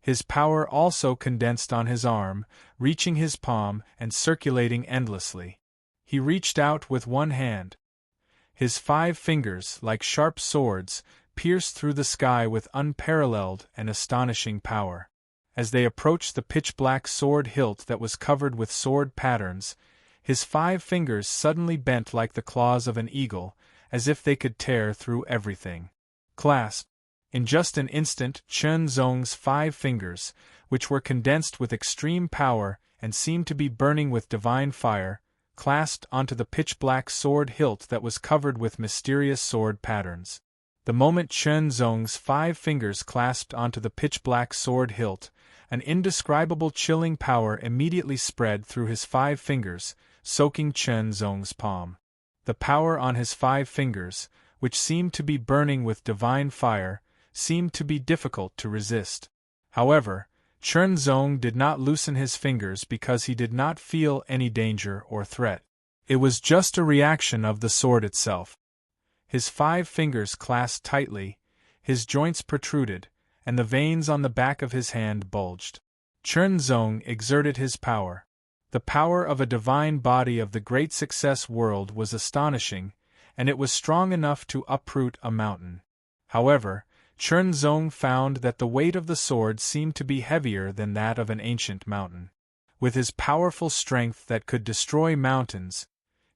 His power also condensed on his arm, reaching his palm and circulating endlessly. He reached out with one hand. His 5 fingers, like sharp swords, pierced through the sky with unparalleled and astonishing power. As they approached the pitch-black sword hilt that was covered with sword patterns, his 5 fingers suddenly bent like the claws of an eagle, as if they could tear through everything. Clasp! In just an instant, Chen Zong's 5 fingers, which were condensed with extreme power and seemed to be burning with divine fire, clasped onto the pitch-black sword hilt that was covered with mysterious sword patterns. The moment Chen Zong's 5 fingers clasped onto the pitch-black sword hilt, an indescribable chilling power immediately spread through his 5 fingers, soaking Chen Zong's palm. The power on his 5 fingers, which seemed to be burning with divine fire, seemed to be difficult to resist. However, Chen Zong did not loosen his fingers because he did not feel any danger or threat. It was just a reaction of the sword itself. His 5 fingers clasped tightly, his joints protruded, and the veins on the back of his hand bulged. Chen Zong exerted his power. The power of a divine body of the great success world was astonishing, and it was strong enough to uproot a mountain. However, Chen Zong found that the weight of the sword seemed to be heavier than that of an ancient mountain. With his powerful strength that could destroy mountains,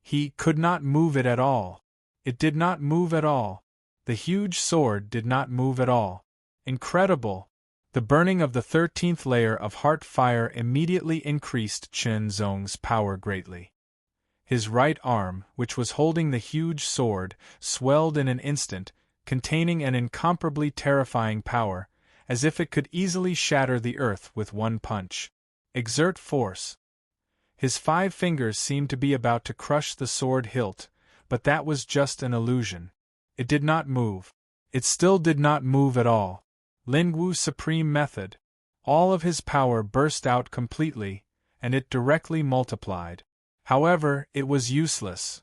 he could not move it at all. It did not move at all. The huge sword did not move at all. Incredible! The burning of the 13th layer of heart fire immediately increased Chen Zong's power greatly. His right arm, which was holding the huge sword, swelled in an instant, containing an incomparably terrifying power, as if it could easily shatter the earth with one punch. Exert force. His 5 fingers seemed to be about to crush the sword hilt, but that was just an illusion. It did not move. It still did not move at all. Lingwu Supreme Method. All of his power burst out completely, and it directly multiplied. However, it was useless.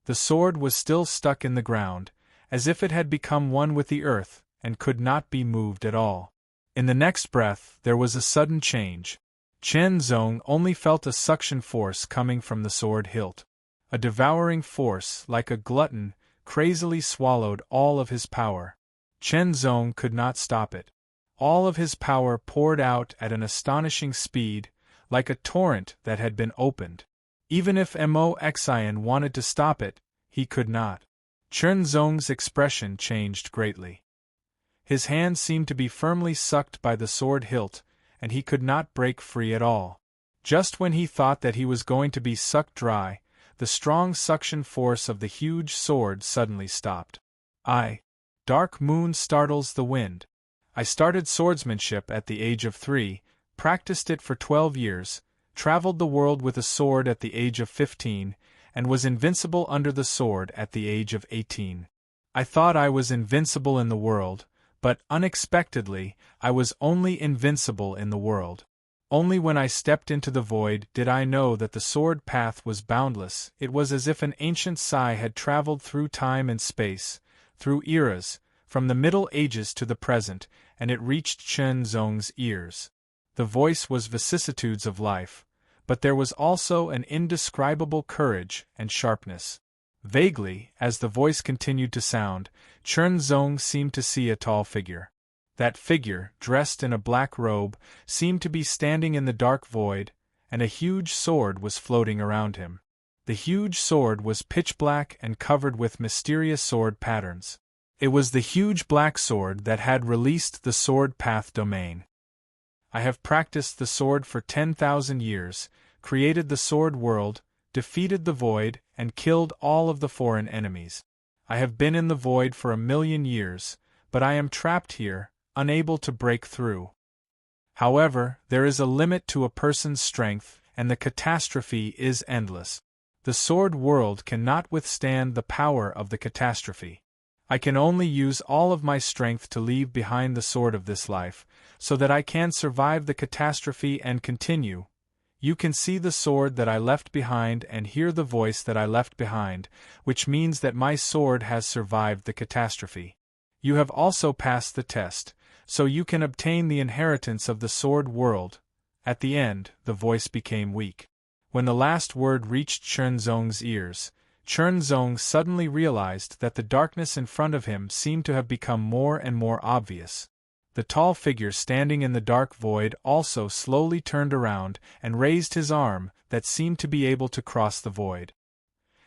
The sword was still stuck in the ground, as if it had become one with the earth, and could not be moved at all. In the next breath, there was a sudden change. Chen Zong only felt a suction force coming from the sword hilt. A devouring force, like a glutton, crazily swallowed all of his power. Chen Zong could not stop it. All of his power poured out at an astonishing speed, like a torrent that had been opened. Even if Mo Xian wanted to stop it, he could not. Chen Zong's expression changed greatly. His hand seemed to be firmly sucked by the sword hilt, and he could not break free at all. Just when he thought that he was going to be sucked dry, the strong suction force of the huge sword suddenly stopped. Dark moon startles the wind. I started swordsmanship at the age of 3, practiced it for 12 years, traveled the world with a sword at the age of 15, and was invincible under the sword at the age of 18. I thought I was invincible in the world, but unexpectedly, I was only invincible in the world. Only when I stepped into the void did I know that the sword path was boundless. It was as if an ancient sigh had traveled through time and space, through eras, from the Middle Ages to the present, and it reached Chen Zong's ears. The voice was vicissitudes of life, but there was also an indescribable courage and sharpness. Vaguely, as the voice continued to sound, Chen Zong seemed to see a tall figure. That figure, dressed in a black robe, seemed to be standing in the dark void, and a huge sword was floating around him. The huge sword was pitch black and covered with mysterious sword patterns. It was the huge black sword that had released the sword path domain. I have practiced the sword for 10,000 years, created the sword world, defeated the void, and killed all of the foreign enemies. I have been in the void for 1,000,000 years, but I am trapped here, unable to break through. However, there is a limit to a person's strength, and the catastrophe is endless. The sword world cannot withstand the power of the catastrophe. I can only use all of my strength to leave behind the sword of this life, so that I can survive the catastrophe and continue. You can see the sword that I left behind and hear the voice that I left behind, which means that my sword has survived the catastrophe. You have also passed the test, so you can obtain the inheritance of the sword world. At the end, the voice became weak. When the last word reached Chernzong's ears, Chernzong suddenly realized that the darkness in front of him seemed to have become more and more obvious. The tall figure standing in the dark void also slowly turned around and raised his arm that seemed to be able to cross the void.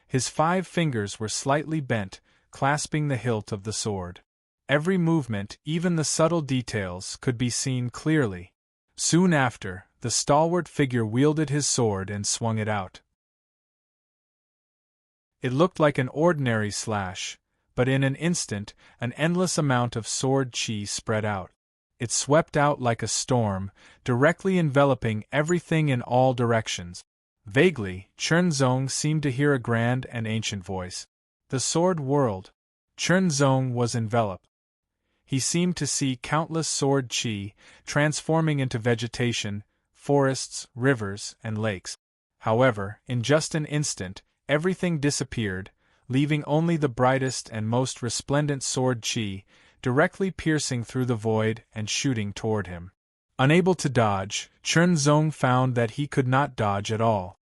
His 5 fingers were slightly bent, clasping the hilt of the sword. Every movement, even the subtle details, could be seen clearly. Soon after, the stalwart figure wielded his sword and swung it out. It looked like an ordinary slash, but in an instant, an endless amount of sword chi spread out. It swept out like a storm, directly enveloping everything in all directions. Vaguely, Chernzong seemed to hear a grand and ancient voice. The sword world. Chernzong was enveloped. He seemed to see countless sword chi, transforming into vegetation, forests, rivers, and lakes. However, in just an instant, everything disappeared, leaving only the brightest and most resplendent sword chi, directly piercing through the void and shooting toward him. Unable to dodge, Chernzong found that he could not dodge at all.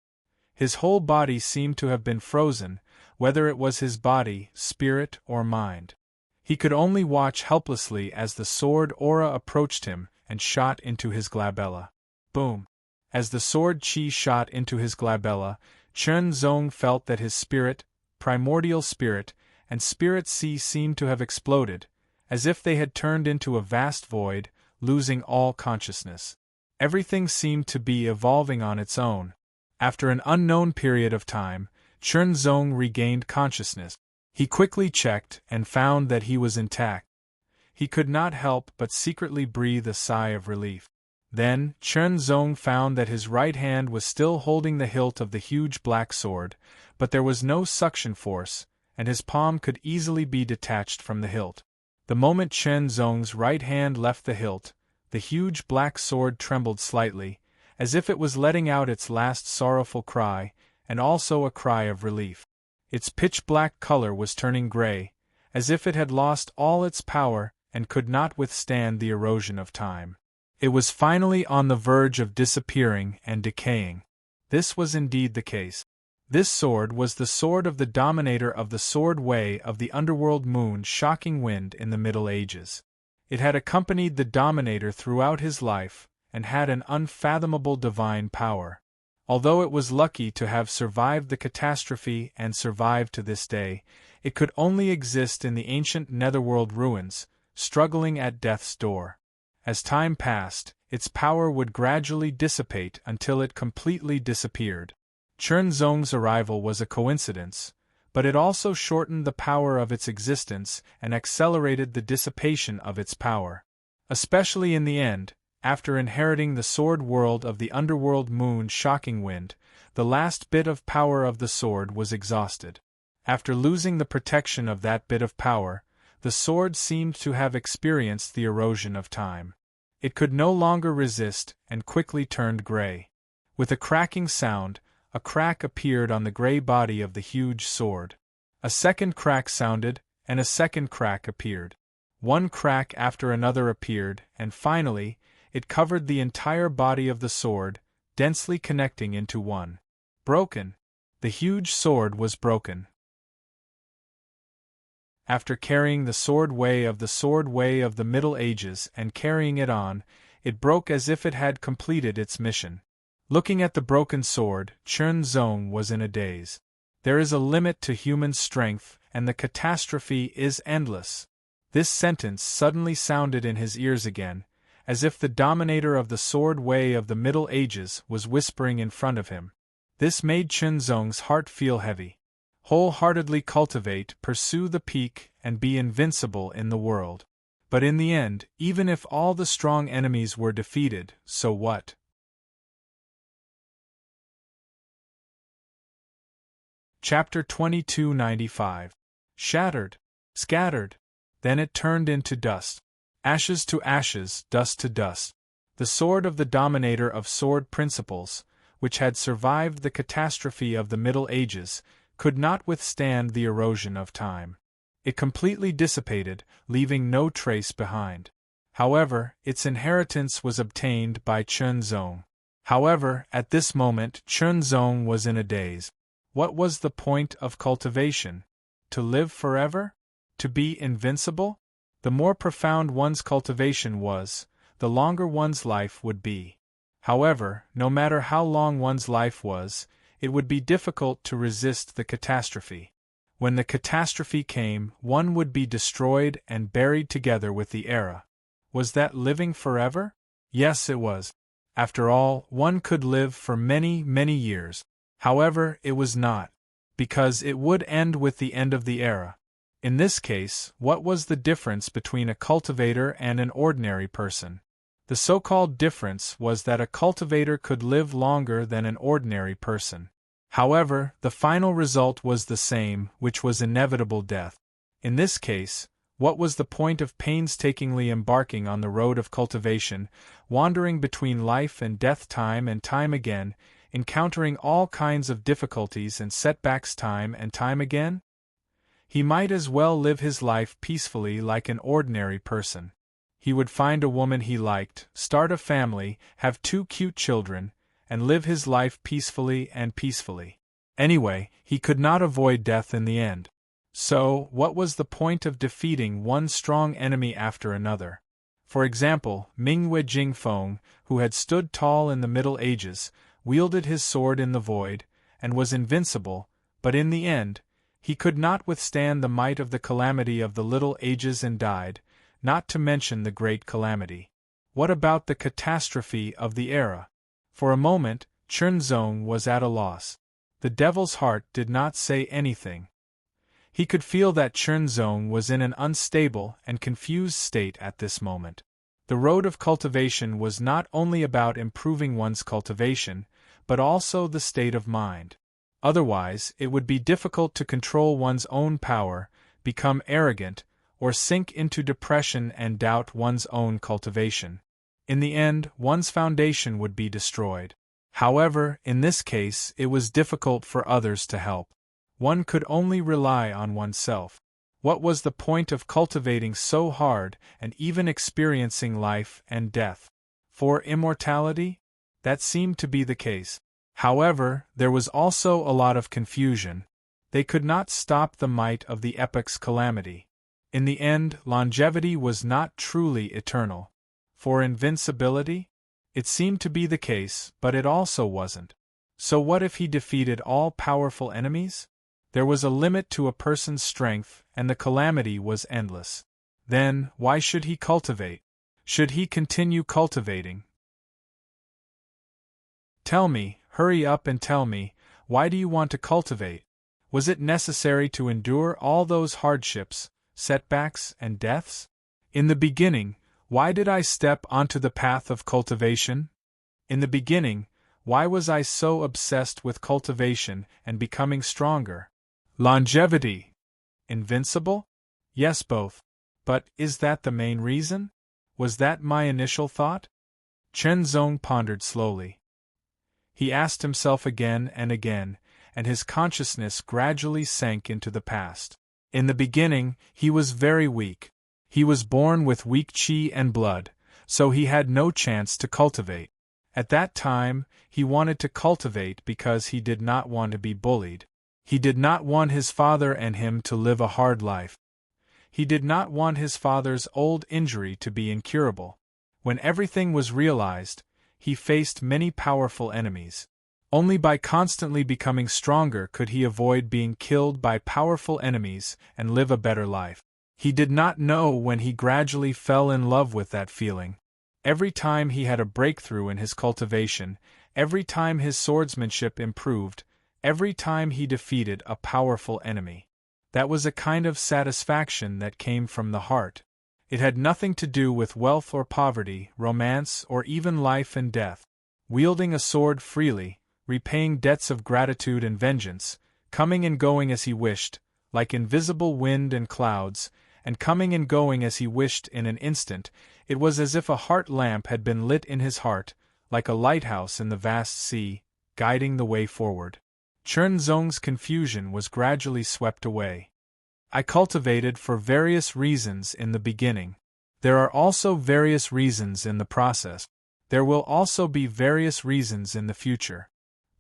His whole body seemed to have been frozen, whether it was his body, spirit, or mind. He could only watch helplessly as the sword aura approached him and shot into his glabella. Boom! As the sword chi shot into his glabella, Chernzong felt that his spirit, primordial spirit, and spirit sea seemed to have exploded, as if they had turned into a vast void, losing all consciousness. Everything seemed to be evolving on its own. After an unknown period of time, Chernzong regained consciousness. He quickly checked and found that he was intact. He could not help but secretly breathe a sigh of relief. Then, Chernzong found that his right hand was still holding the hilt of the huge black sword, but there was no suction force, and his palm could easily be detached from the hilt. The moment Chernzong's right hand left the hilt, the huge black sword trembled slightly, as if it was letting out its last sorrowful cry, and also a cry of relief. Its pitch-black color was turning gray, as if it had lost all its power and could not withstand the erosion of time. It was finally on the verge of disappearing and decaying. This was indeed the case. This sword was the sword of the dominator of the sword way of the underworld moon Shocking Wind in the Middle Ages. It had accompanied the dominator throughout his life, and had an unfathomable divine power. Although it was lucky to have survived the catastrophe and survived to this day, it could only exist in the ancient netherworld ruins, struggling at death's door. As time passed, its power would gradually dissipate until it completely disappeared. Chernzong's arrival was a coincidence, but it also shortened the power of its existence and accelerated the dissipation of its power. Especially in the end, after inheriting the sword world of the underworld moon Shocking Wind, the last bit of power of the sword was exhausted. After losing the protection of that bit of power, the sword seemed to have experienced the erosion of time. It could no longer resist and quickly turned gray. With a cracking sound, a crack appeared on the gray body of the huge sword. A second crack sounded, and a second crack appeared. One crack after another appeared, and finally, it covered the entire body of the sword, densely connecting into one. Broken. The huge sword was broken. After carrying the sword way of the Middle Ages and carrying it on, it broke as if it had completed its mission. Looking at the broken sword, Chernzong was in a daze. There is a limit to human strength, and the catastrophe is endless. This sentence suddenly sounded in his ears again, as if the dominator of the sword way of the Middle Ages was whispering in front of him. This made Chunzong's heart feel heavy. Wholeheartedly cultivate, pursue the peak, and be invincible in the world. But in the end, even if all the strong enemies were defeated, so what? Chapter 2295. Shattered. Scattered. Then it turned into dust. Ashes to ashes, dust to dust. The sword of the dominator of sword principles, which had survived the catastrophe of the Middle Ages, could not withstand the erosion of time. It completely dissipated, leaving no trace behind. However, its inheritance was obtained by Chunzong. However, at this moment Chunzong was in a daze. What was the point of cultivation? To live forever? To be invincible? The more profound one's cultivation was, the longer one's life would be. However, no matter how long one's life was, it would be difficult to resist the catastrophe. When the catastrophe came, one would be destroyed and buried together with the era. Was that living forever? Yes, it was. After all, one could live for many, many years. However, it was not, because it would end with the end of the era. In this case, what was the difference between a cultivator and an ordinary person? The so-called difference was that a cultivator could live longer than an ordinary person. However, the final result was the same, which was inevitable death. In this case, what was the point of painstakingly embarking on the road of cultivation, wandering between life and death time and time again, encountering all kinds of difficulties and setbacks time and time again? He might as well live his life peacefully like an ordinary person. He would find a woman he liked, start a family, have 2 cute children, and live his life peacefully and peacefully. Anyway, he could not avoid death in the end. So, what was the point of defeating one strong enemy after another? For example, Minghui Jingfeng, who had stood tall in the Middle Ages, wielded his sword in the void, and was invincible, but in the end, he could not withstand the might of the calamity of the Little Ages and died, not to mention the great calamity. What about the catastrophe of the era? For a moment, Chunzong was at a loss. The devil's heart did not say anything. He could feel that Chunzong was in an unstable and confused state at this moment. The road of cultivation was not only about improving one's cultivation, but also the state of mind. Otherwise, it would be difficult to control one's own power, become arrogant, or sink into depression and doubt one's own cultivation. In the end, one's foundation would be destroyed. However, in this case, it was difficult for others to help. One could only rely on oneself. What was the point of cultivating so hard and even experiencing life and death? For immortality? That seemed to be the case. However, there was also a lot of confusion. They could not stop the might of the epoch's calamity. In the end, longevity was not truly eternal. For invincibility? It seemed to be the case, but it also wasn't. So what if he defeated all powerful enemies? There was a limit to a person's strength, and the calamity was endless. Then, why should he cultivate? Should he continue cultivating? Tell me, hurry up and tell me, why do you want to cultivate? Was it necessary to endure all those hardships, setbacks, and deaths? In the beginning, why did I step onto the path of cultivation? In the beginning, why was I so obsessed with cultivation and becoming stronger? Longevity. Invincible? Yes, both. But is that the main reason? Was that my initial thought? Chunzong pondered slowly. He asked himself again and again, and his consciousness gradually sank into the past. In the beginning, he was very weak. He was born with weak qi and blood, so he had no chance to cultivate. At that time, he wanted to cultivate because he did not want to be bullied. He did not want his father and him to live a hard life. He did not want his father's old injury to be incurable. When everything was realized, he faced many powerful enemies. Only by constantly becoming stronger could he avoid being killed by powerful enemies and live a better life. He did not know when he gradually fell in love with that feeling. Every time he had a breakthrough in his cultivation, every time his swordsmanship improved, every time he defeated a powerful enemy. That was a kind of satisfaction that came from the heart. It had nothing to do with wealth or poverty, romance, or even life and death. Wielding a sword freely, repaying debts of gratitude and vengeance, coming and going as he wished, like invisible wind and clouds, and coming and going as he wished in an instant, it was as if a heart lamp had been lit in his heart, like a lighthouse in the vast sea, guiding the way forward. Chen Zong's confusion was gradually swept away. I cultivated for various reasons in the beginning. There are also various reasons in the process. There will also be various reasons in the future.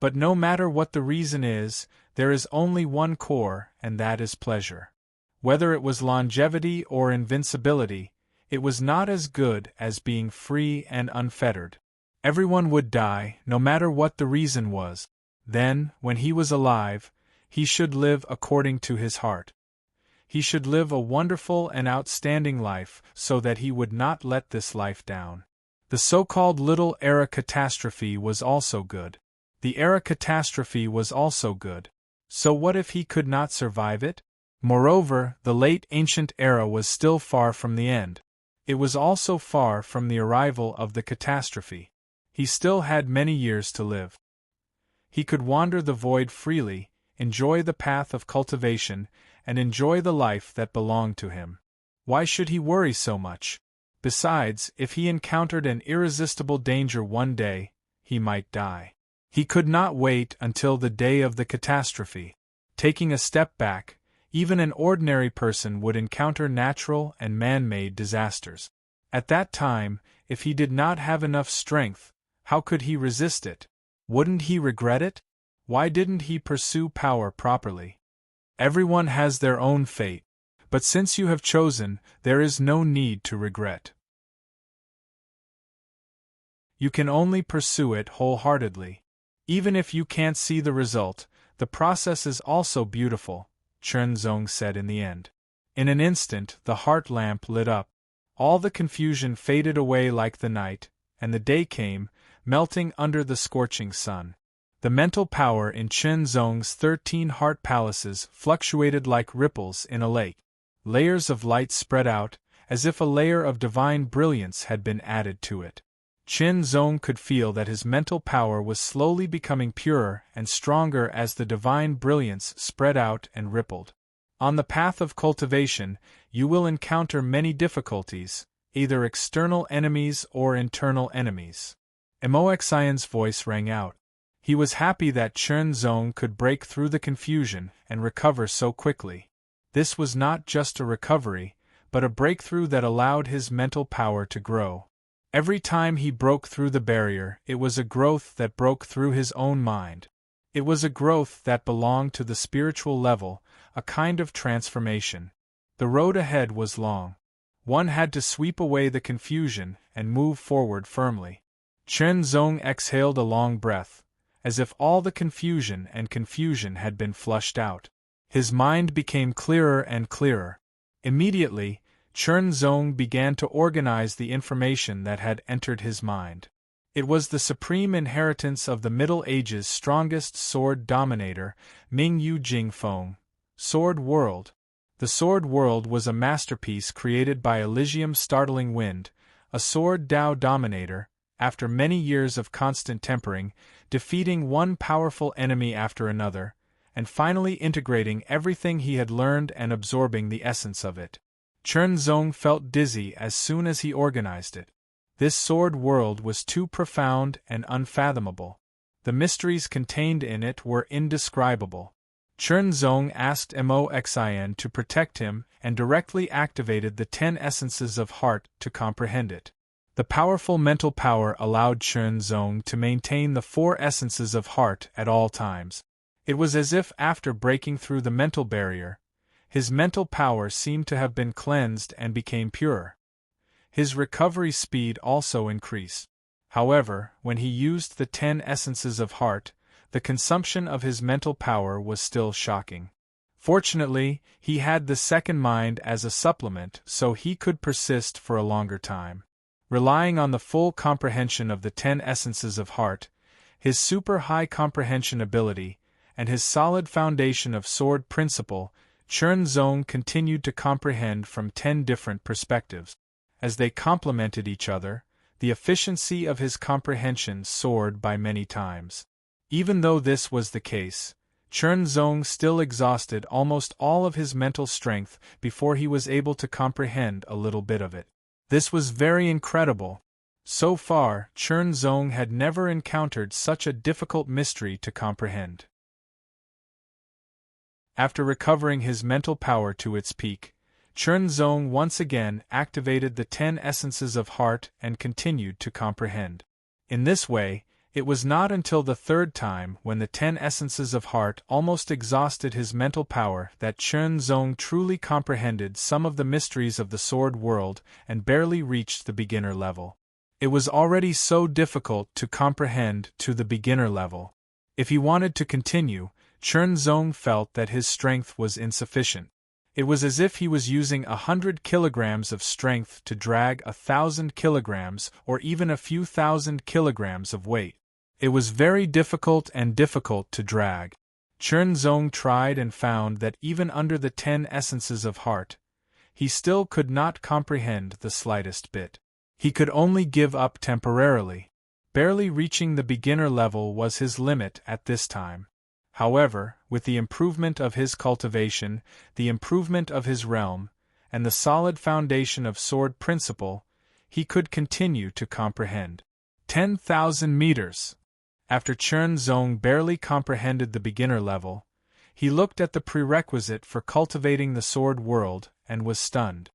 But no matter what the reason is, there is only one core, and that is pleasure. Whether it was longevity or invincibility, it was not as good as being free and unfettered. Everyone would die, no matter what the reason was. Then, when he was alive, he should live according to his heart. He should live a wonderful and outstanding life so that he would not let this life down. The so-called little era catastrophe was also good. The era catastrophe was also good. So what if he could not survive it? Moreover, the late ancient era was still far from the end. It was also far from the arrival of the catastrophe. He still had many years to live. He could wander the void freely, enjoy the path of cultivation, and enjoy the life that belonged to him. Why should he worry so much? Besides, if he encountered an irresistible danger one day, he might die. He could not wait until the day of the catastrophe. Taking a step back, even an ordinary person would encounter natural and man-made disasters. At that time, if he did not have enough strength, how could he resist it? Wouldn't he regret it? Why didn't he pursue power properly? Everyone has their own fate, but since you have chosen, there is no need to regret. You can only pursue it wholeheartedly. Even if you can't see the result, the process is also beautiful, Chen Zong said in the end. In an instant, the heart lamp lit up. All the confusion faded away like the night, and the day came, melting under the scorching sun. The mental power in Chen Zong's 13 heart palaces fluctuated like ripples in a lake. Layers of light spread out, as if a layer of divine brilliance had been added to it. Chen Zong could feel that his mental power was slowly becoming purer and stronger as the divine brilliance spread out and rippled. On the path of cultivation, you will encounter many difficulties, either external enemies or internal enemies. Emoxian's voice rang out. He was happy that Chen Zong could break through the confusion and recover so quickly. This was not just a recovery, but a breakthrough that allowed his mental power to grow. Every time he broke through the barrier, it was a growth that broke through his own mind. It was a growth that belonged to the spiritual level, a kind of transformation. The road ahead was long. One had to sweep away the confusion and move forward firmly. Chen Zong exhaled a long breath, as if all the confusion had been flushed out. His mind became clearer and clearer. Immediately, Chen Zong began to organize the information that had entered his mind. It was the supreme inheritance of the Middle Ages' strongest sword dominator, Ming Yu Jingfeng. Sword World. The Sword World was a masterpiece created by Elysium's startling wind, a sword Dao dominator, after many years of constant tempering, defeating one powerful enemy after another, and finally integrating everything he had learned and absorbing the essence of it. Chen Zong felt dizzy as soon as he organized it. This sword world was too profound and unfathomable. The mysteries contained in it were indescribable. Chen Zong asked Moxian to protect him and directly activated the 10 essences of heart to comprehend it. The powerful mental power allowed Chen Zong to maintain the 4 essences of heart at all times. It was as if after breaking through the mental barrier, his mental power seemed to have been cleansed and became pure. His recovery speed also increased. However, when he used the 10 essences of heart, the consumption of his mental power was still shocking. Fortunately, he had the second mind as a supplement, so he could persist for a longer time. Relying on the full comprehension of the 10 essences of heart, his super high comprehension ability, and his solid foundation of sword principle, Chen Zong continued to comprehend from 10 different perspectives. As they complemented each other, the efficiency of his comprehension soared by many times. Even though this was the case, Chen Zong still exhausted almost all of his mental strength before he was able to comprehend a little bit of it. This was very incredible. So far, Chen Zong had never encountered such a difficult mystery to comprehend. After recovering his mental power to its peak, Chen Zong once again activated the 10 essences of heart and continued to comprehend. In this way, it was not until the third time when the 10 essences of heart almost exhausted his mental power that Chen Zong truly comprehended some of the mysteries of the sword world and barely reached the beginner level. It was already so difficult to comprehend to the beginner level. If he wanted to continue, Chen Zong felt that his strength was insufficient. It was as if he was using 100 kilograms of strength to drag 1,000 kilograms or even a few thousand kilograms of weight. It was very difficult to drag. Chen Zong tried and found that even under the 10 essences of heart, he still could not comprehend the slightest bit. He could only give up temporarily. Barely reaching the beginner level was his limit at this time. However, with the improvement of his cultivation, the improvement of his realm, and the solid foundation of sword principle, he could continue to comprehend. 10,000 meters! After Chen Zong barely comprehended the beginner level, he looked at the prerequisite for cultivating the sword world and was stunned.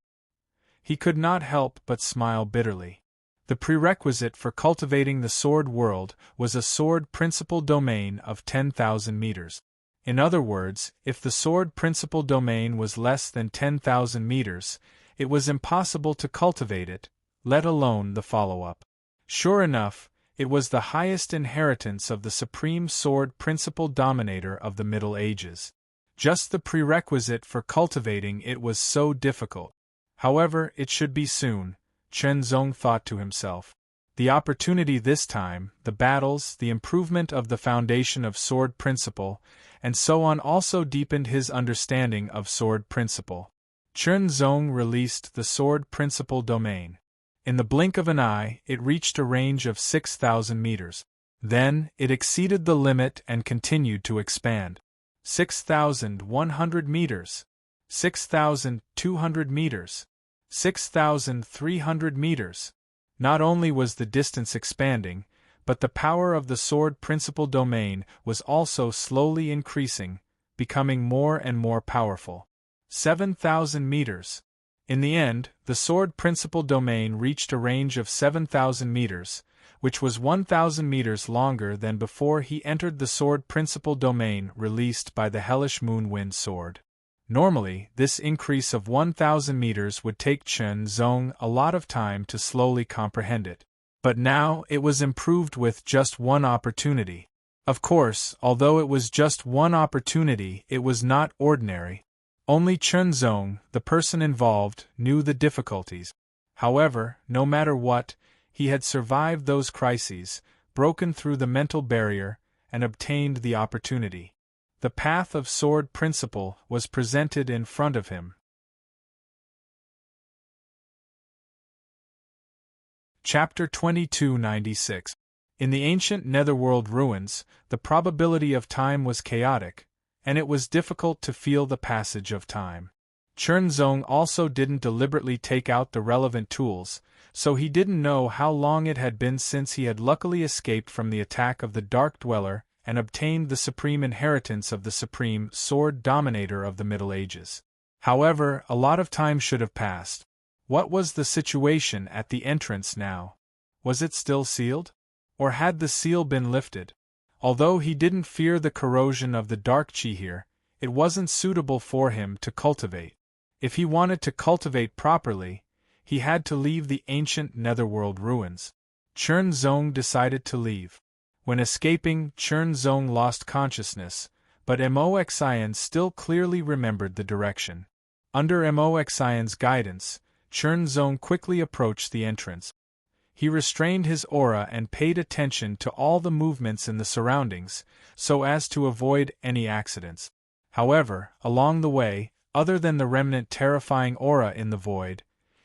He could not help but smile bitterly. The prerequisite for cultivating the sword world was a sword principle domain of 10,000 meters. In other words, if the sword principle domain was less than 10,000 meters, it was impossible to cultivate it, let alone the follow-up. Sure enough, it was the highest inheritance of the supreme sword principle dominator of the Middle Ages. Just the prerequisite for cultivating it was so difficult. However, it should be soon, Chen Zong thought to himself. The opportunity this time, the battles, the improvement of the foundation of sword principle, and so on also deepened his understanding of sword principle. Chen Zong released the sword principle domain. In the blink of an eye, it reached a range of 6,000 meters. Then, it exceeded the limit and continued to expand. 6,100 meters. 6,200 meters. 6,300 meters. Not only was the distance expanding, but the power of the sword principle domain was also slowly increasing, becoming more and more powerful. 7,000 meters. In the end, the sword principle domain reached a range of 7,000 meters, which was 1,000 meters longer than before he entered the sword principle domain released by the hellish moonwind sword. Normally, this increase of 1,000 meters would take Chen Zong a lot of time to slowly comprehend it. But now it was improved with just one opportunity. Of course, although it was just one opportunity, it was not ordinary. Only Chen Zong, the person involved, knew the difficulties. However, no matter what, he had survived those crises, broken through the mental barrier, and obtained the opportunity. The path of sword principle was presented in front of him. Chapter 2296. In the ancient netherworld ruins, the probability of time was chaotic, and it was difficult to feel the passage of time. Chen Zong also didn't deliberately take out the relevant tools, so he didn't know how long it had been since he had luckily escaped from the attack of the Dark Dweller and obtained the supreme inheritance of the supreme sword dominator of the Middle Ages. However, a lot of time should have passed. What was the situation at the entrance now? Was it still sealed? Or had the seal been lifted? Although he didn't fear the corrosion of the dark chi here, it wasn't suitable for him to cultivate. If he wanted to cultivate properly, he had to leave the ancient netherworld ruins. Chen Zong decided to leave. When escaping, Chen Zong lost consciousness, but Moxian still clearly remembered the direction. Under Moxian's guidance, Chen Zong quickly approached the entrance. He restrained his aura and paid attention to all the movements in the surroundings, so as to avoid any accidents. However, along the way, other than the remnant terrifying aura in the void,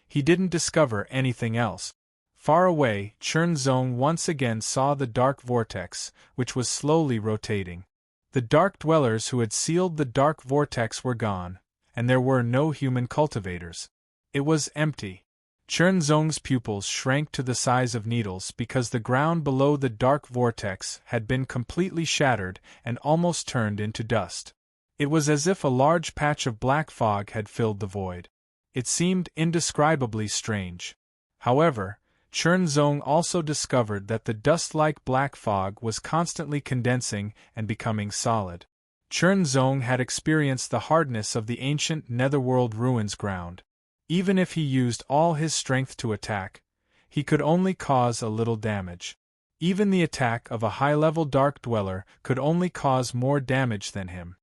he didn't discover anything else. Far away, Chernzong once again saw the dark vortex, which was slowly rotating. The dark dwellers who had sealed the dark vortex were gone, and there were no human cultivators. It was empty. Chernzong's pupils shrank to the size of needles because the ground below the dark vortex had been completely shattered and almost turned into dust. It was as if a large patch of black fog had filled the void. It seemed indescribably strange. However, Chernzong also discovered that the dust-like black fog was constantly condensing and becoming solid. Chernzong had experienced the hardness of the ancient netherworld ruins ground. Even if he used all his strength to attack, he could only cause a little damage. Even the attack of a high-level dark dweller could only cause more damage than him.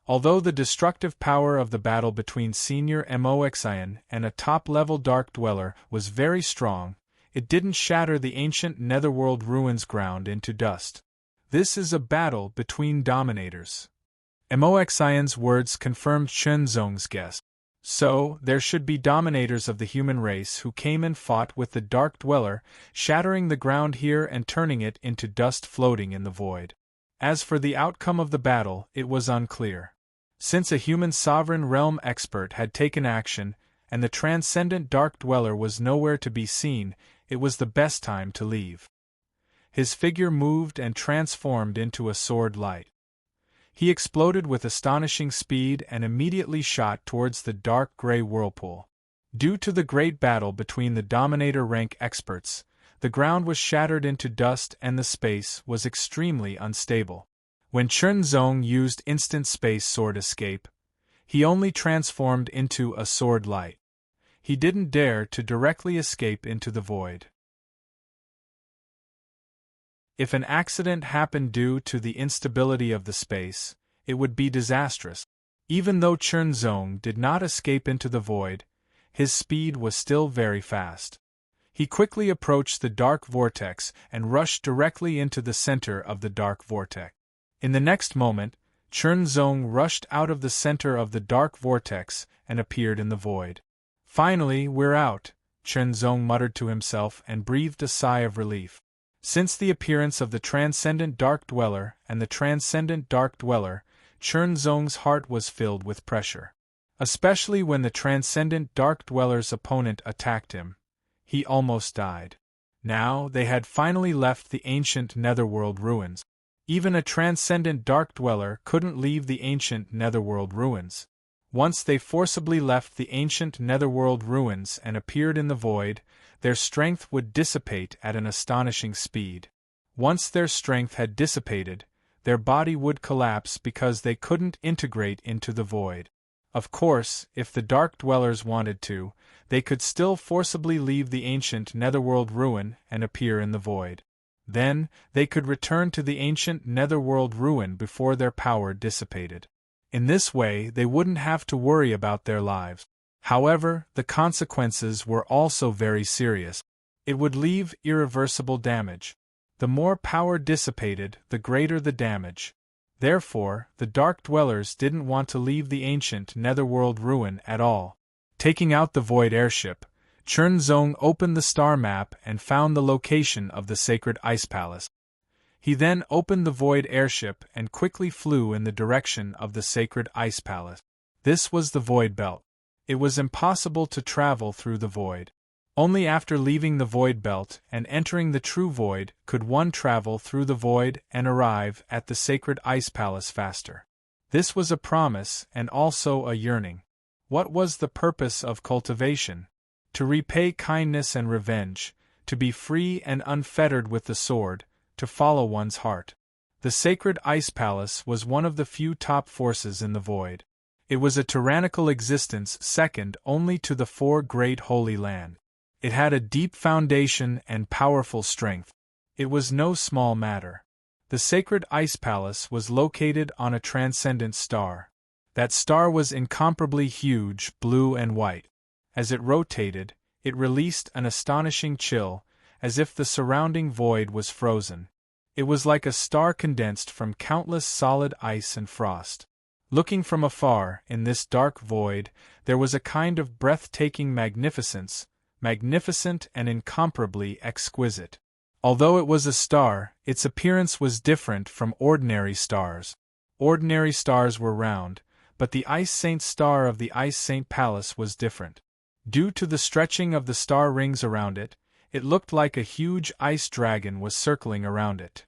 Although the destructive power of the battle between Senior Moxian and a top-level dark dweller was very strong, it didn't shatter the ancient netherworld ruins ground into dust. This is a battle between dominators. Moxian's words confirmed Chernzong's guess. So, there should be dominators of the human race who came and fought with the dark dweller, shattering the ground here and turning it into dust floating in the void. As for the outcome of the battle, it was unclear. Since a human sovereign realm expert had taken action, and the transcendent dark dweller was nowhere to be seen, it was the best time to leave. His figure moved and transformed into a sword light. He exploded with astonishing speed and immediately shot towards the dark gray whirlpool. Due to the great battle between the dominator rank experts, the ground was shattered into dust and the space was extremely unstable. When Chernzong used instant space sword escape, he only transformed into a sword light. He didn't dare to directly escape into the void. If an accident happened due to the instability of the space, it would be disastrous. Even though Chernzong did not escape into the void, his speed was still very fast. He quickly approached the dark vortex and rushed directly into the center of the dark vortex. In the next moment, Chernzong rushed out of the center of the dark vortex and appeared in the void. Finally, we're out, Chernzong muttered to himself and breathed a sigh of relief. Since the appearance of the transcendent dark dweller and the transcendent dark dweller, Chernzong's heart was filled with pressure. Especially when the transcendent dark dweller's opponent attacked him. He almost died. Now they had finally left the ancient netherworld ruins. Even a transcendent dark dweller couldn't leave the ancient netherworld ruins. Once they forcibly left the ancient netherworld ruins and appeared in the void, their strength would dissipate at an astonishing speed. Once their strength had dissipated, their body would collapse because they couldn't integrate into the void. Of course, if the dark dwellers wanted to, they could still forcibly leave the ancient netherworld ruin and appear in the void. Then, they could return to the ancient netherworld ruin before their power dissipated. In this way, they wouldn't have to worry about their lives. However, the consequences were also very serious. It would leave irreversible damage. The more power dissipated, the greater the damage. Therefore, the dark dwellers didn't want to leave the ancient netherworld ruin at all. Taking out the void airship, Chernzong opened the star map and found the location of the sacred ice palace. He then opened the void airship and quickly flew in the direction of the sacred ice palace. This was the void belt. It was impossible to travel through the void. Only after leaving the void belt and entering the true void could one travel through the void and arrive at the sacred ice palace faster. This was a promise and also a yearning. What was the purpose of cultivation? To repay kindness and revenge, to be free and unfettered with the sword, to follow one's heart. The sacred ice palace was one of the few top forces in the void. It was a tyrannical existence second only to the four great holy land. It had a deep foundation and powerful strength. It was no small matter. The sacred ice palace was located on a transcendent star. That star was incomparably huge, blue and white. As it rotated, it released an astonishing chill, as if the surrounding void was frozen. It was like a star condensed from countless solid ice and frost. Looking from afar, in this dark void, there was a kind of breathtaking magnificence, magnificent and incomparably exquisite. Although it was a star, its appearance was different from ordinary stars. Ordinary stars were round, but the Ice Saint star of the Ice Saint Palace was different. Due to the stretching of the star rings around it, it looked like a huge ice dragon was circling around it.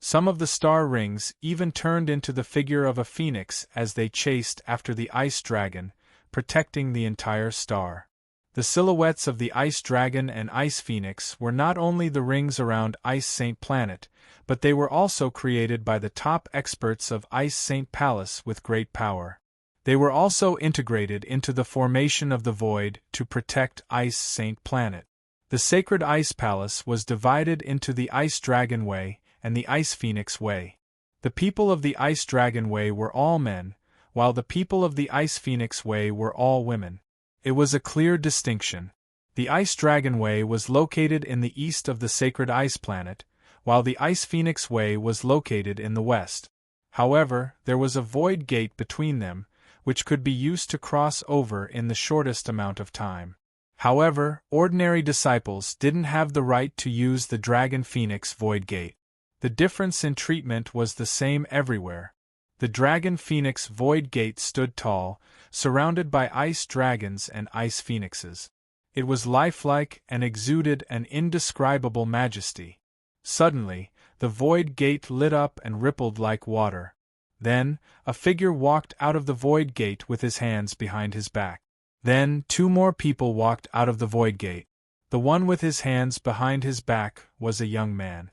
Some of the star rings even turned into the figure of a phoenix as they chased after the ice dragon, protecting the entire star. The silhouettes of the ice dragon and ice phoenix were not only the rings around Ice Saint Planet, but they were also created by the top experts of Ice Saint Palace with great power. They were also integrated into the formation of the void to protect Ice Saint Planet. The Sacred Ice Palace was divided into the Ice Dragon Way and the Ice Phoenix Way. The people of the Ice Dragon Way were all men, while the people of the Ice Phoenix Way were all women. It was a clear distinction. The Ice Dragon Way was located in the east of the Sacred Ice Planet, while the Ice Phoenix Way was located in the west. However, there was a void gate between them, which could be used to cross over in the shortest amount of time. However, ordinary disciples didn't have the right to use the Dragon Phoenix Void Gate. The difference in treatment was the same everywhere. The Dragon Phoenix Void Gate stood tall, surrounded by ice dragons and ice phoenixes. It was lifelike and exuded an indescribable majesty. Suddenly, the Void Gate lit up and rippled like water. Then, a figure walked out of the Void Gate with his hands behind his back. Then, 2 more people walked out of the Void Gate. The one with his hands behind his back was a young man.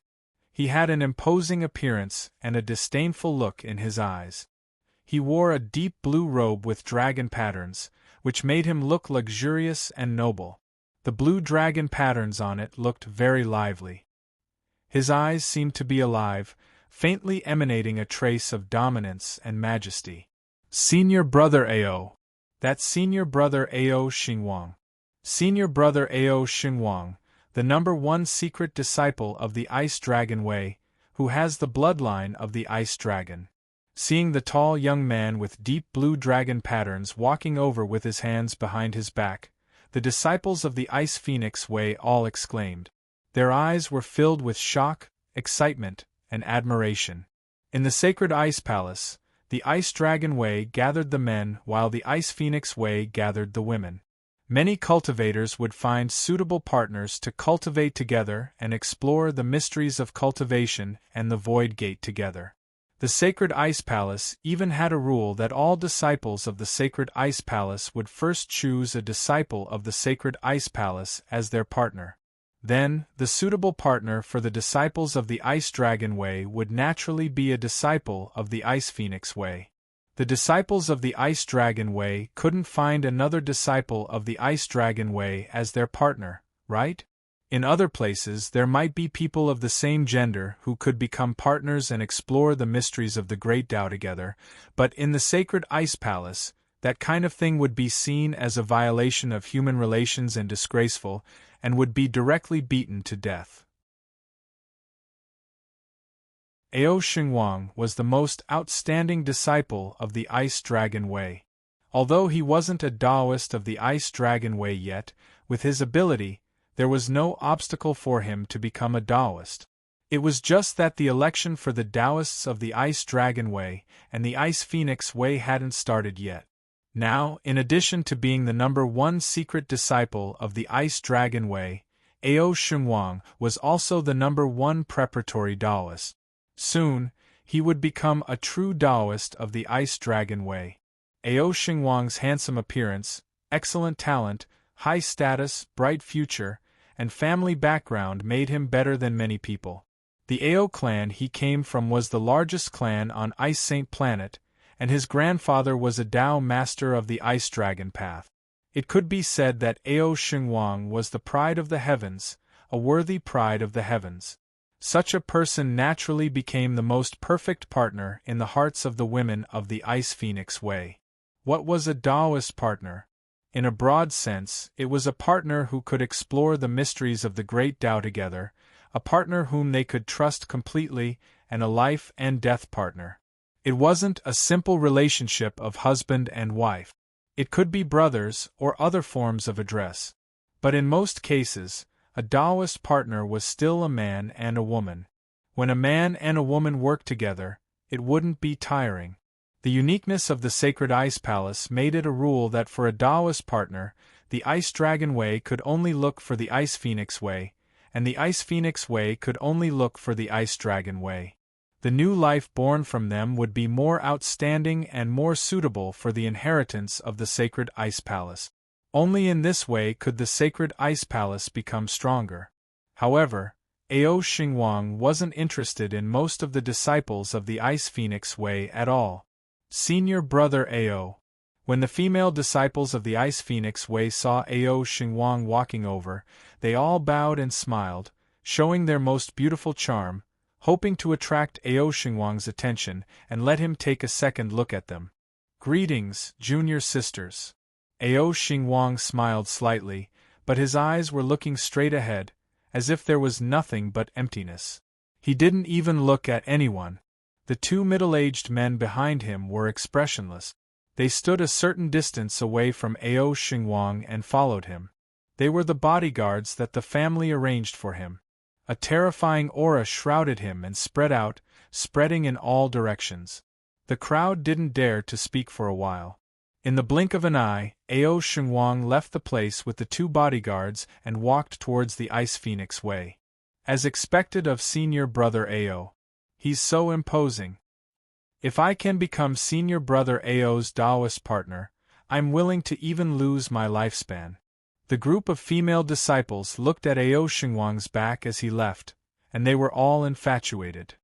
He had an imposing appearance and a disdainful look in his eyes. He wore a deep blue robe with dragon patterns, which made him look luxurious and noble. The blue dragon patterns on it looked very lively. His eyes seemed to be alive, faintly emanating a trace of dominance and majesty. Senior Brother Ao. That's Senior Brother Ao Xingwang. Senior Brother Ao Xingwang, the #1 secret disciple of the Ice Dragon Way, who has the bloodline of the Ice Dragon. Seeing the tall young man with deep blue dragon patterns walking over with his hands behind his back, the disciples of the Ice Phoenix Way all exclaimed. Their eyes were filled with shock, excitement, and admiration. In the Sacred Ice Palace, the Ice Dragon Way gathered the men while the Ice Phoenix Way gathered the women. Many cultivators would find suitable partners to cultivate together and explore the mysteries of cultivation and the Void Gate together. The Sacred Ice Palace even had a rule that all disciples of the Sacred Ice Palace would first choose a disciple of the Sacred Ice Palace as their partner. Then, the suitable partner for the disciples of the Ice Dragon Way would naturally be a disciple of the Ice Phoenix Way. The disciples of the Ice Dragon Way couldn't find another disciple of the Ice Dragon Way as their partner, right? In other places there might be people of the same gender who could become partners and explore the mysteries of the Great Tao together, but in the Sacred Ice Palace, that kind of thing would be seen as a violation of human relations and disgraceful, and would be directly beaten to death. Ao Xingwang was the most outstanding disciple of the Ice Dragon Way. Although he wasn't a Taoist of the Ice Dragon Way yet, with his ability, there was no obstacle for him to become a Taoist. It was just that the election for the Taoists of the Ice Dragon Way and the Ice Phoenix Way hadn't started yet. Now, in addition to being the #1 secret disciple of the Ice Dragon Way, Ao Xingwang was also the #1 preparatory Taoist. Soon, he would become a true Taoist of the Ice Dragon Way. Ao Xingwang's handsome appearance, excellent talent, high status, bright future, and family background made him better than many people. The Ao clan he came from was the largest clan on Ice Saint Planet, and his grandfather was a Tao master of the Ice Dragon Path. It could be said that Ao Xingwang was the pride of the heavens, a worthy pride of the heavens. Such a person naturally became the most perfect partner in the hearts of the women of the Ice Phoenix Way. What was a Taoist partner? In a broad sense, it was a partner who could explore the mysteries of the Great Tao together, a partner whom they could trust completely, and a life and death partner. It wasn't a simple relationship of husband and wife. It could be brothers or other forms of address. But in most cases, a Taoist partner was still a man and a woman. When a man and a woman worked together, it wouldn't be tiring. The uniqueness of the Sacred Ice Palace made it a rule that for a Taoist partner, the Ice Dragon Way could only look for the Ice Phoenix Way, and the Ice Phoenix Way could only look for the Ice Dragon Way. The new life born from them would be more outstanding and more suitable for the inheritance of the Sacred Ice Palace. Only in this way could the Sacred Ice Palace become stronger. However, Ao Xingwang wasn't interested in most of the disciples of the Ice Phoenix Way at all. Senior Brother Ao. When the female disciples of the Ice Phoenix Way saw Ao Xingwang walking over, they all bowed and smiled, showing their most beautiful charm, hoping to attract Ao Xingwang's attention and let him take a second look at them. Greetings, junior sisters. Ao Xingwang smiled slightly, but his eyes were looking straight ahead, as if there was nothing but emptiness. He didn't even look at anyone. The two middle-aged men behind him were expressionless. They stood a certain distance away from Ao Xingwang and followed him. They were the bodyguards that the family arranged for him. A terrifying aura shrouded him and spread out, spreading in all directions. The crowd didn't dare to speak for a while. In the blink of an eye, Ao Xingwang left the place with the two bodyguards and walked towards the Ice Phoenix Way. As expected of Senior Brother Ao. He's so imposing. If I can become Senior Brother Ao's Taoist partner, I'm willing to even lose my lifespan. The group of female disciples looked at Ao Xingwang's back as he left, and they were all infatuated.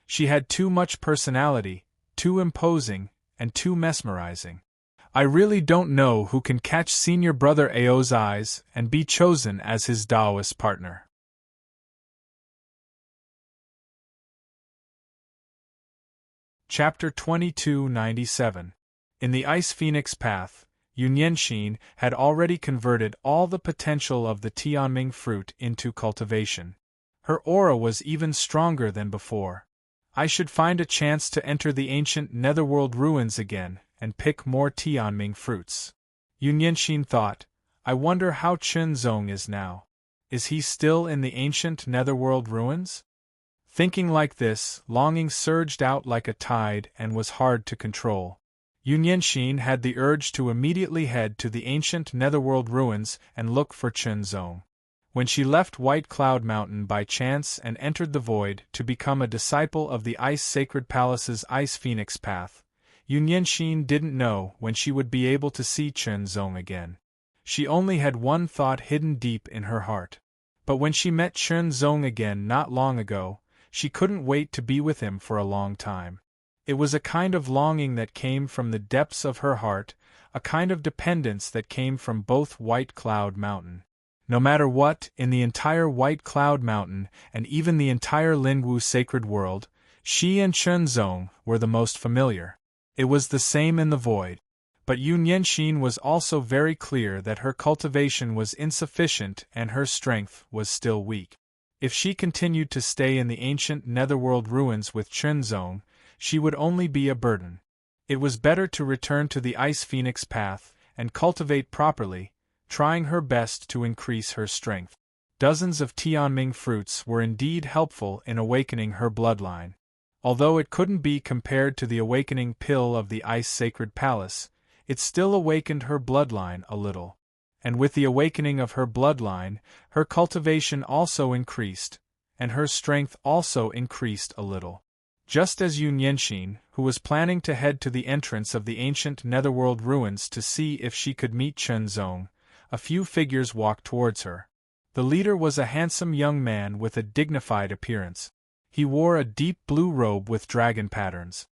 She had too much personality, too imposing, and too mesmerizing. I really don't know who can catch Senior Brother Ao's eyes and be chosen as his Taoist partner. Chapter 2297. In the Ice Phoenix Path, Yunyanxin had already converted all the potential of the Tianming fruit into cultivation. Her aura was even stronger than before. I should find a chance to enter the ancient Netherworld ruins again and pick more Tianming fruits. Yunyanxin thought, I wonder how Chunzong is now. Is he still in the ancient Netherworld ruins? Thinking like this, longing surged out like a tide and was hard to control. Yunyanxin had the urge to immediately head to the ancient Netherworld ruins and look for Chunzong. When she left White Cloud Mountain by chance and entered the void to become a disciple of the Ice Sacred Palace's Ice Phoenix Path, Yunyanxin didn't know when she would be able to see Chunzong again. She only had one thought hidden deep in her heart. But when she met Chunzong again not long ago, she couldn't wait to be with him for a long time. It was a kind of longing that came from the depths of her heart, a kind of dependence that came from both White Cloud Mountain. No matter what, in the entire White Cloud Mountain and even the entire Lingwu sacred world, she and Chunzong were the most familiar. It was the same in the void. But Yunyanxin was also very clear that her cultivation was insufficient and her strength was still weak. If she continued to stay in the ancient Netherworld ruins with Chunzong, she would only be a burden. It was better to return to the Ice Phoenix Path and cultivate properly, trying her best to increase her strength. Dozens of Tianming fruits were indeed helpful in awakening her bloodline. Although it couldn't be compared to the awakening pill of the Ice Sacred Palace, it still awakened her bloodline a little. And with the awakening of her bloodline, her cultivation also increased, and her strength also increased a little. Just as Yunyanxin, who was planning to head to the entrance of the ancient Netherworld ruins to see if she could meet Chunzong, a few figures walked towards her. The leader was a handsome young man with a dignified appearance. He wore a deep blue robe with dragon patterns.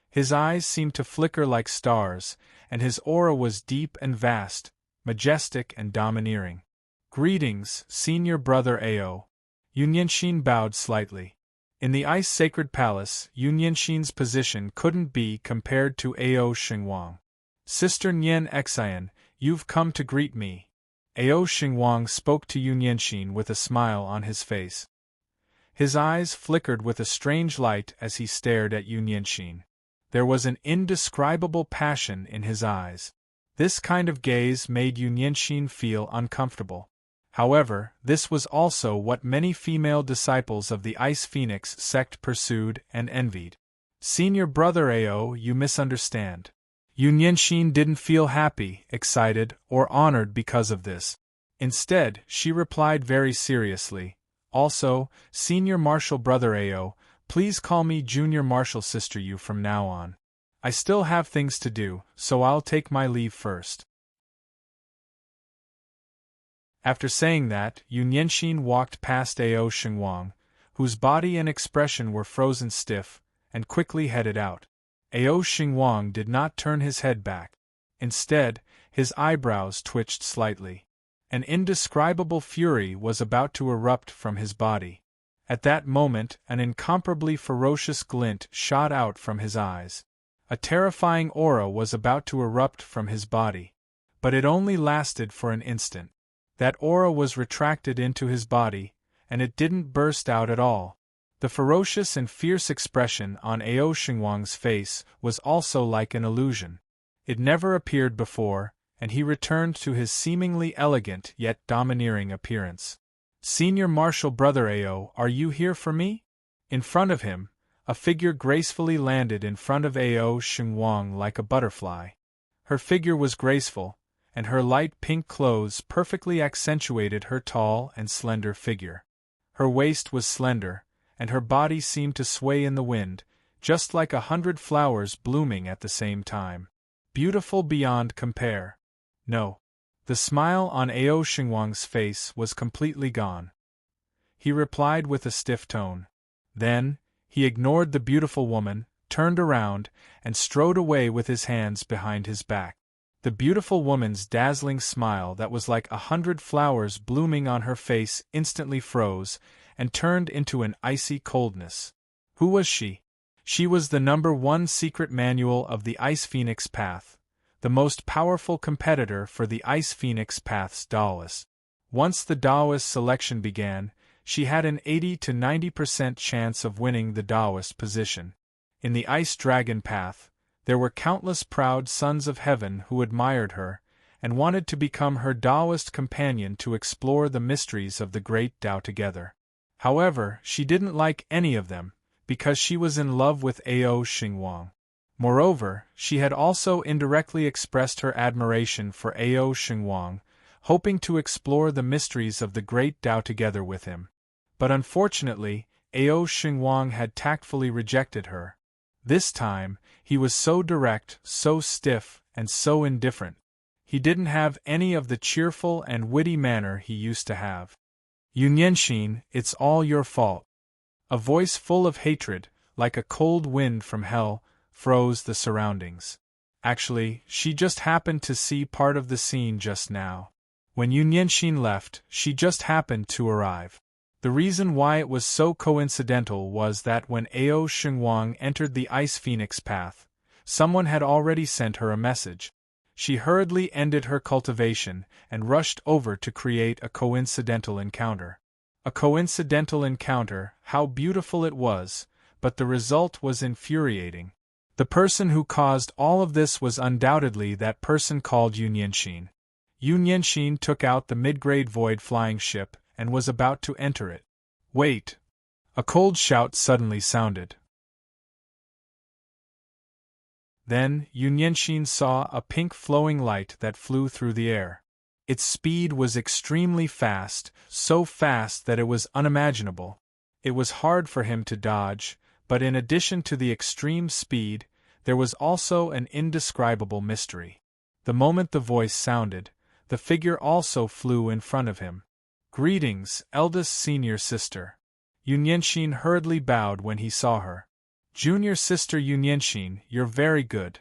His eyes seemed to flicker like stars, and his aura was deep and vast, majestic and domineering. Greetings, Senior Brother Ao. Yunyanxin bowed slightly. In the Ice Sacred Palace, Yunyanxin's position couldn't be compared to Ao Xingwang. Sister Nian Xian, you've come to greet me. Ao Xingwang spoke to Yun Yanxin with a smile on his face. His eyes flickered with a strange light as he stared at Yun Yanxin. There was an indescribable passion in his eyes. This kind of gaze made Yun Yanxin feel uncomfortable. However, this was also what many female disciples of the Ice Phoenix sect pursued and envied. Senior brother Ao, you misunderstand. Yun Yanxin didn't feel happy, excited, or honored because of this. Instead, she replied very seriously, also, Senior Martial Brother Ao, please call me Junior Martial Sister Yu from now on. I still have things to do, so I'll take my leave first. After saying that, Yun Yanxin walked past Ao Xingwang, whose body and expression were frozen stiff, and quickly headed out. Ao Xingwang did not turn his head back. Instead, his eyebrows twitched slightly. An indescribable fury was about to erupt from his body. At that moment, an incomparably ferocious glint shot out from his eyes. A terrifying aura was about to erupt from his body. But it only lasted for an instant. That aura was retracted into his body, and it didn't burst out at all. The ferocious and fierce expression on Ao Xingwang's face was also like an illusion. It never appeared before, and he returned to his seemingly elegant yet domineering appearance. Senior Martial Brother Ao, are you here for me? In front of him, a figure gracefully landed in front of Ao Xingwang like a butterfly. Her figure was graceful, and her light pink clothes perfectly accentuated her tall and slender figure. Her waist was slender, and her body seemed to sway in the wind, just like 100 flowers blooming at the same time. Beautiful beyond compare. No. The smile on Ao Xingwang's face was completely gone. He replied with a stiff tone. Then, he ignored the beautiful woman, turned around, and strode away with his hands behind his back. The beautiful woman's dazzling smile that was like 100 flowers blooming on her face instantly froze, and turned into an icy coldness. Who was she? She was the #1 secret manual of the Ice Phoenix Path, the most powerful competitor for the Ice Phoenix Path's Daoist. Once the Daoist selection began, she had an 80 to 90% chance of winning the Daoist position. In the Ice Dragon Path, there were countless proud sons of heaven who admired her, and wanted to become her Daoist companion to explore the mysteries of the Great Tao together. However, she didn't like any of them, because she was in love with Ao Xingwang. Moreover, she had also indirectly expressed her admiration for Ao Xingwang, hoping to explore the mysteries of the Great Tao together with him. But unfortunately, Ao Xingwang had tactfully rejected her. This time, he was so direct, so stiff, and so indifferent. He didn't have any of the cheerful and witty manner he used to have. Yun Yanxin, it's all your fault. A voice full of hatred, like a cold wind from hell, froze the surroundings. Actually, she just happened to see part of the scene just now. When Yun Yanxin left, she just happened to arrive. The reason why it was so coincidental was that when Ao Xingwang entered the Ice Phoenix Path, someone had already sent her a message. She hurriedly ended her cultivation and rushed over to create a coincidental encounter. A coincidental encounter, how beautiful it was, but the result was infuriating. The person who caused all of this was undoubtedly that person called Yun Yanxin. Yun Yanxin took out the mid-grade void flying ship and was about to enter it. Wait! A cold shout suddenly sounded. Then, Yun Yanxin saw a pink flowing light that flew through the air. Its speed was extremely fast, so fast that it was unimaginable. It was hard for him to dodge, but in addition to the extreme speed, there was also an indescribable mystery. The moment the voice sounded, the figure also flew in front of him. Greetings, eldest senior sister. Yun Yanxin hurriedly bowed when he saw her. Junior sister Yun Yanxin, you're very good.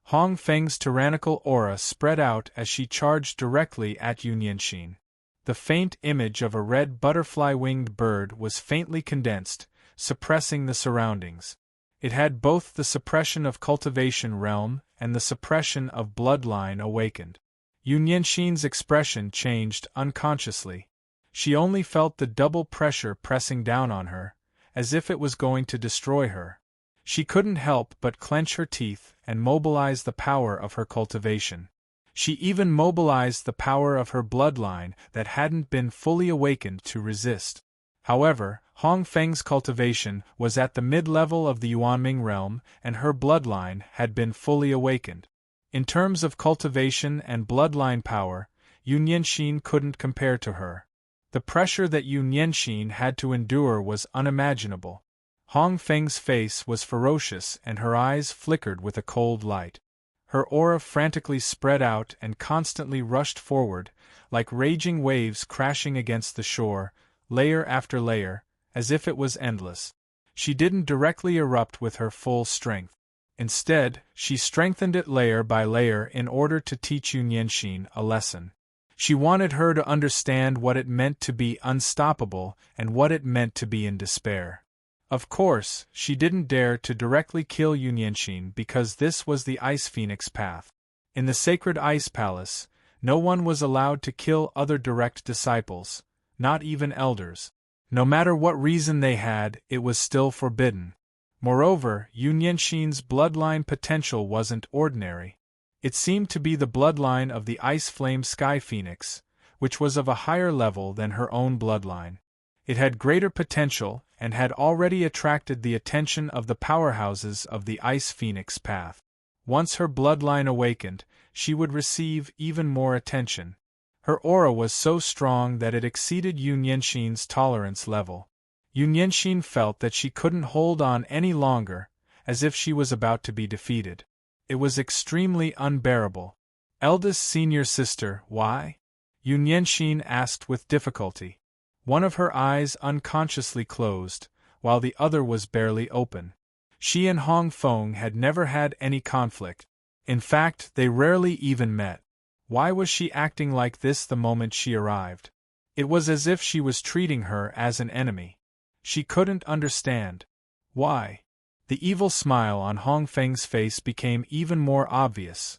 Hong Feng's tyrannical aura spread out as she charged directly at Yun Yanxin. The faint image of a red butterfly-winged bird was faintly condensed, suppressing the surroundings. It had both the suppression of cultivation realm and the suppression of bloodline awakened. Yunyanxin's expression changed unconsciously. She only felt the double pressure pressing down on her, as if it was going to destroy her. She couldn't help but clench her teeth and mobilize the power of her cultivation. She even mobilized the power of her bloodline that hadn't been fully awakened to resist. However, Hong Feng's cultivation was at the mid-level of the Yuanming realm, and her bloodline had been fully awakened. In terms of cultivation and bloodline power, Yunyanxin couldn't compare to her. The pressure that Yunyanxin had to endure was unimaginable. Hong Feng's face was ferocious and her eyes flickered with a cold light. Her aura frantically spread out and constantly rushed forward, like raging waves crashing against the shore, layer after layer, as if it was endless. She didn't directly erupt with her full strength. Instead, she strengthened it layer by layer in order to teach Yunyanxin a lesson. She wanted her to understand what it meant to be unstoppable and what it meant to be in despair. Of course, she didn't dare to directly kill Yunyanxin because this was the Ice Phoenix path. In the sacred Ice Palace, no one was allowed to kill other direct disciples, not even elders. No matter what reason they had, it was still forbidden. Moreover, Yunyanxin's bloodline potential wasn't ordinary. It seemed to be the bloodline of the Ice Flame Sky Phoenix, which was of a higher level than her own bloodline. It had greater potential and had already attracted the attention of the powerhouses of the Ice Phoenix path. Once her bloodline awakened, she would receive even more attention. Her aura was so strong that it exceeded Yunyanxin's tolerance level. Yunyanxin felt that she couldn't hold on any longer, as if she was about to be defeated. It was extremely unbearable. Eldest senior sister, why? Yunyanxin asked with difficulty. One of her eyes unconsciously closed, while the other was barely open. She and Hong Feng had never had any conflict. In fact, they rarely even met. Why was she acting like this the moment she arrived? It was as if she was treating her as an enemy. She couldn't understand. Why? The evil smile on Hong Feng's face became even more obvious.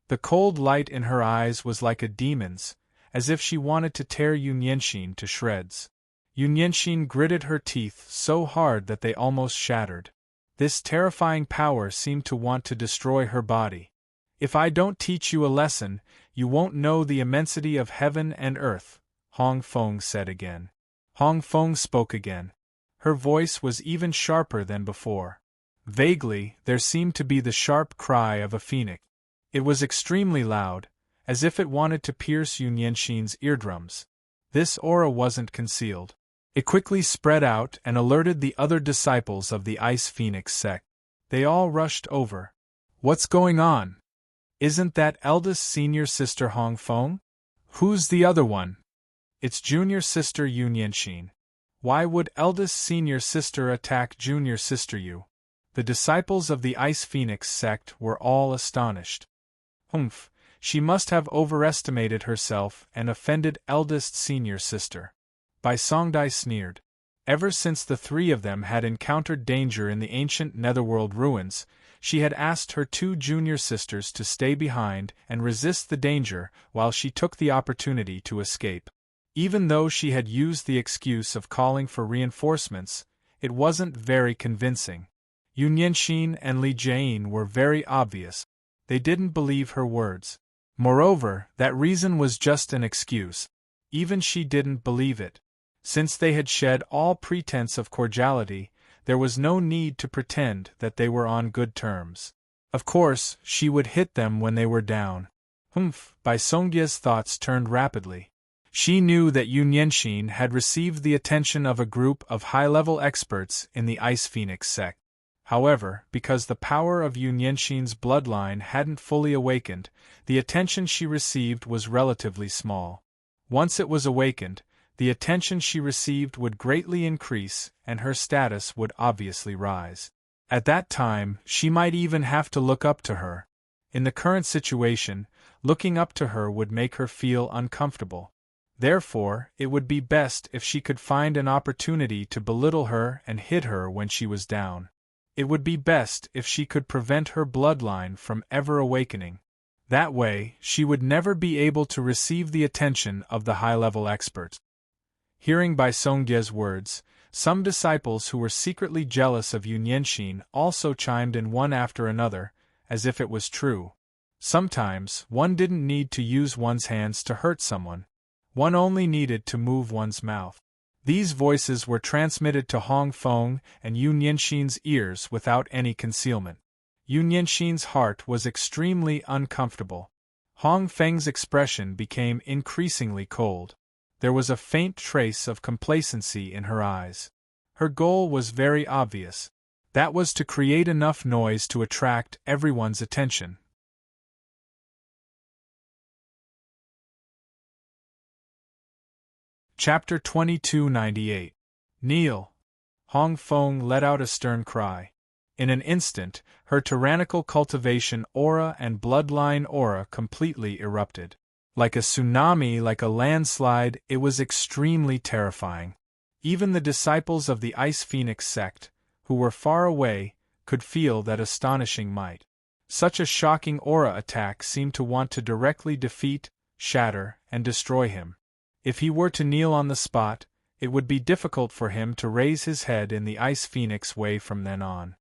The cold light in her eyes was like a demon's, as if she wanted to tear Yunyanxin to shreds. Yunyanxin gritted her teeth so hard that they almost shattered. This terrifying power seemed to want to destroy her body. If I don't teach you a lesson, you won't know the immensity of heaven and earth, Hong Feng said again. Hong Feng spoke again. Her voice was even sharper than before. Vaguely, there seemed to be the sharp cry of a phoenix. It was extremely loud, as if it wanted to pierce Yunyanxin's eardrums. This aura wasn't concealed. It quickly spread out and alerted the other disciples of the Ice Phoenix sect. They all rushed over. What's going on? Isn't that eldest senior sister Hong Feng? Who's the other one? It's junior sister Yunyanxin. Why would eldest senior sister attack junior sister Yu? The disciples of the Ice Phoenix sect were all astonished. Humph. She must have overestimated herself and offended eldest senior sister. Bai Songdai sneered. Ever since the three of them had encountered danger in the ancient Netherworld ruins, she had asked her two junior sisters to stay behind and resist the danger while she took the opportunity to escape. Even though she had used the excuse of calling for reinforcements, it wasn't very convincing. Yunyanxin and Li Jian were very obvious. They didn't believe her words. Moreover, that reason was just an excuse. Even she didn't believe it. Since they had shed all pretense of cordiality, there was no need to pretend that they were on good terms. Of course, she would hit them when they were down. Humph, Bai Songdia's thoughts turned rapidly. She knew that Yunyanxin had received the attention of a group of high-level experts in the Ice Phoenix sect. However, because the power of Yunyanxin's bloodline hadn't fully awakened, the attention she received was relatively small. Once it was awakened, the attention she received would greatly increase and her status would obviously rise. At that time, she might even have to look up to her. In the current situation, looking up to her would make her feel uncomfortable. Therefore, it would be best if she could find an opportunity to belittle her and hit her when she was down. It would be best if she could prevent her bloodline from ever awakening. That way, she would never be able to receive the attention of the high-level experts. Hearing Bai Songye's words, some disciples who were secretly jealous of Yun Yenshin also chimed in one after another, as if it was true. Sometimes, one didn't need to use one's hands to hurt someone. One only needed to move one's mouth. These voices were transmitted to Hong Feng and Yun Yenshin's ears without any concealment. Yun Yenshin's heart was extremely uncomfortable. Hong Feng's expression became increasingly cold. There was a faint trace of complacency in her eyes. Her goal was very obvious. That was to create enough noise to attract everyone's attention. Chapter 2298. Kneel. Hong Feng let out a stern cry. In an instant, her tyrannical cultivation aura and bloodline aura completely erupted. Like a tsunami, like a landslide, it was extremely terrifying. Even the disciples of the Ice Phoenix sect, who were far away, could feel that astonishing might. Such a shocking aura attack seemed to want to directly defeat, shatter, and destroy him. If he were to kneel on the spot, it would be difficult for him to raise his head in the Ice Phoenix way from then on.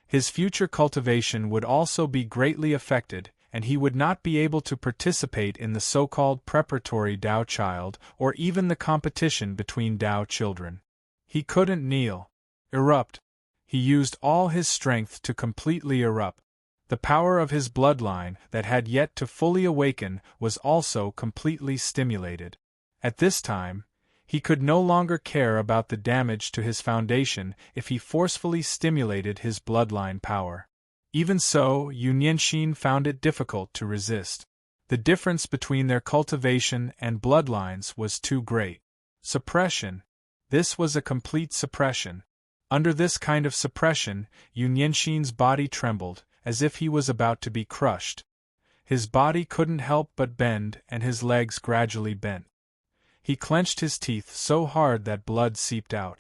His future cultivation would also be greatly affected, and he would not be able to participate in the so-called preparatory Tao child or even the competition between Tao children. He couldn't kneel. Erupt. He used all his strength to completely erupt. The power of his bloodline that had yet to fully awaken was also completely stimulated. At this time, he could no longer care about the damage to his foundation if he forcefully stimulated his bloodline power. Even so, Yun Yenshin found it difficult to resist. The difference between their cultivation and bloodlines was too great. Suppression. This was a complete suppression. Under this kind of suppression, Yun Yenshin's body trembled, as if he was about to be crushed. His body couldn't help but bend, and his legs gradually bent. He clenched his teeth so hard that blood seeped out.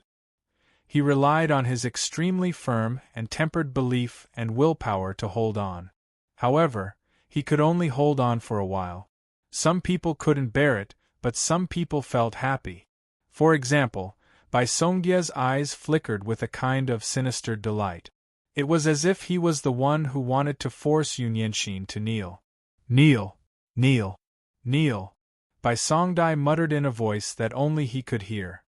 He relied on his extremely firm and tempered belief and willpower to hold on. However, he could only hold on for a while. Some people couldn't bear it, but some people felt happy. For example, Bai Songye's eyes flickered with a kind of sinister delight. It was as if he was the one who wanted to force Yun Yenshin to kneel. Kneel! Kneel! Kneel! Bai Songdai muttered in a voice that only he could hear.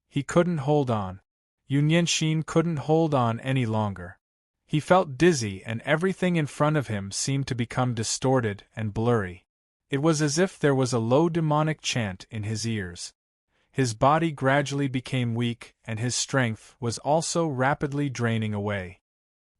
He couldn't hold on. Yun Yenshin couldn't hold on any longer. He felt dizzy and everything in front of him seemed to become distorted and blurry. It was as if there was a low demonic chant in his ears. His body gradually became weak and his strength was also rapidly draining away.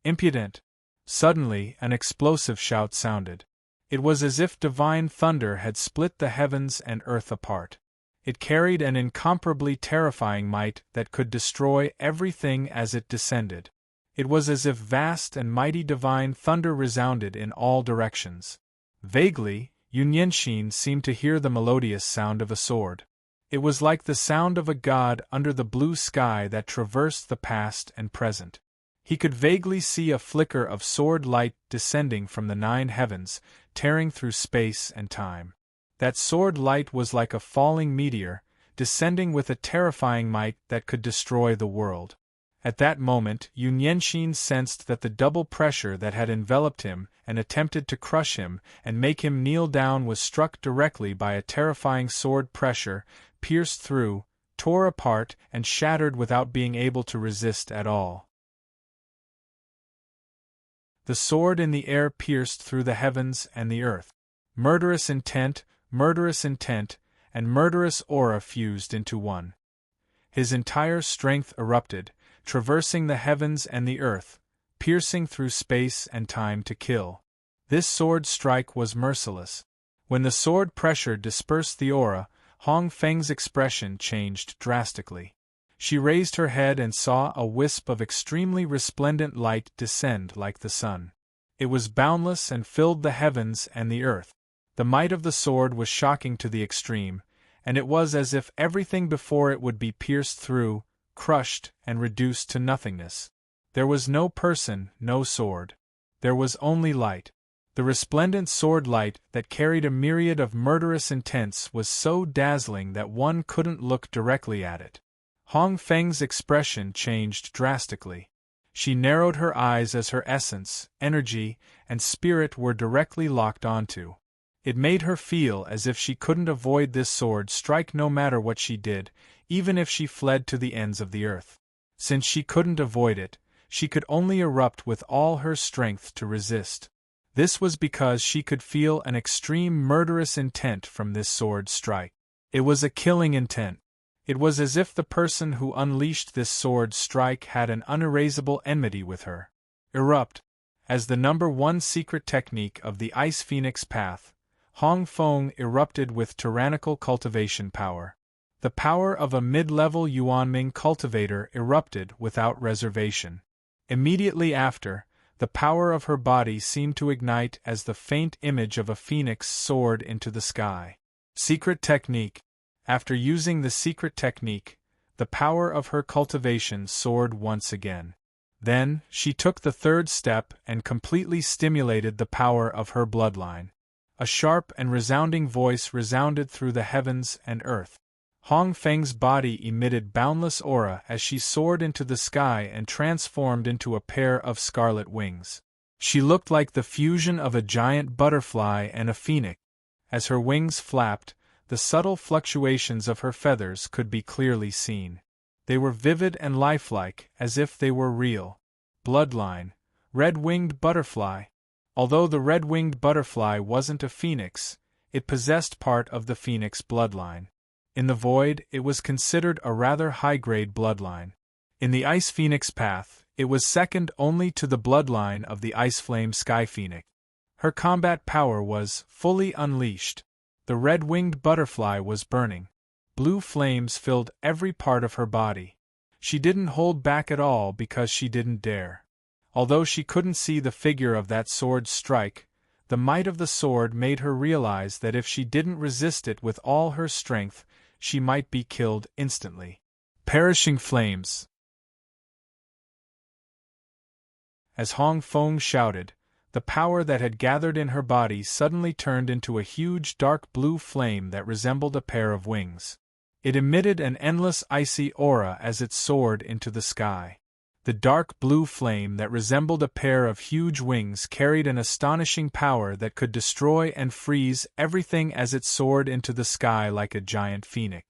Impudent! Suddenly, an explosive shout sounded. It was as if divine thunder had split the heavens and earth apart. It carried an incomparably terrifying might that could destroy everything as it descended. It was as if vast and mighty divine thunder resounded in all directions. Vaguely, Yun Yenshin seemed to hear the melodious sound of a sword. It was like the sound of a god under the blue sky that traversed the past and present. He could vaguely see a flicker of sword light descending from the 9 heavens, tearing through space and time. That sword light was like a falling meteor, descending with a terrifying might that could destroy the world. At that moment, Yun Yenshin sensed that the double pressure that had enveloped him and attempted to crush him and make him kneel down was struck directly by a terrifying sword pressure, pierced through, tore apart, and shattered without being able to resist at all. The sword in the air pierced through the heavens and the earth. Murderous intent, and murderous aura fused into one. His entire strength erupted, traversing the heavens and the earth, piercing through space and time to kill. This sword strike was merciless. When the sword pressure dispersed the aura, Hong Feng's expression changed drastically. She raised her head and saw a wisp of extremely resplendent light descend like the sun. It was boundless and filled the heavens and the earth. The might of the sword was shocking to the extreme, and it was as if everything before it would be pierced through, crushed, and reduced to nothingness. There was no person, no sword. There was only light. The resplendent sword light that carried a myriad of murderous intents was so dazzling that one couldn't look directly at it. Hong Feng's expression changed drastically. She narrowed her eyes as her essence, energy, and spirit were directly locked onto. It made her feel as if she couldn't avoid this sword strike no matter what she did, even if she fled to the ends of the earth. Since she couldn't avoid it, she could only erupt with all her strength to resist. This was because she could feel an extreme murderous intent from this sword strike. It was a killing intent. It was as if the person who unleashed this sword strike had an unerasable enmity with her. Erupt. As the #1 secret technique of the Ice Phoenix Path, Hong Feng erupted with tyrannical cultivation power. The power of a mid-level Yuanming cultivator erupted without reservation. Immediately after, the power of her body seemed to ignite as the faint image of a phoenix soared into the sky. Secret technique. After using the secret technique, the power of her cultivation soared once again. Then, she took the third step and completely stimulated the power of her bloodline. A sharp and resounding voice resounded through the heavens and earth. Hong Feng's body emitted boundless aura as she soared into the sky and transformed into a pair of scarlet wings. She looked like the fusion of a giant butterfly and a phoenix. As her wings flapped, the subtle fluctuations of her feathers could be clearly seen. They were vivid and lifelike, as if they were real. Bloodline. Red-winged butterfly. Although the red-winged butterfly wasn't a phoenix, it possessed part of the phoenix bloodline. In the void, it was considered a rather high-grade bloodline. In the Ice Phoenix Path, it was second only to the bloodline of the Ice Flame Sky Phoenix. Her combat power was fully unleashed. The red-winged butterfly was burning. Blue flames filled every part of her body. She didn't hold back at all because she didn't dare. Although she couldn't see the figure of that sword strike, the might of the sword made her realize that if she didn't resist it with all her strength, she might be killed instantly. Perishing flames. As Hong Feng shouted, the power that had gathered in her body suddenly turned into a huge dark blue flame that resembled a pair of wings. It emitted an endless icy aura as it soared into the sky. The dark blue flame that resembled a pair of huge wings carried an astonishing power that could destroy and freeze everything as it soared into the sky like a giant phoenix.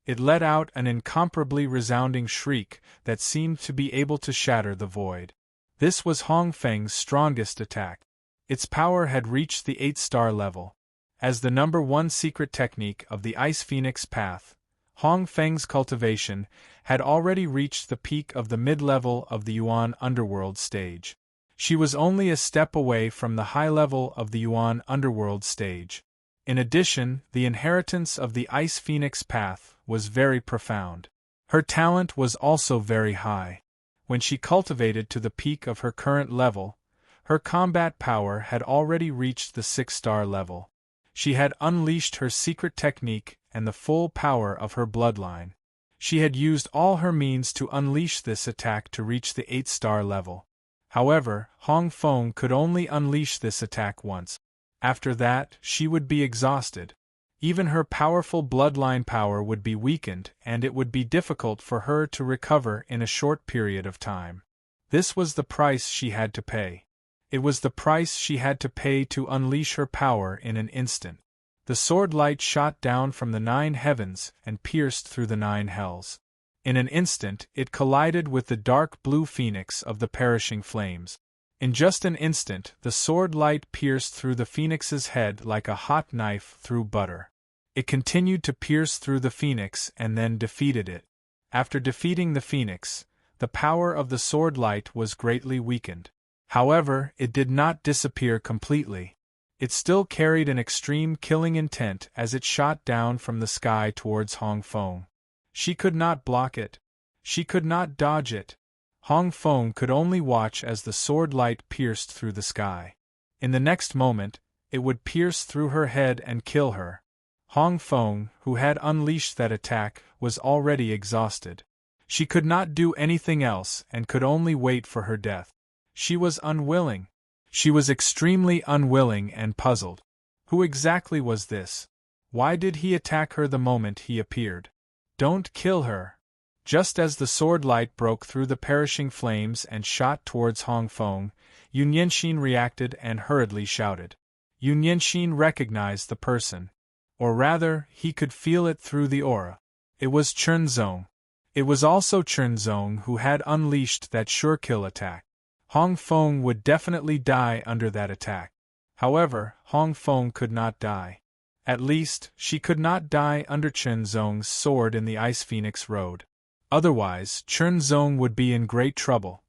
It let out an incomparably resounding shriek that seemed to be able to shatter the void. This was Hong Feng's strongest attack. Its power had reached the 8-star level. As the #1 secret technique of the Ice Phoenix Path, Hong Feng's cultivation had already reached the peak of the mid-level of the Yuan Underworld stage. She was only a step away from the high level of the Yuan Underworld stage. In addition, the inheritance of the Ice Phoenix Path was very profound. Her talent was also very high. When she cultivated to the peak of her current level, her combat power had already reached the 6-star level. She had unleashed her secret technique and the full power of her bloodline. She had used all her means to unleash this attack to reach the 8-star level. However, Hong Feng could only unleash this attack once. After that, she would be exhausted. Even her powerful bloodline power would be weakened, and it would be difficult for her to recover in a short period of time. This was the price she had to pay. It was the price she had to pay to unleash her power in an instant. The sword light shot down from the 9 heavens and pierced through the 9 hells. In an instant, it collided with the dark blue phoenix of the perishing flames. In just an instant, the sword light pierced through the phoenix's head like a hot knife through butter. It continued to pierce through the phoenix and then defeated it. After defeating the phoenix, the power of the sword light was greatly weakened. However, it did not disappear completely. It still carried an extreme killing intent as it shot down from the sky towards Hong Feng. She could not block it. She could not dodge it. Hong Feng could only watch as the sword light pierced through the sky. In the next moment, it would pierce through her head and kill her. Hong Feng, who had unleashed that attack, was already exhausted. She could not do anything else and could only wait for her death. She was unwilling. She was extremely unwilling and puzzled. Who exactly was this? Why did he attack her the moment he appeared? Don't kill her! Just as the sword light broke through the perishing flames and shot towards Hong Feng, Yun Yanxin reacted and hurriedly shouted. Yun Yanxin recognized the person. Or rather, he could feel it through the aura. It was Chen Zong. It was also Chen Zong who had unleashed that sure-kill attack. Hong Feng would definitely die under that attack. However, Hong Feng could not die. At least, she could not die under Chen Zong's sword in the Ice Phoenix Road. Otherwise, Chen Zong would be in great trouble.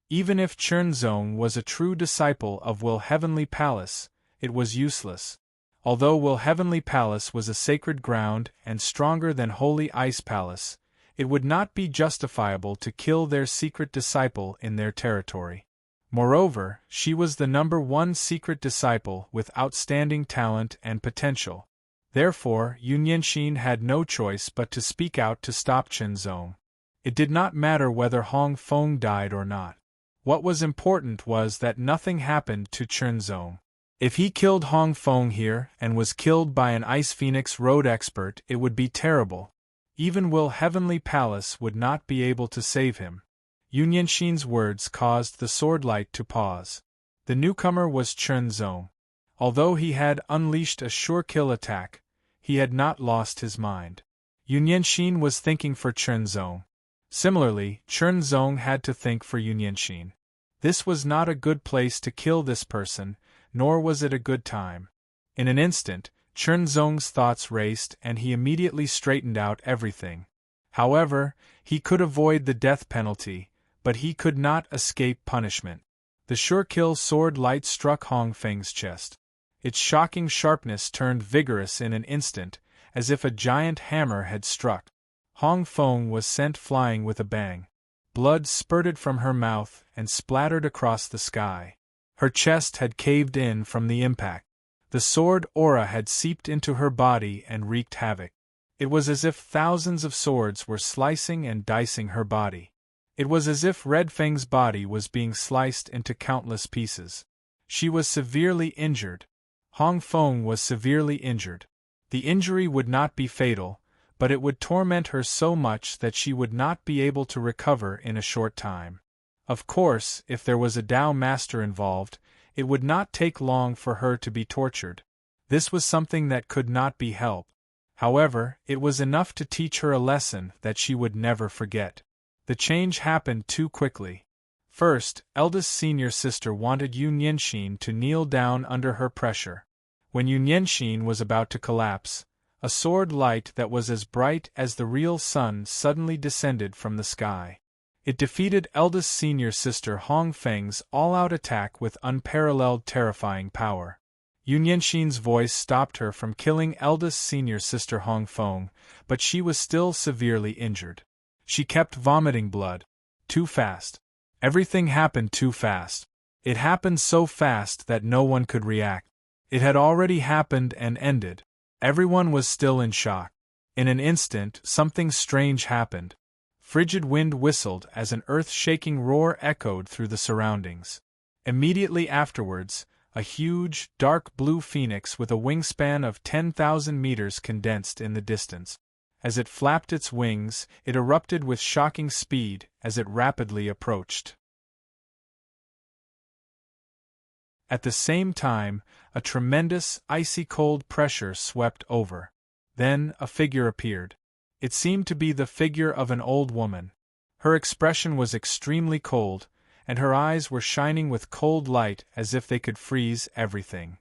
Even if Chen Zong was a true disciple of Will Heavenly Palace, it was useless. Although Will Heavenly Palace was a sacred ground and stronger than Holy Ice Palace, it would not be justifiable to kill their secret disciple in their territory. Moreover, she was the #1 secret disciple with outstanding talent and potential. Therefore, Yun Yanxin had no choice but to speak out to stop Chen Zong. It did not matter whether Hong Feng died or not. What was important was that nothing happened to Chen Zong. If he killed Hong Feng here and was killed by an Ice Phoenix Road expert, it would be terrible. Even Will Heavenly Palace would not be able to save him. Yun Yanxin's words caused the sword light to pause. The newcomer was Chen Zong. Although he had unleashed a sure-kill attack, he had not lost his mind. Yun Yanxin was thinking for Chen Zong. Similarly, Chen Zong had to think for Yun Yanxin. This was not a good place to kill this person, nor was it a good time. In an instant, Chen Zong's thoughts raced and he immediately straightened out everything. However, he could avoid the death penalty, but he could not escape punishment. The sure-kill sword light struck Hong Feng's chest. Its shocking sharpness turned vigorous in an instant, as if a giant hammer had struck. Hong Feng was sent flying with a bang. Blood spurted from her mouth and splattered across the sky. Her chest had caved in from the impact. The sword aura had seeped into her body and wreaked havoc. It was as if thousands of swords were slicing and dicing her body. It was as if Red Fang's body was being sliced into countless pieces. She was severely injured. Hong Feng was severely injured. The injury would not be fatal, but it would torment her so much that she would not be able to recover in a short time. Of course, if there was a Tao master involved, it would not take long for her to be tortured. This was something that could not be helped. However, it was enough to teach her a lesson that she would never forget. The change happened too quickly. First, eldest senior sister wanted Yun Yanxin to kneel down under her pressure. When Yun Yanxin was about to collapse, a sword light that was as bright as the real sun suddenly descended from the sky. It defeated eldest senior sister Hong Feng's all-out attack with unparalleled terrifying power. Yun Yanxin's voice stopped her from killing eldest senior sister Hong Feng, but she was still severely injured. She kept vomiting blood. Too fast. Everything happened too fast. It happened so fast that no one could react. It had already happened and ended. Everyone was still in shock. In an instant, something strange happened. Frigid wind whistled as an earth-shaking roar echoed through the surroundings. Immediately afterwards, a huge, dark blue phoenix with a wingspan of 10,000 meters condensed in the distance. As it flapped its wings, it erupted with shocking speed as it rapidly approached. At the same time, a tremendous, icy-cold pressure swept over. Then, a figure appeared. It seemed to be the figure of an old woman. Her expression was extremely cold, and her eyes were shining with cold light as if they could freeze everything.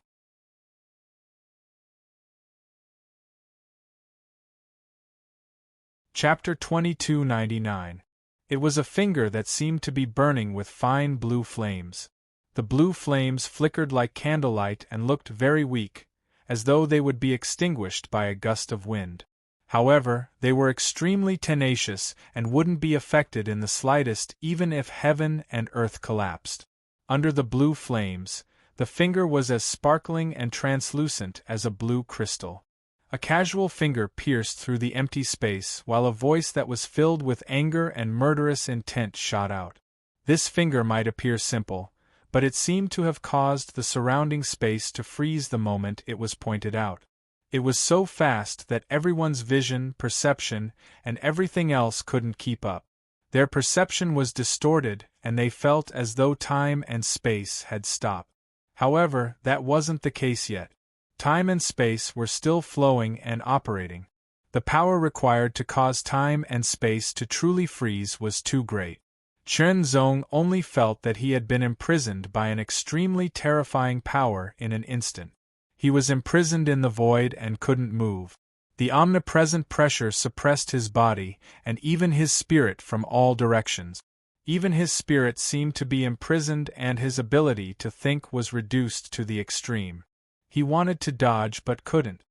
Chapter 2299. It was a finger that seemed to be burning with fine blue flames. The blue flames flickered like candlelight and looked very weak, as though they would be extinguished by a gust of wind. However, they were extremely tenacious and wouldn't be affected in the slightest even if heaven and earth collapsed. Under the blue flames, the finger was as sparkling and translucent as a blue crystal. A casual finger pierced through the empty space while a voice that was filled with anger and murderous intent shot out. This finger might appear simple, but it seemed to have caused the surrounding space to freeze the moment it was pointed out. It was so fast that everyone's vision, perception, and everything else couldn't keep up. Their perception was distorted, and they felt as though time and space had stopped. However, that wasn't the case yet. Time and space were still flowing and operating. The power required to cause time and space to truly freeze was too great. Chen Zong only felt that he had been imprisoned by an extremely terrifying power in an instant. He was imprisoned in the void and couldn't move. The omnipresent pressure suppressed his body and even his spirit from all directions. Even his spirit seemed to be imprisoned, and his ability to think was reduced to the extreme. He wanted to dodge but couldn't.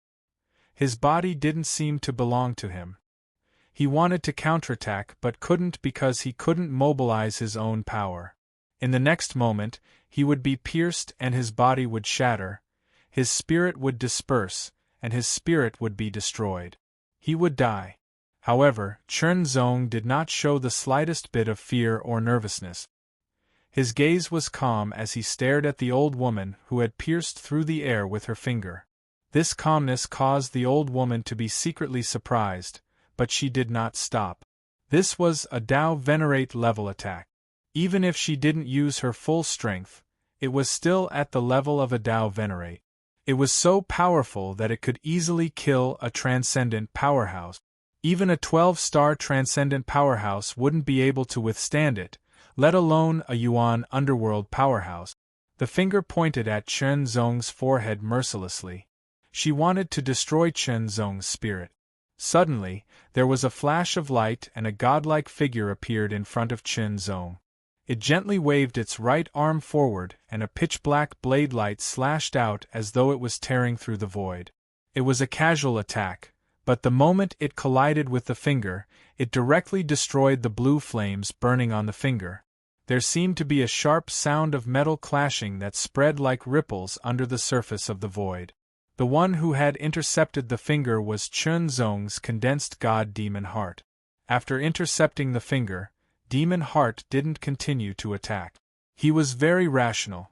His body didn't seem to belong to him. He wanted to counterattack but couldn't because he couldn't mobilize his own power. In the next moment, he would be pierced and his body would shatter, his spirit would disperse, and his spirit would be destroyed. He would die. However, Chen Zong did not show the slightest bit of fear or nervousness. His gaze was calm as he stared at the old woman who had pierced through the air with her finger. This calmness caused the old woman to be secretly surprised, but she did not stop. This was a Tao Venerate level attack. Even if she didn't use her full strength, it was still at the level of a Tao Venerate. It was so powerful that it could easily kill a transcendent powerhouse. Even a 12-star transcendent powerhouse wouldn't be able to withstand it, let alone a Yuan underworld powerhouse. The finger pointed at Chen Zong's forehead mercilessly. She wanted to destroy Chen Zong's spirit. Suddenly, there was a flash of light and a godlike figure appeared in front of Chen Zong. It gently waved its right arm forward and a pitch-black blade light slashed out as though it was tearing through the void. It was a casual attack, but the moment it collided with the finger, it directly destroyed the blue flames burning on the finger. There seemed to be a sharp sound of metal clashing that spread like ripples under the surface of the void. The one who had intercepted the finger was Chen Zong's condensed god Demon Heart. After intercepting the finger, Demon Heart didn't continue to attack. He was very rational.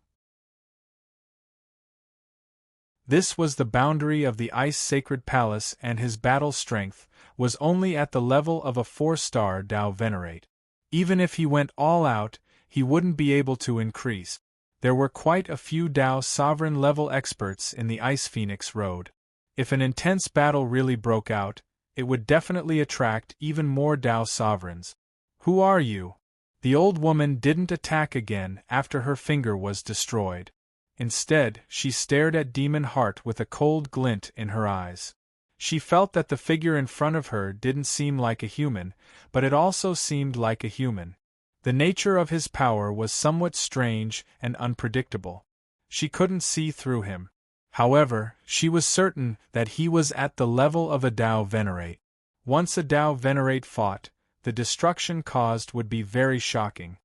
This was the boundary of the Ice Sacred Palace, and his battle strength was only at the level of a 4-star Tao Venerate. Even if he went all out, he wouldn't be able to increase. There were quite a few Tao Sovereign level experts in the Ice Phoenix Road. If an intense battle really broke out, it would definitely attract even more Tao Sovereigns. Who are you? The old woman didn't attack again after her finger was destroyed. Instead, she stared at Demon Heart with a cold glint in her eyes. She felt that the figure in front of her didn't seem like a human, but it also seemed like a human. The nature of his power was somewhat strange and unpredictable. She couldn't see through him. However, she was certain that he was at the level of a Tao Venerate. Once a Tao Venerate fought, the destruction caused would be very shocking.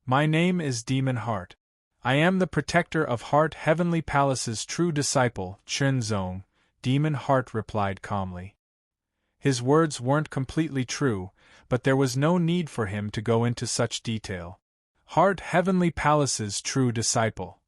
My name is Demon Heart. I am the protector of Heart Heavenly Palace's true disciple, Chen Zong, Demon Heart replied calmly. His words weren't completely true, but there was no need for him to go into such detail. Heart Heavenly Palace's true disciple.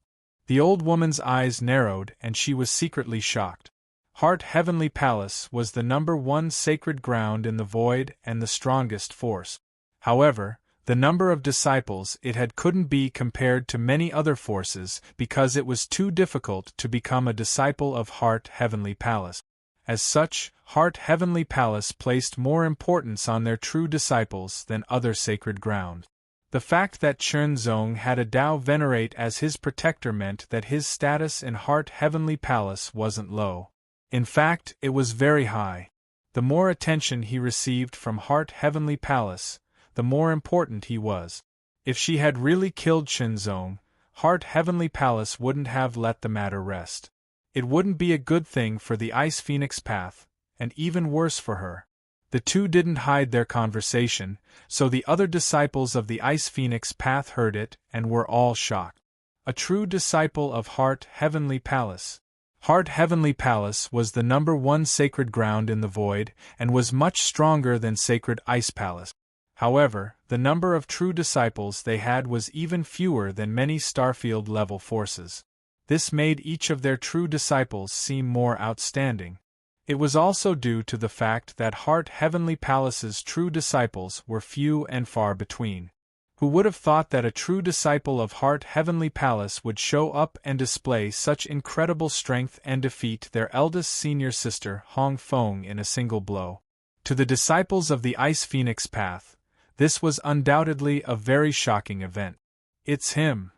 The old woman's eyes narrowed and she was secretly shocked. Heart Heavenly Palace was the #1 sacred ground in the void and the strongest force. However, the number of disciples it had couldn't be compared to many other forces because it was too difficult to become a disciple of Heart Heavenly Palace. As such, Heart Heavenly Palace placed more importance on their true disciples than other sacred ground. The fact that Chen Zong had a Tao Venerate as his protector meant that his status in Heart Heavenly Palace wasn't low. In fact, it was very high. The more attention he received from Heart Heavenly Palace, the more important he was. If she had really killed Chen Zong, Heart Heavenly Palace wouldn't have let the matter rest. It wouldn't be a good thing for the Ice Phoenix Path, and even worse for her. The two didn't hide their conversation, so the other disciples of the Ice Phoenix Path heard it and were all shocked. A true disciple of Heart Heavenly Palace. Heart Heavenly Palace was the #1 sacred ground in the void, and was much stronger than Sacred Ice Palace. However, the number of true disciples they had was even fewer than many Starfield-level forces. This made each of their true disciples seem more outstanding. It was also due to the fact that Heart Heavenly Palace's true disciples were few and far between. Who would have thought that a true disciple of Heart Heavenly Palace would show up and display such incredible strength and defeat their eldest senior sister Hong Feng in a single blow? To the disciples of the Ice Phoenix Path, this was undoubtedly a very shocking event. "It's him."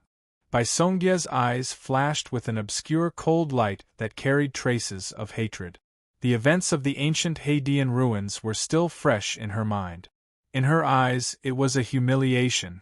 Bai Songgye's eyes flashed with an obscure cold light that carried traces of hatred. The events of the ancient Hadean ruins were still fresh in her mind. In her eyes, it was a humiliation.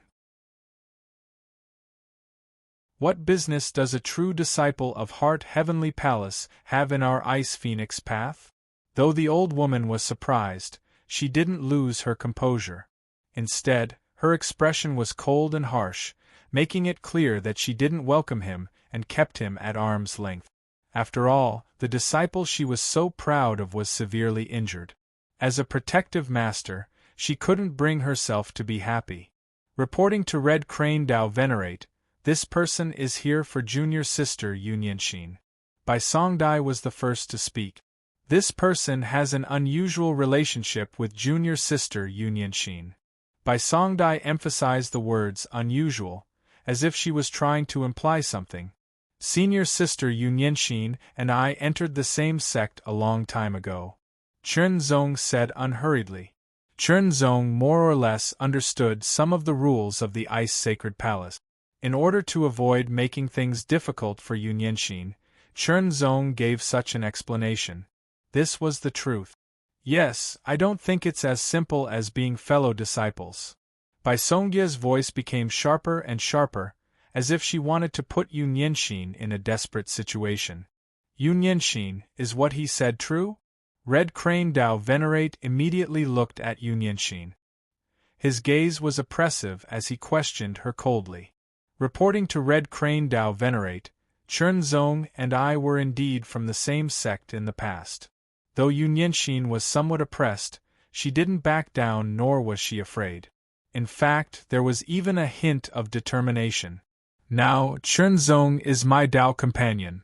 What business does a true disciple of Heart Heavenly Palace have in our Ice Phoenix Path? Though the old woman was surprised, she didn't lose her composure. Instead, her expression was cold and harsh, making it clear that she didn't welcome him and kept him at arm's length. After all, the disciple she was so proud of was severely injured. As a protective master, she couldn't bring herself to be happy. Reporting to Red Crane Dao Venerate, "This person is here for junior sister Yunyanshin." Bai Songdai was the first to speak. "This person has an unusual relationship with junior sister Yunyanshin." Bai Songdai emphasized the words unusual, as if she was trying to imply something. "Senior sister Yunyanshin and I entered the same sect a long time ago," Chen Zong said unhurriedly. Chen Zong more or less understood some of the rules of the Ice Sacred Palace. In order to avoid making things difficult for Yunyanshin, Chen Zong gave such an explanation. This was the truth. "Yes, I don't think it's as simple as being fellow disciples." Bai Songgye's voice became sharper and sharper, as if she wanted to put Yunyanshin in a desperate situation. "Yunyanshin, is what he said true?" Red Crane Dao Venerate immediately looked at Yunyanshin. His gaze was oppressive as he questioned her coldly. Reporting to Red Crane Dao Venerate, "Chen Zong and I were indeed from the same sect in the past." Though Yunyanshin was somewhat oppressed, she didn't back down nor was she afraid. In fact, there was even a hint of determination. "Now, Chen Zong is my Dao companion."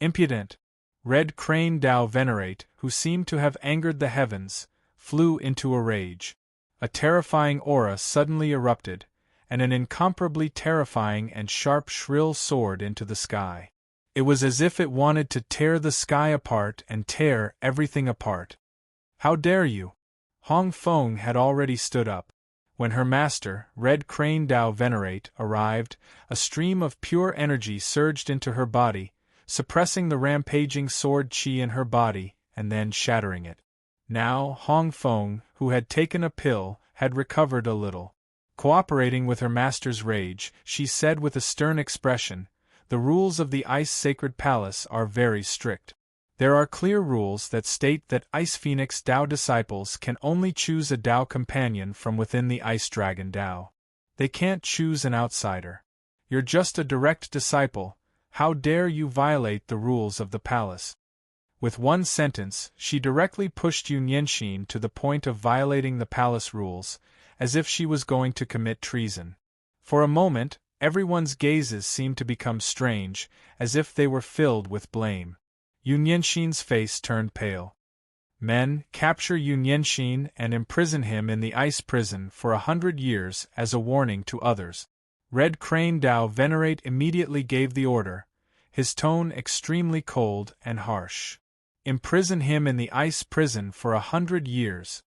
Impudent! Red Crane Dao Venerate, who seemed to have angered the heavens, flew into a rage. A terrifying aura suddenly erupted, and an incomparably terrifying and sharp shrill soared into the sky. It was as if it wanted to tear the sky apart and tear everything apart. "How dare you!" Hong Feng had already stood up. When her master, Red Crane Dao Venerate, arrived, a stream of pure energy surged into her body, suppressing the rampaging sword qi in her body, and then shattering it. Now, Hong Feng, who had taken a pill, had recovered a little. Cooperating with her master's rage, she said with a stern expression, "The rules of the Ice Sacred Palace are very strict. There are clear rules that state that Ice Phoenix Dao disciples can only choose a Dao companion from within the Ice Dragon Dao. They can't choose an outsider. You're just a direct disciple. How dare you violate the rules of the palace?" With one sentence, she directly pushed Yunyanshin to the point of violating the palace rules, as if she was going to commit treason. For a moment, everyone's gazes seemed to become strange, as if they were filled with blame. Yunyanshin's face turned pale. "Men, capture Yunyanshin and imprison him in the ice prison for 100 years as a warning to others." Red Crane Dao Venerate immediately gave the order, his tone extremely cold and harsh. "Imprison him in the ice prison for 100 years."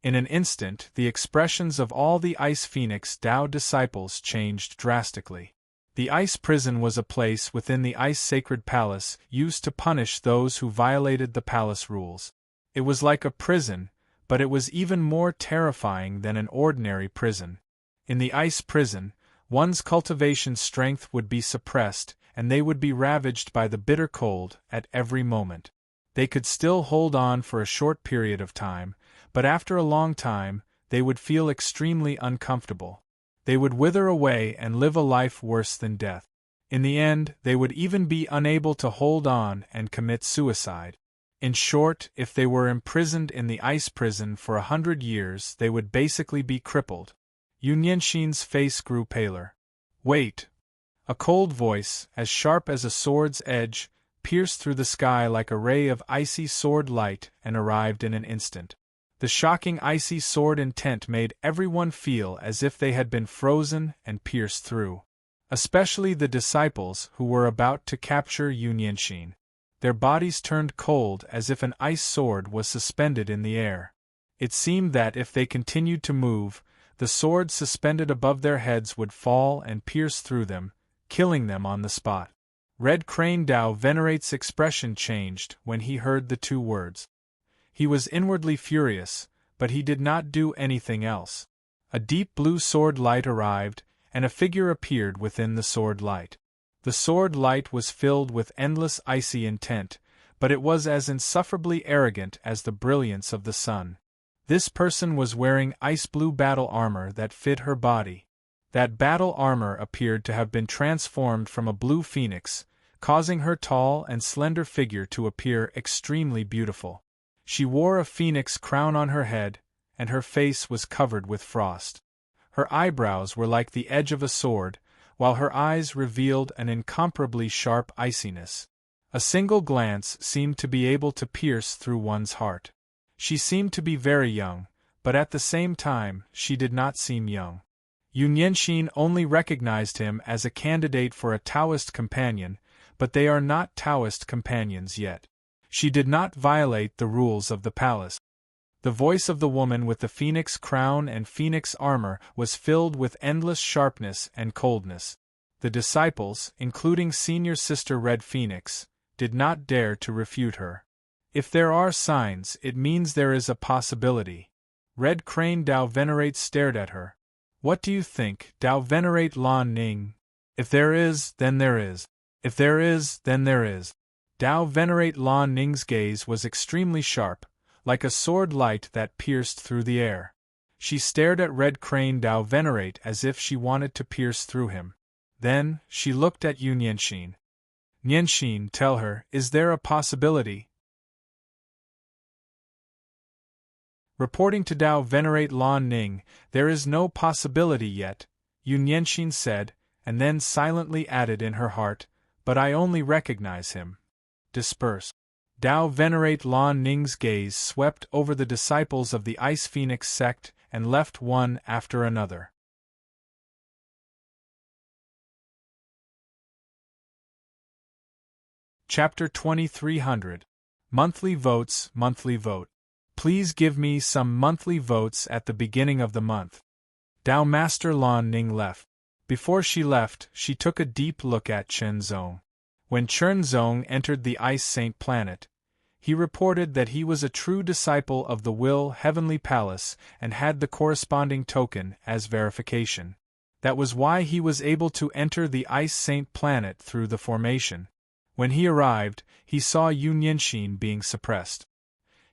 In an instant, the expressions of all the Ice Phoenix Dao disciples changed drastically. The ice prison was a place within the Ice Sacred Palace used to punish those who violated the palace rules. It was like a prison, but it was even more terrifying than an ordinary prison. In the ice prison, one's cultivation strength would be suppressed, and they would be ravaged by the bitter cold at every moment. They could still hold on for a short period of time, but after a long time, they would feel extremely uncomfortable. They would wither away and live a life worse than death. In the end, they would even be unable to hold on and commit suicide. In short, if they were imprisoned in the ice prison for 100 years, they would basically be crippled. Yunyanxin's face grew paler. Wait! A cold voice, as sharp as a sword's edge, pierced through the sky like a ray of icy sword light and arrived in an instant. The shocking icy sword intent made everyone feel as if they had been frozen and pierced through. Especially the disciples who were about to capture Yunyanxin. Their bodies turned cold as if an ice sword was suspended in the air. It seemed that if they continued to move, the sword suspended above their heads would fall and pierce through them, killing them on the spot. Red Crane Dao Venerate's expression changed when he heard the two words. He was inwardly furious, but he did not do anything else. A deep blue sword light arrived, and a figure appeared within the sword light. The sword light was filled with endless icy intent, but it was as insufferably arrogant as the brilliance of the sun. This person was wearing ice-blue battle armor that fit her body. That battle armor appeared to have been transformed from a blue phoenix, causing her tall and slender figure to appear extremely beautiful. She wore a phoenix crown on her head, and her face was covered with frost. Her eyebrows were like the edge of a sword, while her eyes revealed an incomparably sharp iciness. A single glance seemed to be able to pierce through one's heart. She seemed to be very young, but at the same time, she did not seem young. Yunyanxin only recognized him as a candidate for a Taoist companion, but they are not Taoist companions yet. She did not violate the rules of the palace. The voice of the woman with the phoenix crown and phoenix armor was filled with endless sharpness and coldness. The disciples, including senior sister Red Phoenix, did not dare to refute her. If there are signs, it means there is a possibility. Red Crane Dao Venerate stared at her. What do you think, Dao Venerate Lan Ning? If there is, then there is. If there is, then there is. Dao Venerate Lan Ning's gaze was extremely sharp, like a sword light that pierced through the air. She stared at Red Crane Dao Venerate as if she wanted to pierce through him. Then, she looked at Yunyanxin. Nianxin, tell her, is there a possibility? Reporting to Dao Venerate Lan Ning, there is no possibility yet, Yunyanxin said, and then silently added in her heart, but I only recognize him. Disperse. Dao Venerate Lan Ning's gaze swept over the disciples of the Ice Phoenix sect and left one after another. Chapter 2300. Monthly Votes. Monthly Vote. Please give me some monthly votes at the beginning of the month. Dao Master Lan Ning left. Before she left, she took a deep look at Chen Zong. When Chen Zong entered the Ice Saint planet, he reported that he was a true disciple of the Will Heavenly Palace and had the corresponding token as verification. That was why he was able to enter the Ice Saint planet through the formation. When he arrived, he saw Yunyanxin being suppressed.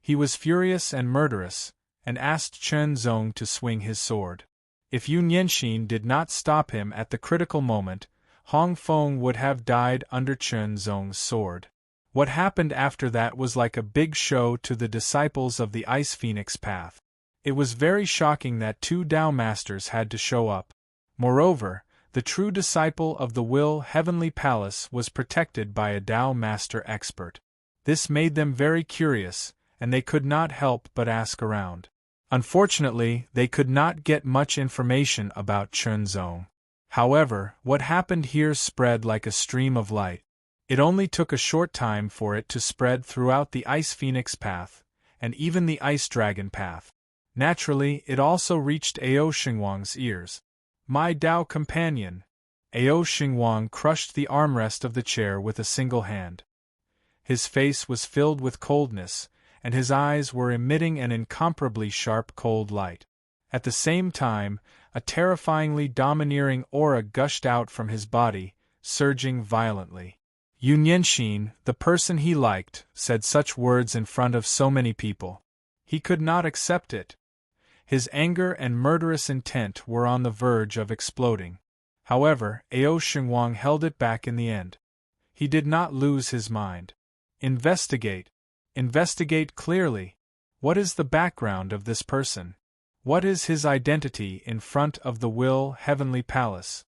He was furious and murderous, and asked Chen Zong to swing his sword. If Yunyanxin did not stop him at the critical moment, Hong Feng would have died under Chen Zong's sword. What happened after that was like a big show to the disciples of the Ice Phoenix path. It was very shocking that two Tao Masters had to show up. Moreover, the true disciple of the Will Heavenly Palace was protected by a Tao Master expert. This made them very curious, and they could not help but ask around. Unfortunately, they could not get much information about Chen Zong. However, what happened here spread like a stream of light. It only took a short time for it to spread throughout the Ice Phoenix path, and even the Ice Dragon path. Naturally, it also reached Ao Xingwang's ears. My Tao companion! Ao Xingwang crushed the armrest of the chair with a single hand. His face was filled with coldness, and his eyes were emitting an incomparably sharp cold light. At the same time, a terrifyingly domineering aura gushed out from his body, surging violently. Yunyanxin, the person he liked, said such words in front of so many people. He could not accept it. His anger and murderous intent were on the verge of exploding. However, Ao Xingwang held it back in the end. He did not lose his mind. Investigate. Investigate clearly. What is the background of this person? What is his identity in front of the Will Heavenly Palace?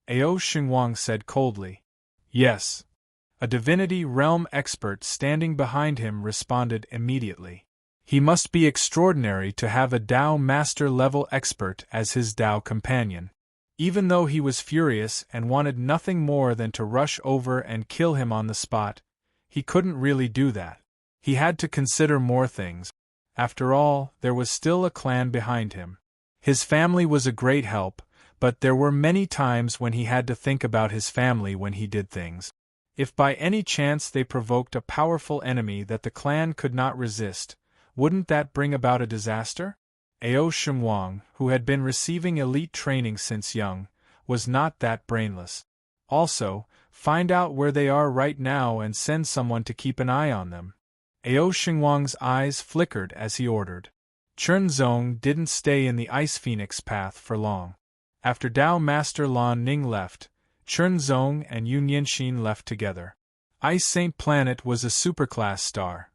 Ao Xingwang said coldly. Yes. A divinity realm expert standing behind him responded immediately. He must be extraordinary to have a Dao master level expert as his Dao companion. Even though he was furious and wanted nothing more than to rush over and kill him on the spot, he couldn't really do that. He had to consider more things. After all, there was still a clan behind him. His family was a great help, but there were many times when he had to think about his family when he did things. If by any chance they provoked a powerful enemy that the clan could not resist, wouldn't that bring about a disaster? Ao Xingwang, who had been receiving elite training since young, was not that brainless. Also, find out where they are right now and send someone to keep an eye on them. Ao Xingwang's eyes flickered as he ordered. Chen Zong didn't stay in the Ice Phoenix path for long. After Dao Master Lan Ning left, Chen Zong and Yun Yanxin left together. Ice Saint Planet was a superclass star.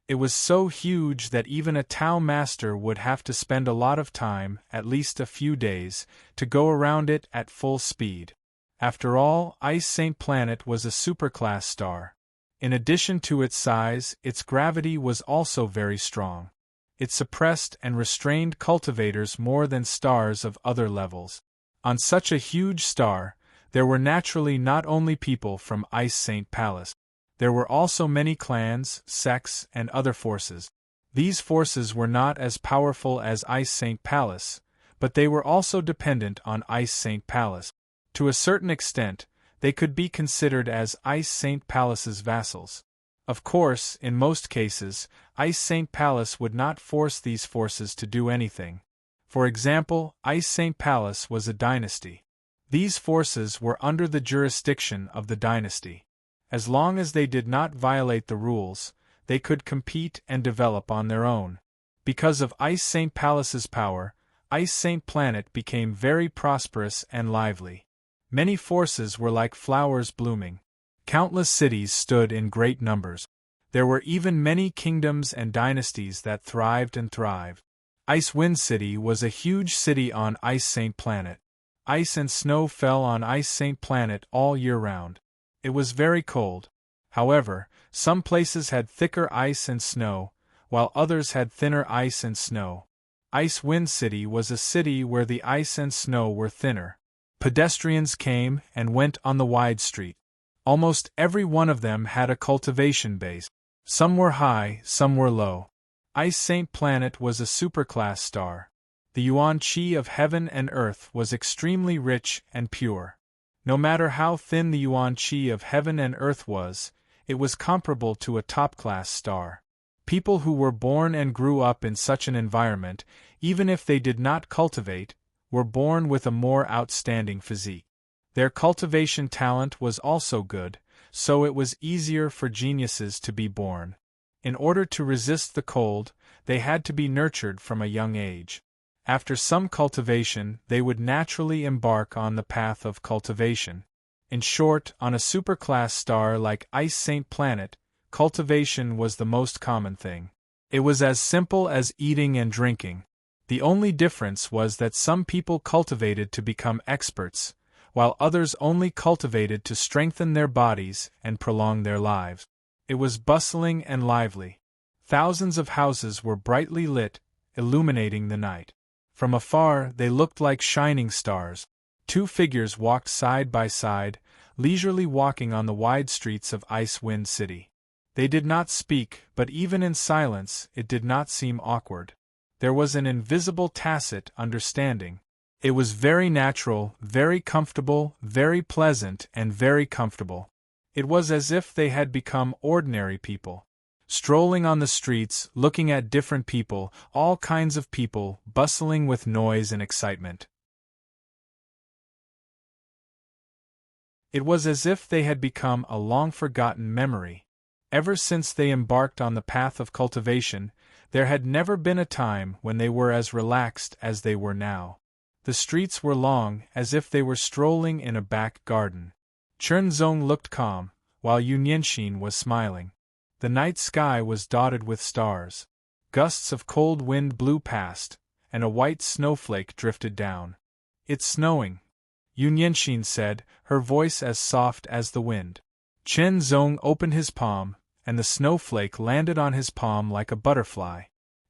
It was so huge that even a Tao master would have to spend a lot of time, at least a few days, to go around it at full speed. After all, Ice Saint Planet was a superclass star. In addition to its size, its gravity was also very strong. It suppressed and restrained cultivators more than stars of other levels. On such a huge star, there were naturally not only people from Ice Saint Palace. There were also many clans, sects, and other forces. These forces were not as powerful as Ice Saint Palace, but they were also dependent on Ice Saint Palace. To a certain extent, they could be considered as Ice Saint Palace's vassals. Of course, in most cases, Ice Saint Palace would not force these forces to do anything. For example, Ice Saint Palace was a dynasty. These forces were under the jurisdiction of the dynasty. As long as they did not violate the rules, they could compete and develop on their own. Because of Ice Saint Palace's power, Ice Saint Planet became very prosperous and lively. Many forces were like flowers blooming. Countless cities stood in great numbers. There were even many kingdoms and dynasties that thrived and thrived. Ice Wind City was a huge city on Ice Saint Planet. Ice and snow fell on Ice Saint Planet all year round. It was very cold. However, some places had thicker ice and snow, while others had thinner ice and snow. Ice Wind City was a city where the ice and snow were thinner. Pedestrians came and went on the wide street. Almost every one of them had a cultivation base. Some were high, some were low. Ice Saint Planet was a superclass star. The yuan qi of heaven and earth was extremely rich and pure. No matter how thin the yuan qi of heaven and earth was, it was comparable to a top-class star. People who were born and grew up in such an environment, even if they did not cultivate, were born with a more outstanding physique. Their cultivation talent was also good, so it was easier for geniuses to be born. In order to resist the cold, they had to be nurtured from a young age. After some cultivation, they would naturally embark on the path of cultivation. In short, on a superclass star like Ice Saint Planet, cultivation was the most common thing. It was as simple as eating and drinking. The only difference was that some people cultivated to become experts, while others only cultivated to strengthen their bodies and prolong their lives. It was bustling and lively. Thousands of houses were brightly lit, illuminating the night. From afar, they looked like shining stars. Two figures walked side by side, leisurely walking on the wide streets of Ice Wind City. They did not speak, but even in silence, it did not seem awkward. There was an invisible tacit understanding. It was very natural, very comfortable, very pleasant, and very comfortable. It was as if they had become ordinary people. Strolling on the streets, looking at different people, all kinds of people, bustling with noise and excitement. It was as if they had become a long-forgotten memory. Ever since they embarked on the path of cultivation, there had never been a time when they were as relaxed as they were now. The streets were long, as if they were strolling in a back garden. Chernzong looked calm, while Yunyanxin was smiling. The night sky was dotted with stars. Gusts of cold wind blew past, and a white snowflake drifted down. "It's snowing," Yunyanxin said, her voice as soft as the wind. Chernzong opened his palm, and the snowflake landed on his palm like a butterfly.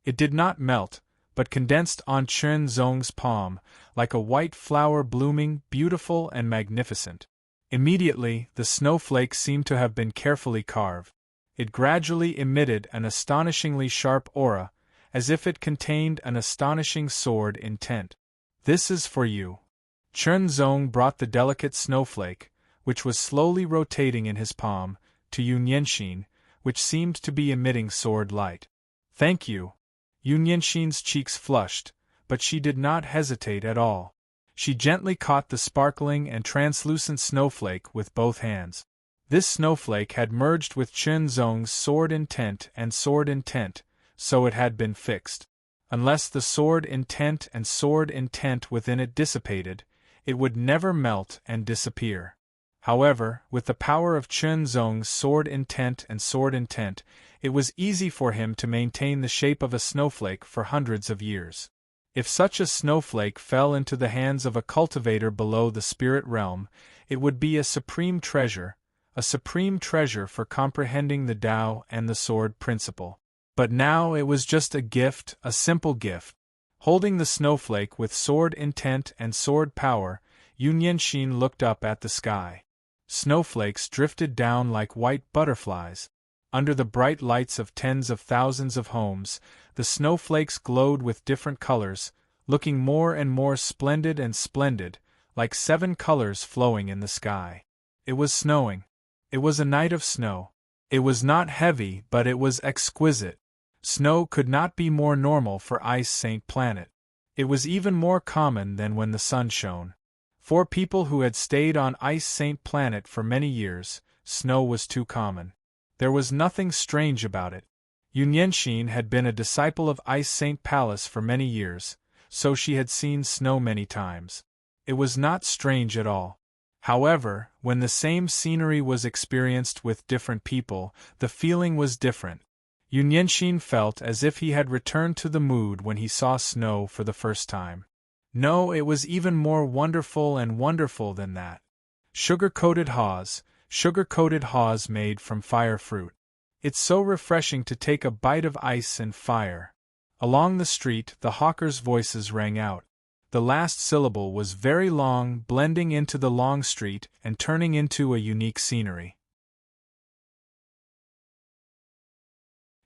It did not melt, but condensed on Chernzong's palm, like a white flower blooming, beautiful and magnificent. Immediately, the snowflake seemed to have been carefully carved. It gradually emitted an astonishingly sharp aura, as if it contained an astonishing sword intent. "This is for you." Chernzong brought the delicate snowflake, which was slowly rotating in his palm, to Yunyanxin, which seemed to be emitting sword light. "Thank you." Yunyanxin's cheeks flushed, but she did not hesitate at all. She gently caught the sparkling and translucent snowflake with both hands. This snowflake had merged with Chernzong's sword intent and sword intent, so it had been fixed. Unless the sword intent and sword intent within it dissipated, it would never melt and disappear. However, with the power of Chernzong's sword intent and sword intent, it was easy for him to maintain the shape of a snowflake for hundreds of years. If such a snowflake fell into the hands of a cultivator below the spirit realm, it would be a supreme treasure for comprehending the Tao and the sword principle. But now it was just a gift, a simple gift. Holding the snowflake with sword intent and sword power, Yunyanxin looked up at the sky. Snowflakes drifted down like white butterflies. Under the bright lights of tens of thousands of homes, the snowflakes glowed with different colors, looking more and more splendid and splendid, like 7 colors flowing in the sky. It was snowing. It was a night of snow. It was not heavy, but it was exquisite. Snow could not be more normal for Ice Saint Planet. It was even more common than when the sun shone. For people who had stayed on Ice Saint Planet for many years, snow was too common. There was nothing strange about it. Yunyanxin had been a disciple of Ice Saint Palace for many years, so she had seen snow many times. It was not strange at all. However, when the same scenery was experienced with different people, the feeling was different. Yunyanxin felt as if he had returned to the mood when he saw snow for the first time. No, it was even more wonderful and wonderful than that. Sugar-coated haws made from fire fruit. It's so refreshing to take a bite of ice and fire. Along the street, the hawkers' voices rang out. The last syllable was very long, blending into the long street and turning into a unique scenery.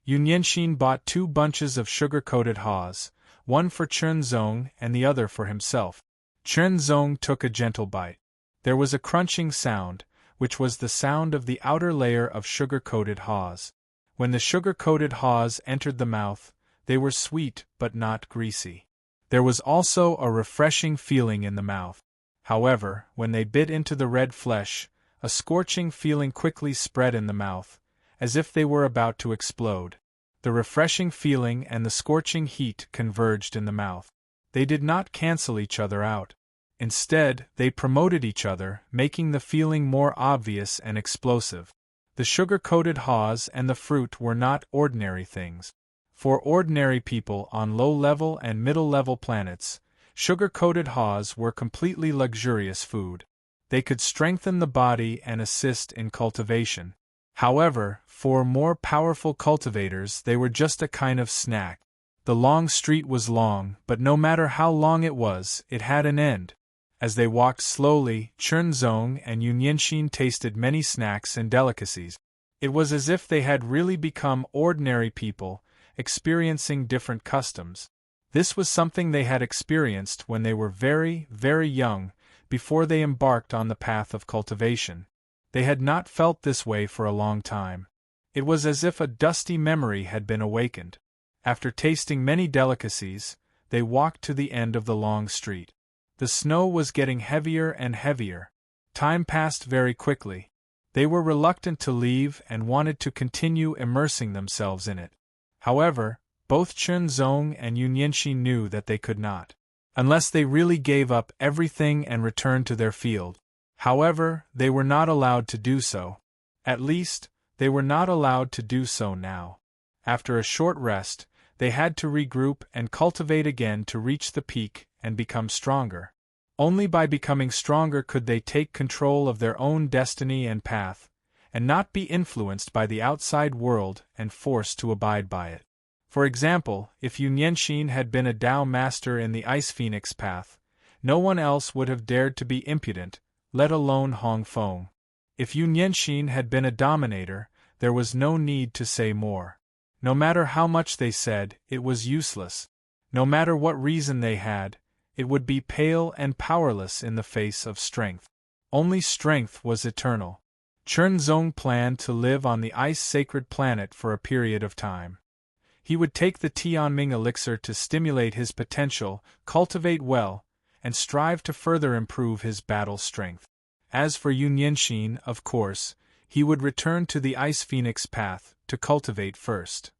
Yunyanxin bought 2 bunches of sugar-coated haws, one for Chernzong and the other for himself. Chernzong took a gentle bite. There was a crunching sound, which was the sound of the outer layer of sugar-coated haws. When the sugar-coated haws entered the mouth, they were sweet but not greasy. There was also a refreshing feeling in the mouth. However, when they bit into the red flesh, a scorching feeling quickly spread in the mouth, as if they were about to explode. The refreshing feeling and the scorching heat converged in the mouth. They did not cancel each other out. Instead, they promoted each other, making the feeling more obvious and explosive. The sugar-coated haws and the fruit were not ordinary things. For ordinary people on low-level and middle-level planets, sugar-coated haws were completely luxurious food. They could strengthen the body and assist in cultivation. However, for more powerful cultivators they were just a kind of snack. The long street was long, but no matter how long it was, it had an end. As they walked slowly, Chernzong and Yunyanxin tasted many snacks and delicacies. It was as if they had really become ordinary people, experiencing different customs. This was something they had experienced when they were very, very young, before they embarked on the path of cultivation. They had not felt this way for a long time. It was as if a dusty memory had been awakened. After tasting many delicacies, they walked to the end of the long street. The snow was getting heavier and heavier. Time passed very quickly. They were reluctant to leave and wanted to continue immersing themselves in it. However, both Chernzong and Yunyanxin knew that they could not. unless they really gave up everything and returned to their field. However, they were not allowed to do so. At least, they were not allowed to do so now. After a short rest, they had to regroup and cultivate again to reach the peak and become stronger. Only by becoming stronger could they take control of their own destiny and path, and not be influenced by the outside world and forced to abide by it. For example, if Yunyanxin had been a Tao master in the Ice Phoenix path, no one else would have dared to be impudent, let alone Hong Feng. If Yunyanxin had been a dominator, there was no need to say more. No matter how much they said, it was useless. No matter what reason they had, it would be pale and powerless in the face of strength. Only strength was eternal. Chernzong planned to live on the ice-sacred planet for a period of time. He would take the Tianming elixir to stimulate his potential, cultivate well, and strive to further improve his battle strength. As for Yunyanxin, of course, he would return to the Ice Phoenix path to cultivate first.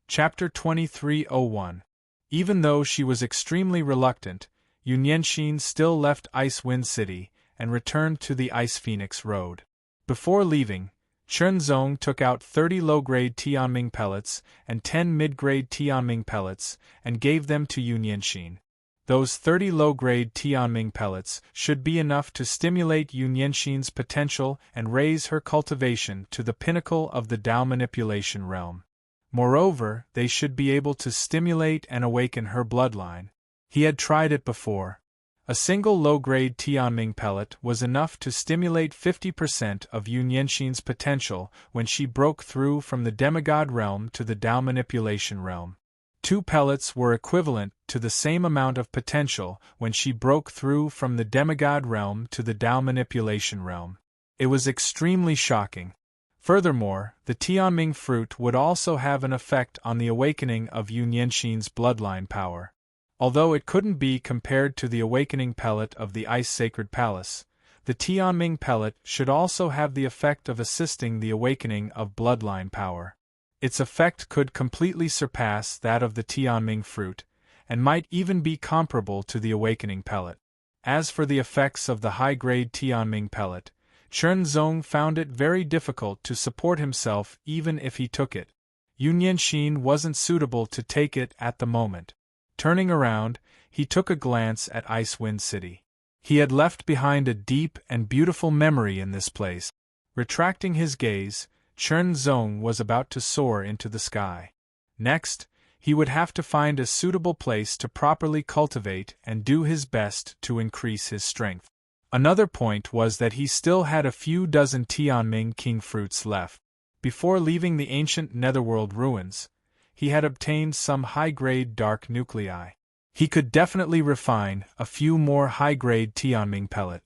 Chapter 2301. Even though she was extremely reluctant, Yunyanxin still left Icewind City and returned to the Ice Phoenix Road. Before leaving, Chernzong took out 30 low-grade Tianming pellets and 10 mid-grade Tianming pellets and gave them to Yunyanxin. Those 30 low-grade Tianming pellets should be enough to stimulate Yunyanxin's potential and raise her cultivation to the pinnacle of the Tao manipulation realm. Moreover, they should be able to stimulate and awaken her bloodline. He had tried it before. A single low-grade Tianming pellet was enough to stimulate 50% of Yunyanxin's potential when she broke through from the demigod realm to the Tao manipulation realm. 2 pellets were equivalent to the same amount of potential when she broke through from the demigod realm to the Tao manipulation realm. It was extremely shocking. Furthermore, the Tianming fruit would also have an effect on the awakening of Yunyanxin's bloodline power. Although it couldn't be compared to the awakening pellet of the Ice Sacred Palace, the Tianming pellet should also have the effect of assisting the awakening of bloodline power. Its effect could completely surpass that of the Tianming fruit, and might even be comparable to the awakening pellet. As for the effects of the high-grade Tianming pellet, Chernzong found it very difficult to support himself even if he took it. Yunyanxin wasn't suitable to take it at the moment. Turning around, he took a glance at Icewind City. He had left behind a deep and beautiful memory in this place. Retracting his gaze, Chernzong was about to soar into the sky. Next, he would have to find a suitable place to properly cultivate and do his best to increase his strength. Another point was that he still had a few dozen Tianming king fruits left. Before leaving the ancient Netherworld ruins, he had obtained some high-grade dark nuclei. He could definitely refine a few more high-grade Tianming pellet.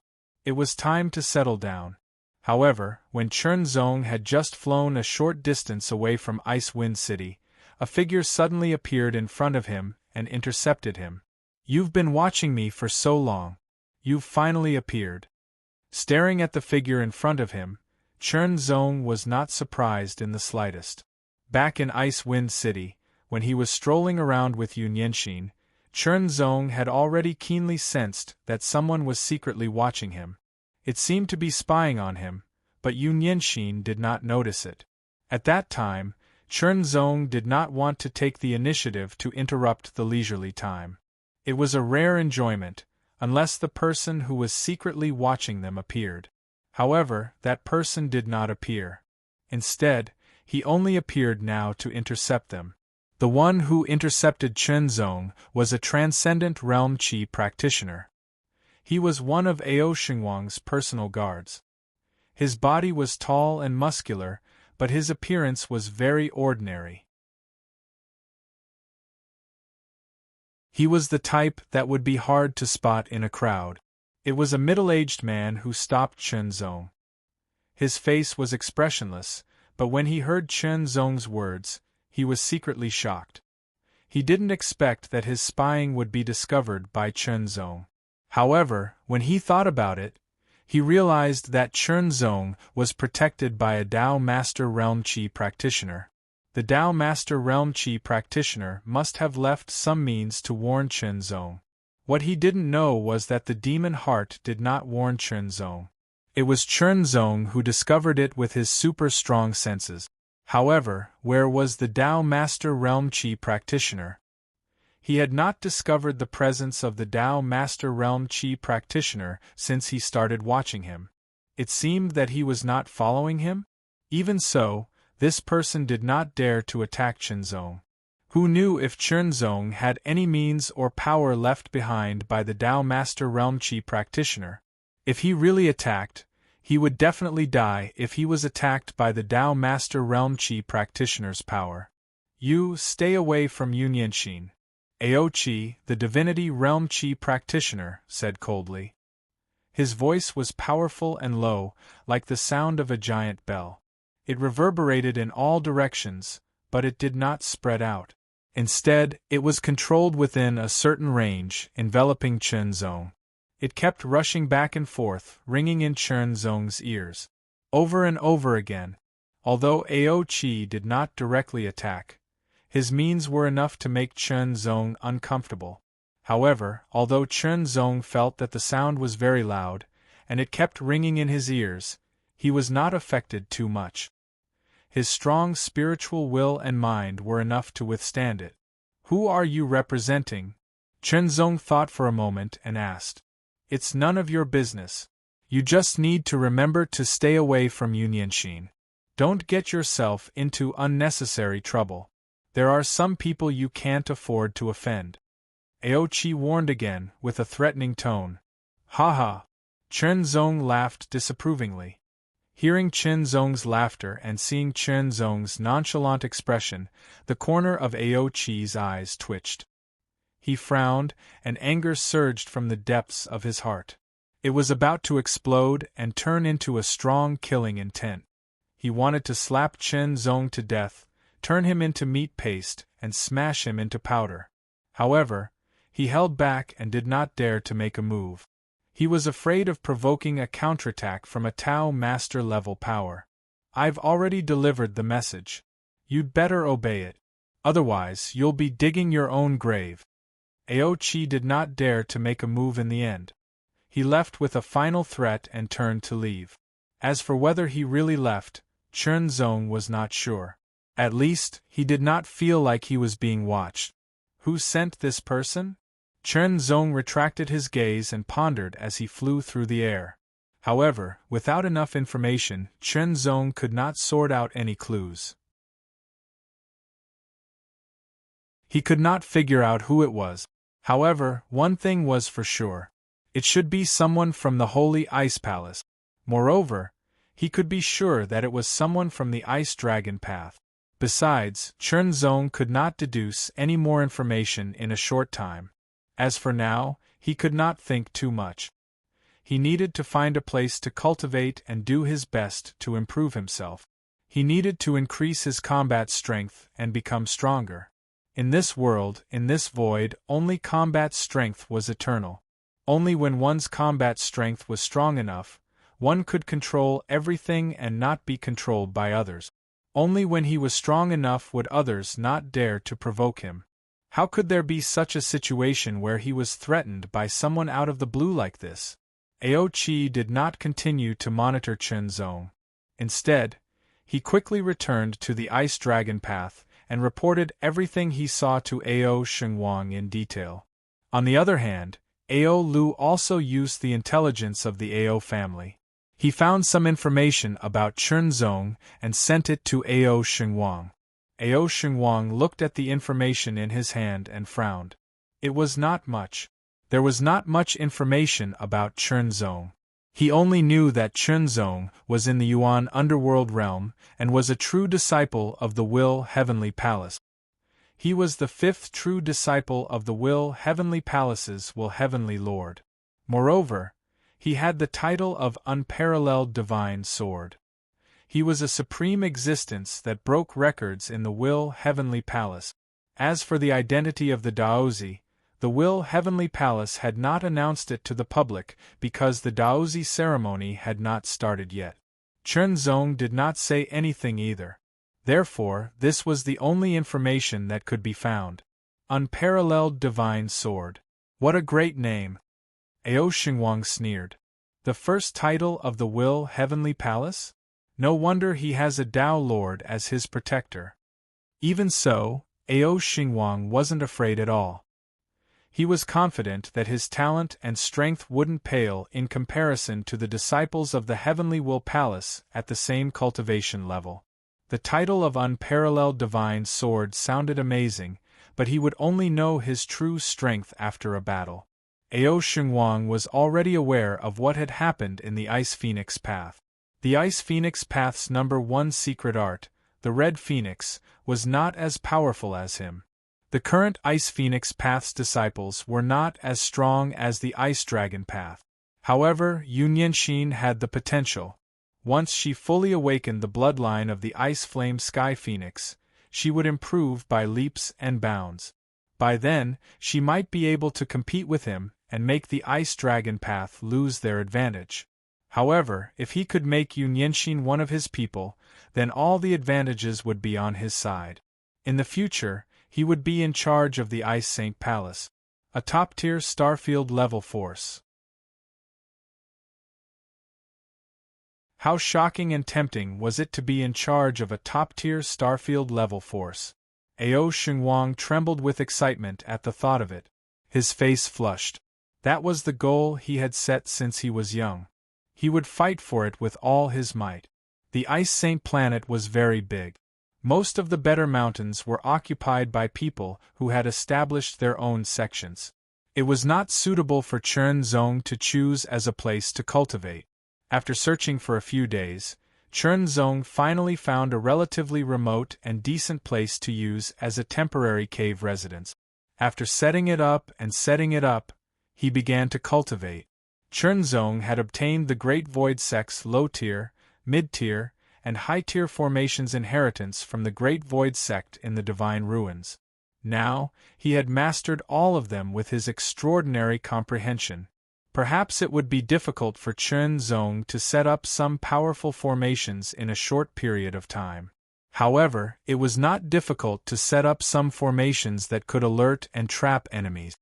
It was time to settle down. However, when Chernzong had just flown a short distance away from Icewind City, a figure suddenly appeared in front of him and intercepted him. "You've been watching me for so long. You've finally appeared." Staring at the figure in front of him, Chernzong was not surprised in the slightest. Back in Icewind City, when he was strolling around with Yunyanxin, Chernzong had already keenly sensed that someone was secretly watching him. It seemed to be spying on him, but Yunyanxin did not notice it. At that time, Chernzong did not want to take the initiative to interrupt the leisurely time. It was a rare enjoyment, unless the person who was secretly watching them appeared. However, that person did not appear. Instead, he only appeared now to intercept them. The one who intercepted Chernzong was a transcendent realm qi practitioner. He was one of Ao Xingguang's personal guards. His body was tall and muscular, but his appearance was very ordinary. He was the type that would be hard to spot in a crowd. It was a middle-aged man who stopped Chernzong. His face was expressionless, but when he heard Chernzong's words, he was secretly shocked. He didn't expect that his spying would be discovered by Chernzong. However, when he thought about it, he realized that Chernzong was protected by a Tao Master Realm Qi practitioner. The Tao Master Realm Qi practitioner must have left some means to warn Chen Zong. What he didn't know was that the demon heart did not warn Chen Zong. It was Chen Zong who discovered it with his super strong senses. However, where was the Tao Master Realm Qi practitioner? He had not discovered the presence of the Tao Master Realm Qi practitioner since he started watching him. It seemed that he was not following him? Even so, this person did not dare to attack Chen Zong. Who knew if Chen Zong had any means or power left behind by the Tao Master Realm Qi practitioner? If he really attacked, he would definitely die if he was attacked by the Tao Master Realm Qi practitioner's power. You stay away from Yunyanshin. Ao Qi, the Divinity Realm Qi practitioner, said coldly. His voice was powerful and low, like the sound of a giant bell. It reverberated in all directions, but it did not spread out. Instead, it was controlled within a certain range, enveloping Chen Zong. It kept rushing back and forth, ringing in Chen Zong's ears. Over and over again. Although Ao Qi did not directly attack, his means were enough to make Chen Zong uncomfortable. However, although Chen Zong felt that the sound was very loud, and it kept ringing in his ears, he was not affected too much. His strong spiritual will and mind were enough to withstand it. Who are you representing? Chen Zong thought for a moment and asked. It's none of your business. You just need to remember to stay away from Yunyanshin. Don't get yourself into unnecessary trouble. There are some people you can't afford to offend. Ao Qi warned again, with a threatening tone. Ha ha! Chen Zong laughed disapprovingly. Hearing Chen Zong's laughter and seeing Chen Zong's nonchalant expression, the corner of Ao Qi's eyes twitched. He frowned, and anger surged from the depths of his heart. It was about to explode and turn into a strong killing intent. He wanted to slap Chen Zong to death, turn him into meat paste, and smash him into powder. However, he held back and did not dare to make a move. He was afraid of provoking a counterattack from a Tao Master-level power. I've already delivered the message. You'd better obey it. Otherwise, you'll be digging your own grave. Ao Qi did not dare to make a move in the end. He left with a final threat and turned to leave. As for whether he really left, Chen Zong was not sure. At least, he did not feel like he was being watched. Who sent this person? Chen Zong retracted his gaze and pondered as he flew through the air. However, without enough information, Chen Zong could not sort out any clues. He could not figure out who it was. However, one thing was for sure. It should be someone from the Holy Ice Palace. Moreover, he could be sure that it was someone from the Ice Dragon Path. Besides, Chen Zong could not deduce any more information in a short time. As for now, he could not think too much. He needed to find a place to cultivate and do his best to improve himself. He needed to increase his combat strength and become stronger. In this world, in this void, only combat strength was eternal. Only when one's combat strength was strong enough, one could control everything and not be controlled by others. Only when he was strong enough would others not dare to provoke him. How could there be such a situation where he was threatened by someone out of the blue like this? Ao Qi did not continue to monitor Chen Zong. Instead, he quickly returned to the Ice Dragon Path and reported everything he saw to Ao Shengwang in detail. On the other hand, Ao Lu also used the intelligence of the Ao family. He found some information about Chen Zong and sent it to Ao Shengwang. Ao Shengwang looked at the information in his hand and frowned. It was not much. There was not much information about Chen Zong. He only knew that Chen Zong was in the Yuan underworld realm and was a true disciple of the Will Heavenly Palace. He was the fifth true disciple of the Will Heavenly Palace's Will Heavenly Lord. Moreover, he had the title of Unparalleled Divine Sword. He was a supreme existence that broke records in the Will Heavenly Palace. As for the identity of the Daozi, the Will Heavenly Palace had not announced it to the public because the Daozi ceremony had not started yet. Chen Zong did not say anything either. Therefore, this was the only information that could be found. Unparalleled Divine Sword. What a great name! Ao Xingwang sneered. The first title of the Will Heavenly Palace? No wonder he has a Tao Lord as his protector. Even so, Ao Xingwang wasn't afraid at all. He was confident that his talent and strength wouldn't pale in comparison to the disciples of the Heavenly Will Palace at the same cultivation level. The title of Unparalleled Divine Sword sounded amazing, but he would only know his true strength after a battle. Ao Xingwang was already aware of what had happened in the Ice Phoenix Path. The Ice Phoenix Path's #1 secret art, the Red Phoenix, was not as powerful as him. The current Ice Phoenix Path's disciples were not as strong as the Ice Dragon Path. However, Yunyanxin had the potential. Once she fully awakened the bloodline of the Ice Flame Sky Phoenix, she would improve by leaps and bounds. By then, she might be able to compete with him and make the Ice Dragon Path lose their advantage. However, if he could make Yunyanxin one of his people, then all the advantages would be on his side. In the future, he would be in charge of the Ice Saint Palace, a top-tier Starfield-level force. How shocking and tempting was it to be in charge of a top-tier Starfield-level force. Ao Xingwang trembled with excitement at the thought of it. His face flushed. That was the goal he had set since he was young. He would fight for it with all his might. The Ice Saint planet was very big. Most of the better mountains were occupied by people who had established their own sections. It was not suitable for Chen Zong to choose as a place to cultivate. After searching for a few days, Chen Zong finally found a relatively remote and decent place to use as a temporary cave residence. After setting it up, he began to cultivate. Chen Zong had obtained the Great Void Sect's low-tier, mid-tier, and high-tier formations inheritance from the Great Void Sect in the Divine Ruins. Now, he had mastered all of them with his extraordinary comprehension. Perhaps it would be difficult for Chen Zong to set up some powerful formations in a short period of time. However, it was not difficult to set up some formations that could alert and trap enemies.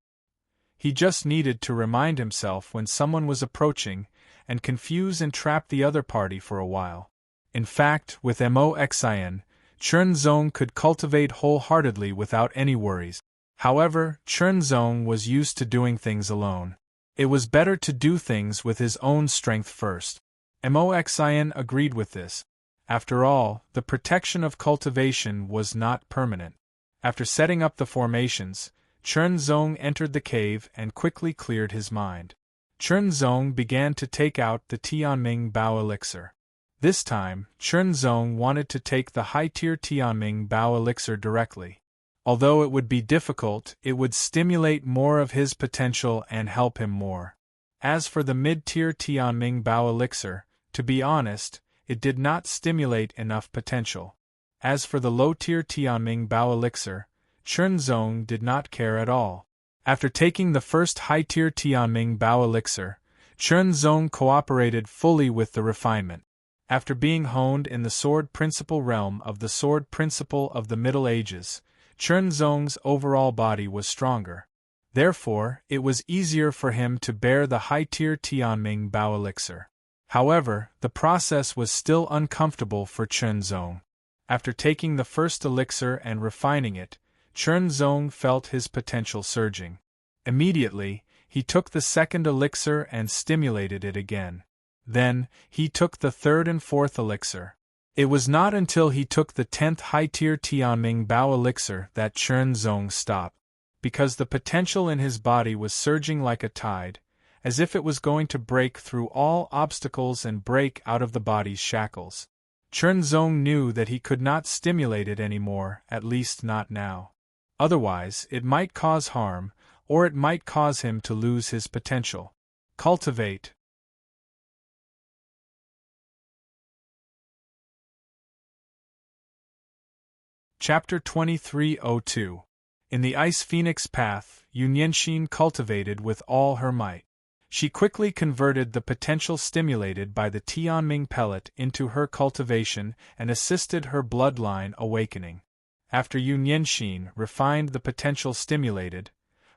He just needed to remind himself when someone was approaching, and confuse and trap the other party for a while. In fact, with Moxin, Chen Zong could cultivate wholeheartedly without any worries. However, Chen Zong was used to doing things alone. It was better to do things with his own strength first. Moxin agreed with this. After all, the protection of cultivation was not permanent. After setting up the formations, Chen Zong entered the cave and quickly cleared his mind. Chen Zong began to take out the Tianming Bao elixir. This time, Chen Zong wanted to take the high-tier Tianming Bao elixir directly. Although it would be difficult, it would stimulate more of his potential and help him more. As for the mid-tier Tianming Bao elixir, to be honest, it did not stimulate enough potential. As for the low-tier Tianming Bao elixir, Chen Zong did not care at all. After taking the first high-tier Tianming Bao elixir, Chen Zong cooperated fully with the refinement. After being honed in the sword principle realm of the sword principle of the Middle Ages, Chen Zong's overall body was stronger. Therefore, it was easier for him to bear the high-tier Tianming Bao elixir. However, the process was still uncomfortable for Chen Zong. After taking the first elixir and refining it, Chen Zong felt his potential surging. Immediately, he took the second elixir and stimulated it again. Then, he took the third and fourth elixir. It was not until he took the 10th high-tier Tianming Bao elixir that Chen Zong stopped, because the potential in his body was surging like a tide, as if it was going to break through all obstacles and break out of the body's shackles. Chen Zong knew that he could not stimulate it anymore, at least not now. Otherwise, it might cause harm, or it might cause him to lose his potential. Cultivate. Chapter 2302. In the Ice Phoenix Path, Yunyanxin cultivated with all her might. She quickly converted the potential stimulated by the Tianming pellet into her cultivation and assisted her bloodline awakening. After Yu Nianxin refined the potential stimulated,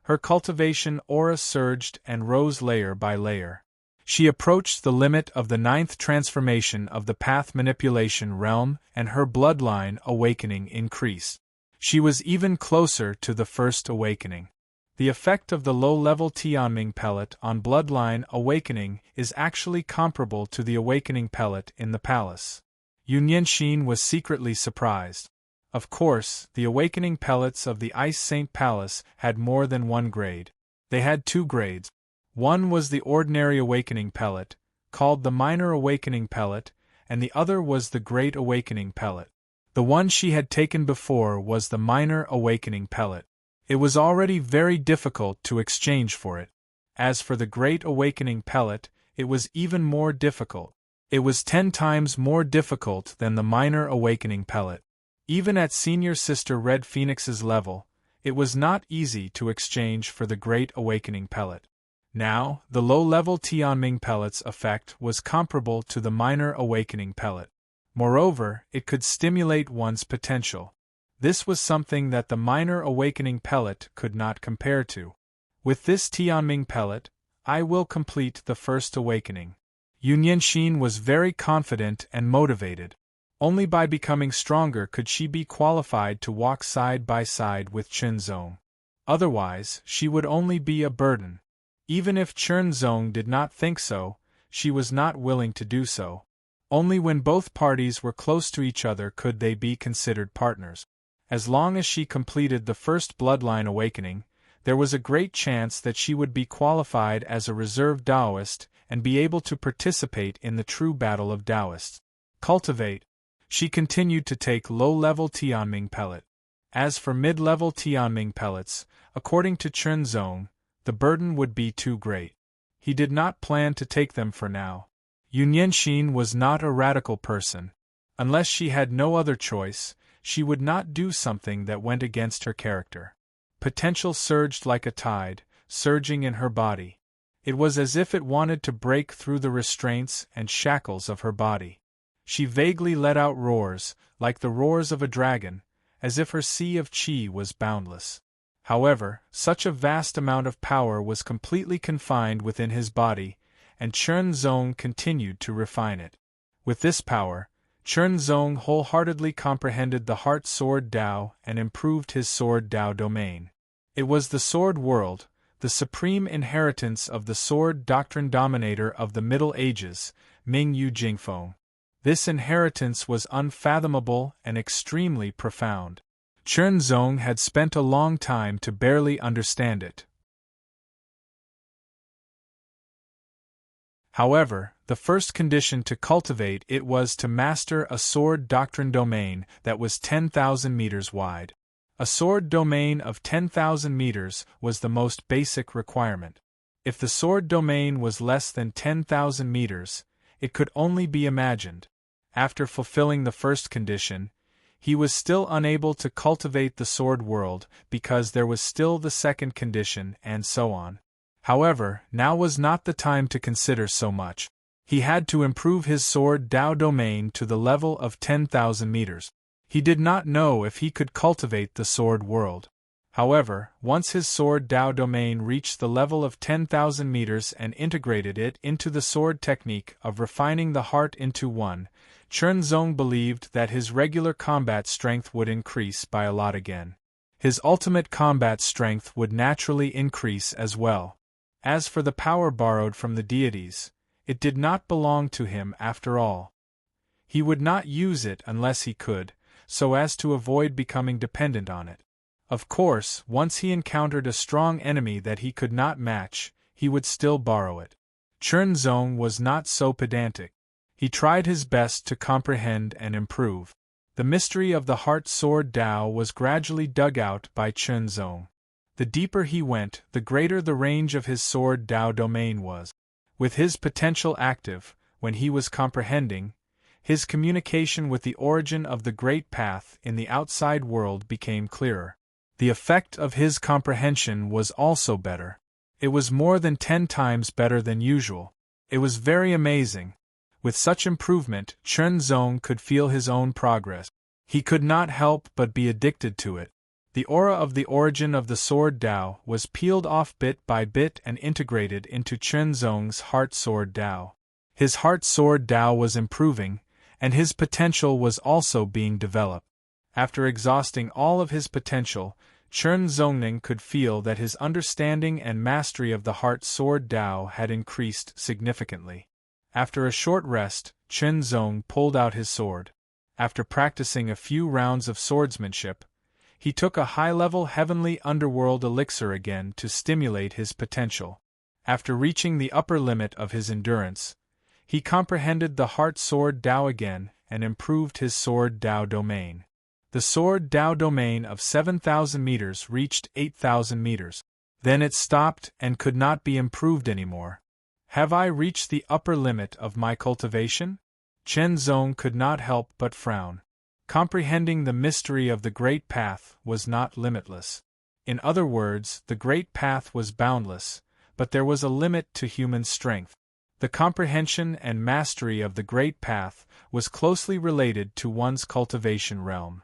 her cultivation aura surged and rose layer by layer. She approached the limit of the 9th transformation of the path manipulation realm, and her bloodline awakening increased. She was even closer to the first awakening. The effect of the low-level Tianming pellet on bloodline awakening is actually comparable to the awakening pellet in the palace. Yu Nianxin was secretly surprised. Of course, the awakening pellets of the Ice Saint Palace had more than one grade. They had 2 grades. One was the ordinary awakening pellet, called the minor awakening pellet, and the other was the great awakening pellet. The one she had taken before was the minor awakening pellet. It was already very difficult to exchange for it. As for the great awakening pellet, it was even more difficult. It was 10 times more difficult than the minor awakening pellet. Even at Senior Sister Red Phoenix's level, it was not easy to exchange for the great awakening pellet. Now, the low-level Tianming pellet's effect was comparable to the minor awakening pellet. Moreover, it could stimulate one's potential. This was something that the minor awakening pellet could not compare to. With this Tianming pellet, I will complete the first awakening. Yu Nianxin was very confident and motivated. Only by becoming stronger could she be qualified to walk side by side with Chen Zong. Otherwise, she would only be a burden. Even if Chen Zong did not think so, she was not willing to do so. Only when both parties were close to each other could they be considered partners. As long as she completed the first bloodline awakening, there was a great chance that she would be qualified as a reserve Taoist and be able to participate in the true battle of Taoists. Cultivate. She continued to take low-level Tianming pellet. As for mid-level Tianming pellets, according to Chen Zong, the burden would be too great. He did not plan to take them for now. Yu Nianxin was not a radical person. Unless she had no other choice, she would not do something that went against her character. Potential surged like a tide, surging in her body. It was as if it wanted to break through the restraints and shackles of her body. She vaguely let out roars, like the roars of a dragon, as if her sea of qi was boundless. However, such a vast amount of power was completely confined within his body, and Chen Zong continued to refine it. With this power, Chen Zong wholeheartedly comprehended the Heart Sword Dao and improved his Sword Dao domain. It was the Sword World, the supreme inheritance of the Sword Doctrine Dominator of the Middle Ages, Ming Yu Jingfeng. This inheritance was unfathomable and extremely profound. Chen Zong had spent a long time to barely understand it. However, the first condition to cultivate it was to master a sword doctrine domain that was 10,000 meters wide. A sword domain of 10,000 meters was the most basic requirement. If the sword domain was less than 10,000 meters, it could only be imagined. After fulfilling the first condition, he was still unable to cultivate the sword world because there was still the second condition and so on. However, now was not the time to consider so much. He had to improve his sword Dao domain to the level of 10,000 meters. He did not know if he could cultivate the sword world. However, once his sword Dao domain reached the level of 10,000 meters and integrated it into the sword technique of refining the heart into one, Chen Zong believed that his regular combat strength would increase by a lot again. His ultimate combat strength would naturally increase as well. As for the power borrowed from the deities, it did not belong to him after all. He would not use it unless he could, so as to avoid becoming dependent on it. Of course, once he encountered a strong enemy that he could not match, he would still borrow it. Chen Zong was not so pedantic. He tried his best to comprehend and improve. The mystery of the Heart Sword Dao was gradually dug out by Chen Zong. The deeper he went, the greater the range of his Sword Dao domain was. With his potential active, when he was comprehending, his communication with the origin of the Great Path in the outside world became clearer. The effect of his comprehension was also better. It was more than 10 times better than usual. It was very amazing. With such improvement, Chen Zong could feel his own progress. He could not help but be addicted to it. The aura of the origin of the sword Dao was peeled off bit by bit and integrated into Chen Zong's heart sword Dao. His heart sword Dao was improving, and his potential was also being developed. After exhausting all of his potential, Chen Zongning could feel that his understanding and mastery of the heart sword Dao had increased significantly. After a short rest, Chen Zong pulled out his sword. After practicing a few rounds of swordsmanship, he took a high-level heavenly underworld elixir again to stimulate his potential. After reaching the upper limit of his endurance, he comprehended the heart sword Dao again and improved his sword Dao domain. The sword Dao domain of 7,000 meters reached 8,000 meters. Then it stopped and could not be improved anymore. Have I reached the upper limit of my cultivation? Chen Zong could not help but frown. Comprehending the mystery of the Great Path was not limitless. In other words, the Great Path was boundless, but there was a limit to human strength. The comprehension and mastery of the Great Path was closely related to one's cultivation realm.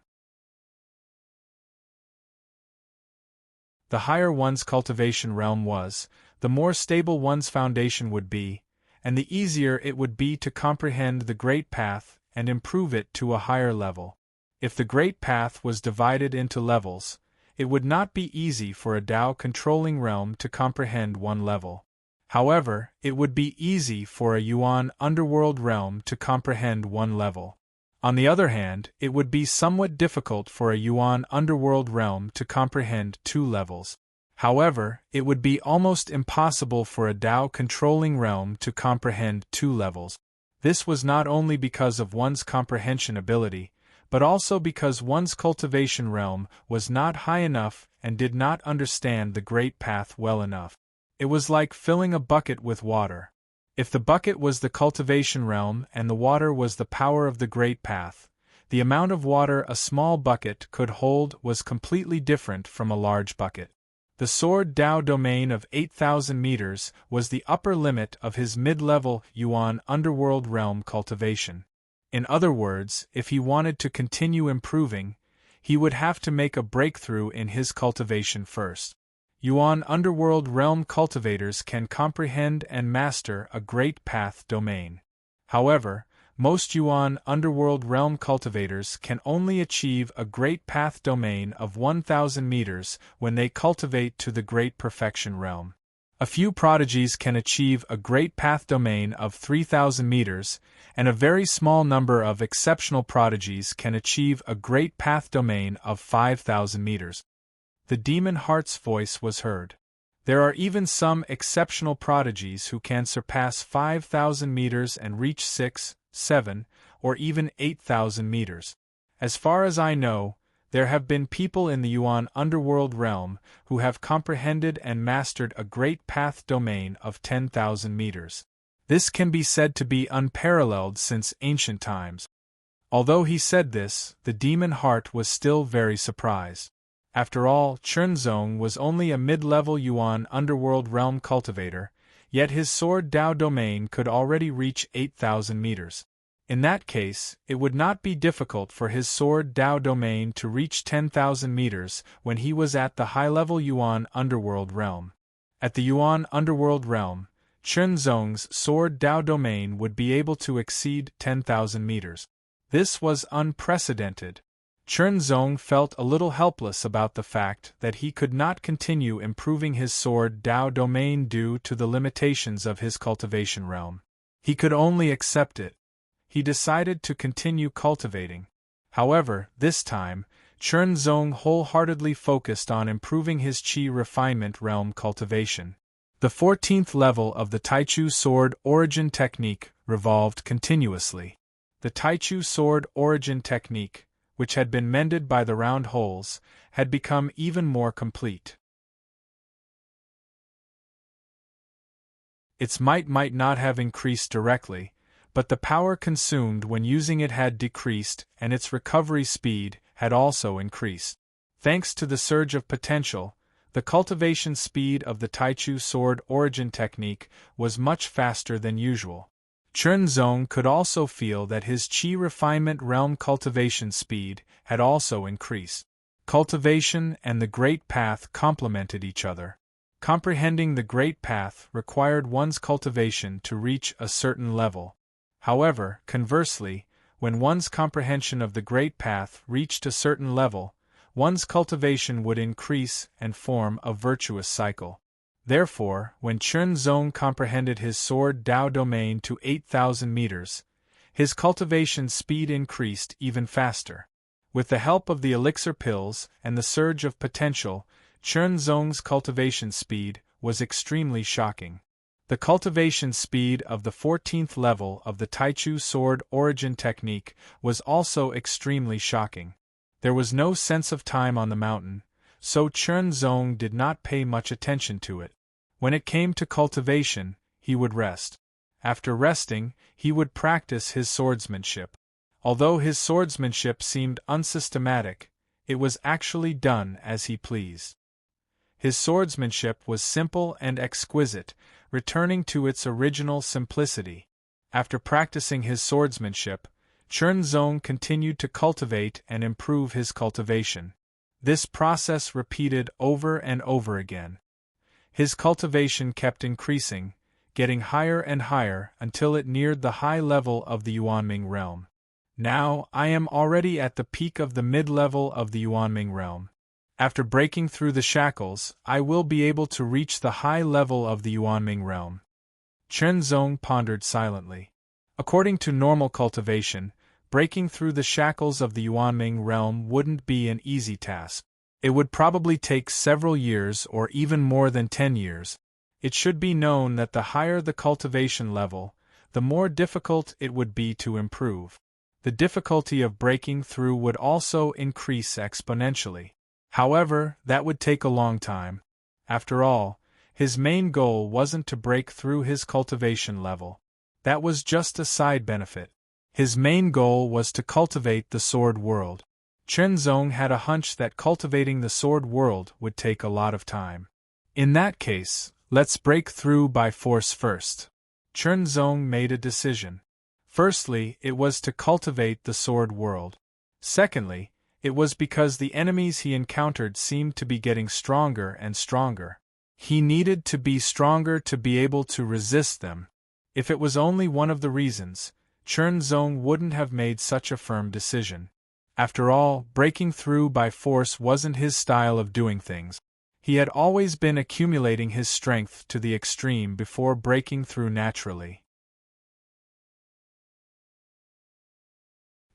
The higher one's cultivation realm was, the more stable one's foundation would be, and the easier it would be to comprehend the Great Path and improve it to a higher level. If the Great Path was divided into levels, it would not be easy for a Dao-controlling realm to comprehend one level. However, it would be easy for a Yuan underworld realm to comprehend one level. On the other hand, it would be somewhat difficult for a Yuan underworld realm to comprehend two levels. However, it would be almost impossible for a Dao-controlling realm to comprehend two levels. This was not only because of one's comprehension ability, but also because one's cultivation realm was not high enough and did not understand the Great Path well enough. It was like filling a bucket with water. If the bucket was the cultivation realm and the water was the power of the Great Path, the amount of water a small bucket could hold was completely different from a large bucket. The sword Dao domain of 8,000 meters was the upper limit of his mid-level Yuan underworld realm cultivation. In other words, if he wanted to continue improving, he would have to make a breakthrough in his cultivation first. Yuan underworld realm cultivators can comprehend and master a Great Path domain. However, most Yuan underworld realm cultivators can only achieve a Great Path domain of 1,000 meters when they cultivate to the Great Perfection realm. A few prodigies can achieve a Great Path domain of 3,000 meters, and a very small number of exceptional prodigies can achieve a Great Path domain of 5,000 meters. The demon heart's voice was heard. There are even some exceptional prodigies who can surpass 5,000 meters and reach 6, 7, or even 8,000 meters. As far as I know, there have been people in the Yuan underworld realm who have comprehended and mastered a Great Path domain of 10,000 meters. This can be said to be unparalleled since ancient times. Although he said this, the demon heart was still very surprised. After all, Chen Zong was only a mid-level Yuan underworld realm cultivator, yet his sword Dao domain could already reach 8,000 meters. In that case, it would not be difficult for his sword Dao domain to reach 10,000 meters when he was at the high-level Yuan underworld realm. At the Yuan underworld realm, Chen Zong's sword Dao domain would be able to exceed 10,000 meters. This was unprecedented. Chen Zong felt a little helpless about the fact that he could not continue improving his sword Dao domain due to the limitations of his cultivation realm. He could only accept it. He decided to continue cultivating. However, this time, Chen Zong wholeheartedly focused on improving his Qi refinement realm cultivation. The 14th level of the Taichu sword origin technique revolved continuously. The Taichu sword origin technique, which had been mended by the round holes, had become even more complete. Its might not have increased directly, but the power consumed when using it had decreased, and its recovery speed had also increased. Thanks to the surge of potential, The cultivation speed of the Taichu sword origin technique was much faster than usual. Chen Zong could also feel that his Qi refinement realm cultivation speed had also increased. Cultivation and the Great Path complemented each other. Comprehending the Great Path required one's cultivation to reach a certain level. However, conversely, when one's comprehension of the Great Path reached a certain level, one's cultivation would increase and form a virtuous cycle. Therefore, when Chen Zong comprehended his sword Dao domain to 8,000 meters, his cultivation speed increased even faster. With the help of the elixir pills and the surge of potential, Chen Zong's cultivation speed was extremely shocking. The cultivation speed of the 14th level of the Taichu sword origin technique was also extremely shocking. There was no sense of time on the mountain, so Chen Zong did not pay much attention to it. When it came to cultivation, he would rest. After resting, he would practice his swordsmanship. Although his swordsmanship seemed unsystematic, it was actually done as he pleased. His swordsmanship was simple and exquisite, returning to its original simplicity. After practicing his swordsmanship, Chen Zong continued to cultivate and improve his cultivation. This process repeated over and over again. His cultivation kept increasing, getting higher and higher until it neared the high level of the Yuanming realm. Now I am already at the peak of the mid-level of the Yuanming realm. After breaking through the shackles, I will be able to reach the high level of the Yuanming realm. Chen Zong pondered silently. According to normal cultivation, breaking through the shackles of the Yuanming realm wouldn't be an easy task. It would probably take several years or even more than 10 years. It should be known that the higher the cultivation level, the more difficult it would be to improve. The difficulty of breaking through would also increase exponentially. However, that would take a long time. After all, his main goal wasn't to break through his cultivation level. That was just a side benefit. His main goal was to cultivate the sword world. Chen Zong had a hunch that cultivating the sword world would take a lot of time. In that case, let's break through by force first. Chen Zong made a decision. Firstly, it was to cultivate the sword world. Secondly, it was because the enemies he encountered seemed to be getting stronger and stronger. He needed to be stronger to be able to resist them. If it was only one of the reasons, Chen Zong wouldn't have made such a firm decision. After all, breaking through by force wasn't his style of doing things. He had always been accumulating his strength to the extreme before breaking through naturally.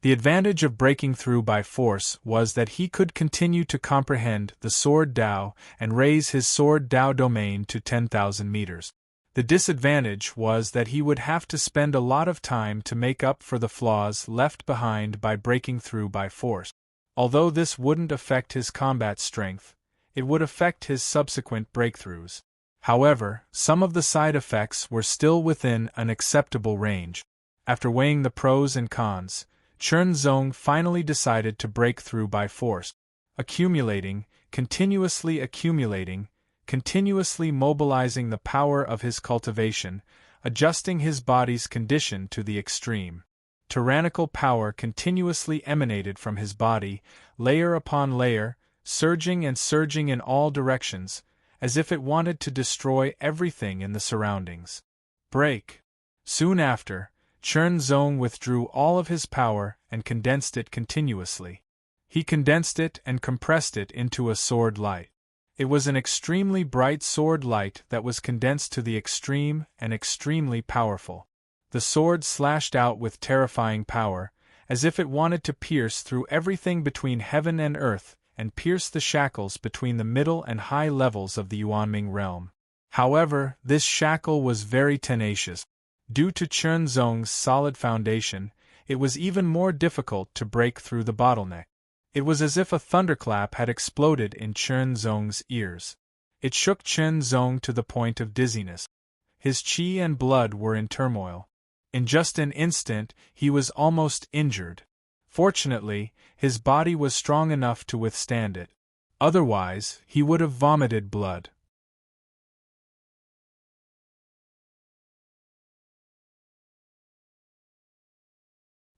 The advantage of breaking through by force was that he could continue to comprehend the Sword Dao and raise his Sword Dao domain to 10,000 meters. The disadvantage was that he would have to spend a lot of time to make up for the flaws left behind by breaking through by force. Although this wouldn't affect his combat strength, it would affect his subsequent breakthroughs. However, some of the side effects were still within an acceptable range. After weighing the pros and cons, Chen Zong finally decided to break through by force. Accumulating, continuously mobilizing the power of his cultivation, adjusting his body's condition to the extreme. Tyrannical power continuously emanated from his body, layer upon layer, surging and surging in all directions, as if it wanted to destroy everything in the surroundings. Break. Soon after, Chen Zong withdrew all of his power and condensed it continuously. He condensed it and compressed it into a sword light. It was an extremely bright sword light that was condensed to the extreme and extremely powerful. The sword slashed out with terrifying power, as if it wanted to pierce through everything between heaven and earth and pierce the shackles between the middle and high levels of the Yuanming realm. However, this shackle was very tenacious. Due to Chen Zong's solid foundation, it was even more difficult to break through the bottleneck. It was as if a thunderclap had exploded in Chen Zong's ears. It shook Chen Zong to the point of dizziness. His qi and blood were in turmoil. In just an instant, he was almost injured. Fortunately, his body was strong enough to withstand it. Otherwise, he would have vomited blood.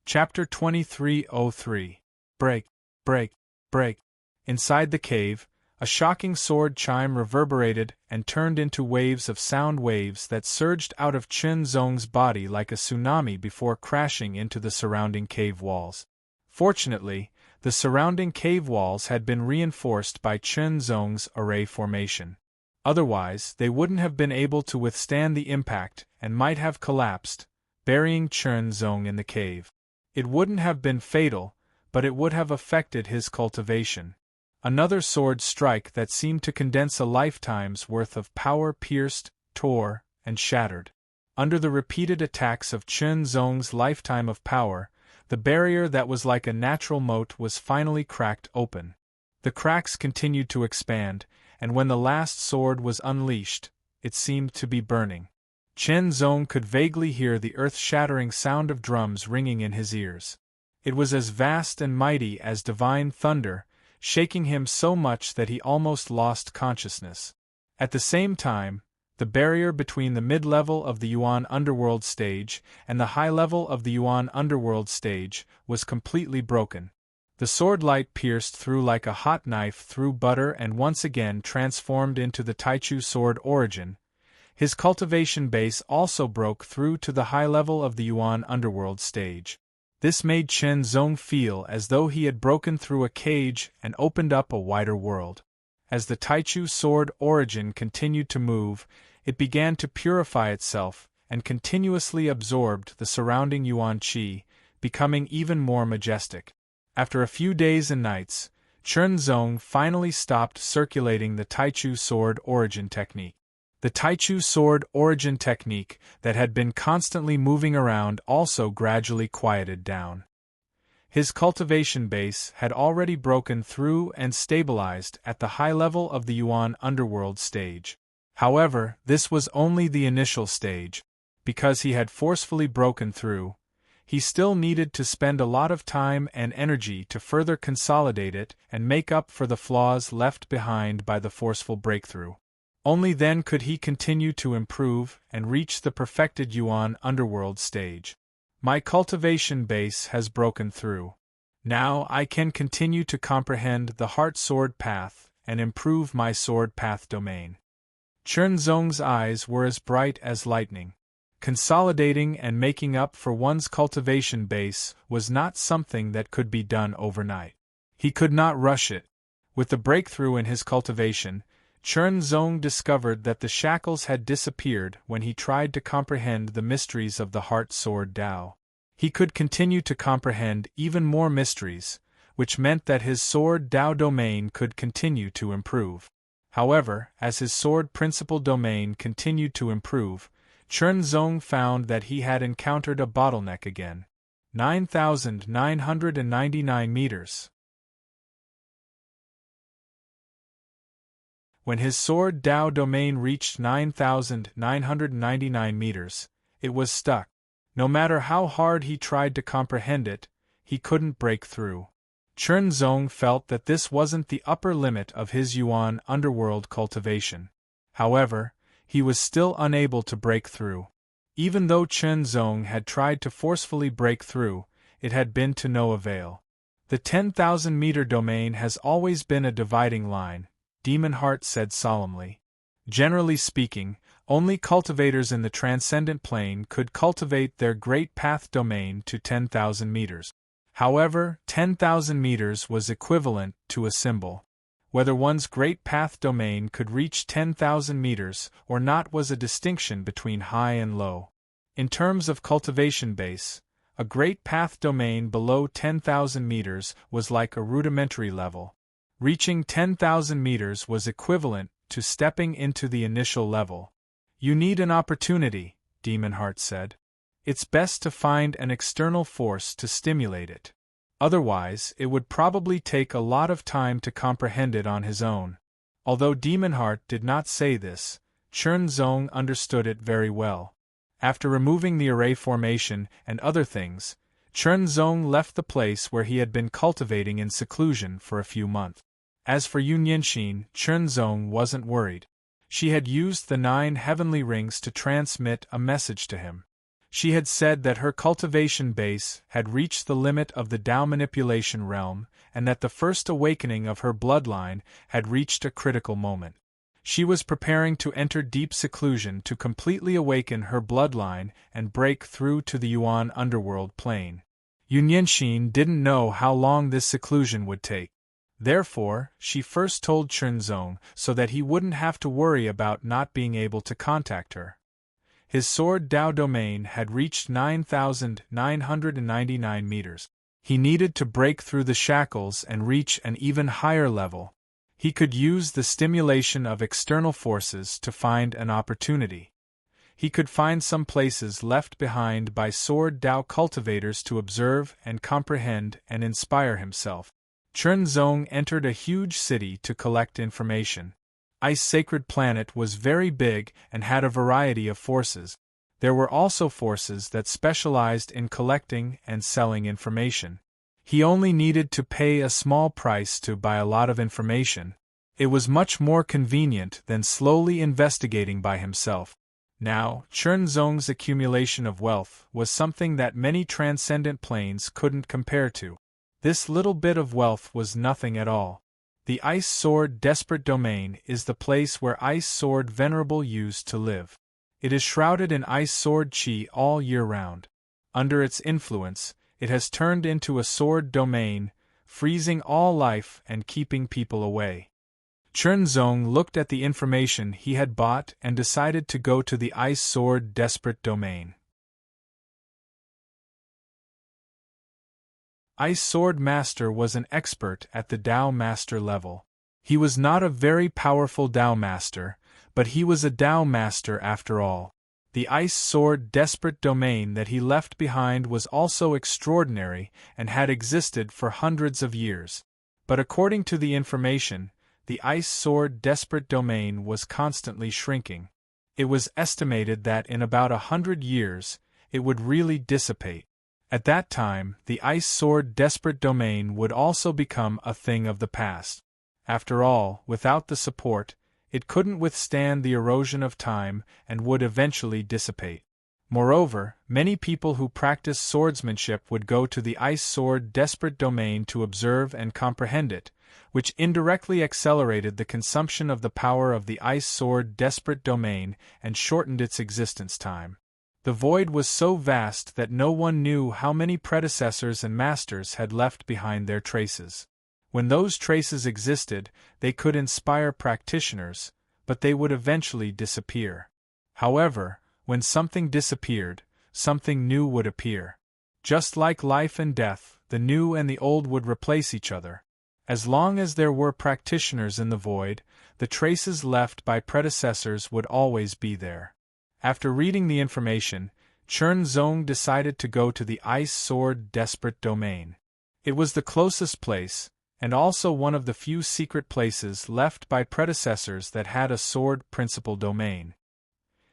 Chapter 2303. Break, break, break. Inside the cave, a shocking sword chime reverberated and turned into waves of sound waves that surged out of Chen Zong's body like a tsunami before crashing into the surrounding cave walls. Fortunately, the surrounding cave walls had been reinforced by Chen Zong's array formation. Otherwise, they wouldn't have been able to withstand the impact and might have collapsed, burying Chen Zong in the cave. It wouldn't have been fatal, but it would have affected his cultivation. Another sword strike that seemed to condense a lifetime's worth of power pierced, tore, and shattered. Under the repeated attacks of Chen Zong's lifetime of power, the barrier that was like a natural moat was finally cracked open. The cracks continued to expand, and when the last sword was unleashed, it seemed to be burning. Chen Zong could vaguely hear the earth-shattering sound of drums ringing in his ears. It was as vast and mighty as divine thunder, shaking him so much that he almost lost consciousness. At the same time, the barrier between the mid-level of the Yuan underworld stage and the high level of the Yuan underworld stage was completely broken. The sword light pierced through like a hot knife through butter and once again transformed into the Taichu sword origin. His cultivation base also broke through to the high level of the Yuan underworld stage. This made Chen Zong feel as though he had broken through a cage and opened up a wider world. As the Taichu sword origin continued to move, it began to purify itself and continuously absorbed the surrounding Yuan Qi, becoming even more majestic. After a few days and nights, Chen Zong finally stopped circulating the Taichu sword origin technique. The Taichu sword origin technique that had been constantly moving around also gradually quieted down. His cultivation base had already broken through and stabilized at the high level of the Yuan underworld stage. However, this was only the initial stage. Because he had forcefully broken through, he still needed to spend a lot of time and energy to further consolidate it and make up for the flaws left behind by the forceful breakthrough. Only then could he continue to improve and reach the perfected Yuan underworld stage. My cultivation base has broken through. Now I can continue to comprehend the heart sword path and improve my sword path domain. Chen Zong's eyes were as bright as lightning. Consolidating and making up for one's cultivation base was not something that could be done overnight. He could not rush it. With the breakthrough in his cultivation, Chen Zong discovered that the shackles had disappeared when he tried to comprehend the mysteries of the Heart Sword Tao. He could continue to comprehend even more mysteries, which meant that his Sword Tao domain could continue to improve. However, as his sword principal domain continued to improve, Chen Zong found that he had encountered a bottleneck again. 9,999 meters. When his sword Tao domain reached 9,999 meters, it was stuck. No matter how hard he tried to comprehend it, he couldn't break through. Chen Zong felt that this wasn't the upper limit of his Yuan underworld cultivation. However, he was still unable to break through. Even though Chen Zong had tried to forcefully break through, it had been to no avail. The 10,000-meter domain has always been a dividing line, Demon Heart said solemnly. Generally speaking, only cultivators in the transcendent plane could cultivate their great path domain to 10,000 meters. However, 10,000 meters was equivalent to a symbol. Whether one's great path domain could reach 10,000 meters or not was a distinction between high and low. In terms of cultivation base, a great path domain below 10,000 meters was like a rudimentary level. Reaching 10,000 meters was equivalent to stepping into the initial level. You need an opportunity, Demon Heart said. It's best to find an external force to stimulate it. Otherwise, it would probably take a lot of time to comprehend it on his own. Although Demon Heart did not say this, Chen Zong understood it very well. After removing the array formation and other things, Chen Zong left the place where he had been cultivating in seclusion for a few months. As for Yunyenshin, Chunzong wasn't worried. She had used the 9 heavenly rings to transmit a message to him. She had said that her cultivation base had reached the limit of the Tao manipulation realm, and that the first awakening of her bloodline had reached a critical moment. She was preparing to enter deep seclusion to completely awaken her bloodline and break through to the Yuan underworld plane. Yunyenshin didn't know how long this seclusion would take. Therefore, she first told Chunzong so that he wouldn't have to worry about not being able to contact her. His sword Tao domain had reached 9,999 meters. He needed to break through the shackles and reach an even higher level. He could use the stimulation of external forces to find an opportunity. He could find some places left behind by sword Tao cultivators to observe and comprehend and inspire himself. Chunzong entered a huge city to collect information. Ice Sacred Planet was very big and had a variety of forces. There were also forces that specialized in collecting and selling information. He only needed to pay a small price to buy a lot of information. It was much more convenient than slowly investigating by himself. Now, Chunzong's accumulation of wealth was something that many transcendent planes couldn't compare to. This little bit of wealth was nothing at all. The Ice Sword Desperate Domain is the place where Ice Sword Venerable used to live. It is shrouded in Ice Sword Chi all year round. Under its influence, it has turned into a sword domain, freezing all life and keeping people away. Chunzong looked at the information he had bought and decided to go to the Ice Sword Desperate Domain. Ice Sword Master was an expert at the Tao Master level. He was not a very powerful Tao Master, but he was a Tao Master after all. The Ice Sword Desperate Domain that he left behind was also extraordinary and had existed for hundreds of years. But according to the information, the Ice Sword Desperate Domain was constantly shrinking. It was estimated that in about 100 years, it would really dissipate. At that time, the Ice Sword Desperate Domain would also become a thing of the past. After all, without the support, it couldn't withstand the erosion of time and would eventually dissipate. Moreover, many people who practice swordsmanship would go to the Ice Sword Desperate Domain to observe and comprehend it, which indirectly accelerated the consumption of the power of the Ice Sword Desperate Domain and shortened its existence time. The void was so vast that no one knew how many predecessors and masters had left behind their traces. When those traces existed, they could inspire practitioners, but they would eventually disappear. However, when something disappeared, something new would appear. Just like life and death, the new and the old would replace each other. As long as there were practitioners in the void, the traces left by predecessors would always be there. After reading the information, Chunzong decided to go to the Ice Sword Desperate Domain. It was the closest place, and also one of the few secret places left by predecessors that had a sword principal domain.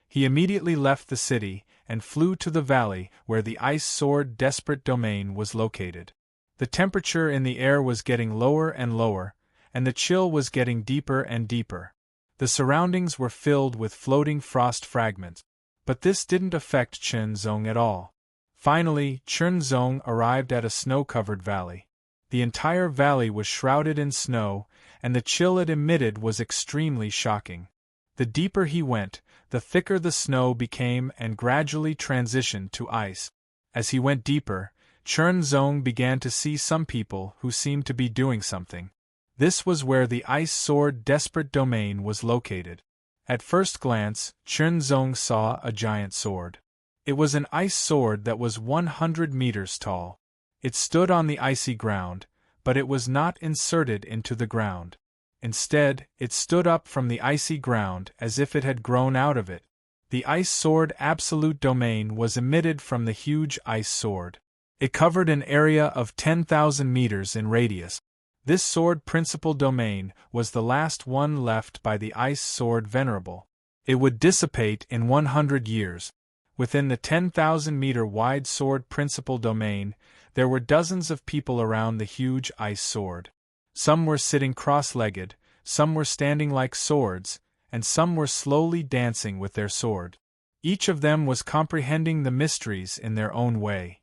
He immediately left the city and flew to the valley where the Ice Sword Desperate Domain was located. The temperature in the air was getting lower and lower, and the chill was getting deeper and deeper. The surroundings were filled with floating frost fragments. But this didn't affect Chunzong at all. Finally, Chunzong arrived at a snow-covered valley. The entire valley was shrouded in snow, and the chill it emitted was extremely shocking. The deeper he went, the thicker the snow became and gradually transitioned to ice. As he went deeper, Chunzong began to see some people who seemed to be doing something. This was where the Ice Sword Desperate Domain was located. At first glance, Chunzong saw a giant sword. It was an ice sword that was 100 meters tall. It stood on the icy ground, but it was not inserted into the ground. Instead, it stood up from the icy ground as if it had grown out of it. The Ice Sword Absolute Domain was emitted from the huge ice sword. It covered an area of 10,000 meters in radius. This sword principal domain was the last one left by the Ice Sword Venerable. It would dissipate in 100 years. Within the 10,000-meter wide sword principal domain, there were dozens of people around the huge ice sword. Some were sitting cross-legged, some were standing like swords, and some were slowly dancing with their sword. Each of them was comprehending the mysteries in their own way.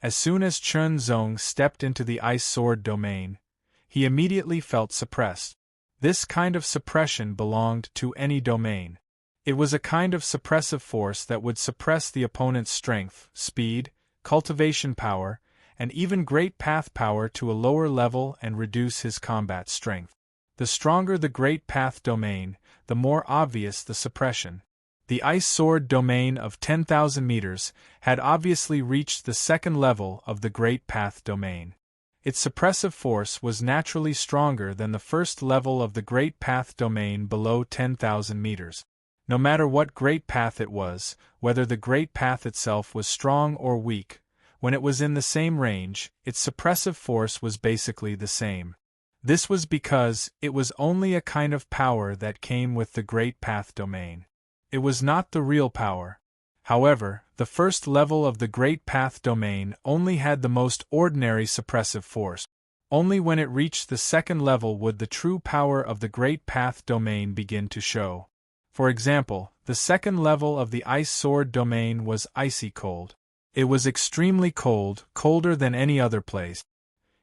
As soon as Chun Zong stepped into the ice sword domain, he immediately felt suppressed. This kind of suppression belonged to any domain. It was a kind of suppressive force that would suppress the opponent's strength, speed, cultivation power, and even great path power to a lower level and reduce his combat strength. The stronger the great path domain, the more obvious the suppression. The ice sword domain of 10,000 meters had obviously reached the second level of the great path domain. Its suppressive force was naturally stronger than the first level of the great path domain below 10,000 meters. No matter what great path it was, whether the great path itself was strong or weak, when it was in the same range, its suppressive force was basically the same. This was because it was only a kind of power that came with the great path domain. It was not the real power. However, the first level of the great path domain only had the most ordinary suppressive force. Only when it reached the second level would the true power of the great path domain begin to show. For example, the second level of the ice sword domain was icy cold. It was extremely cold, colder than any other place.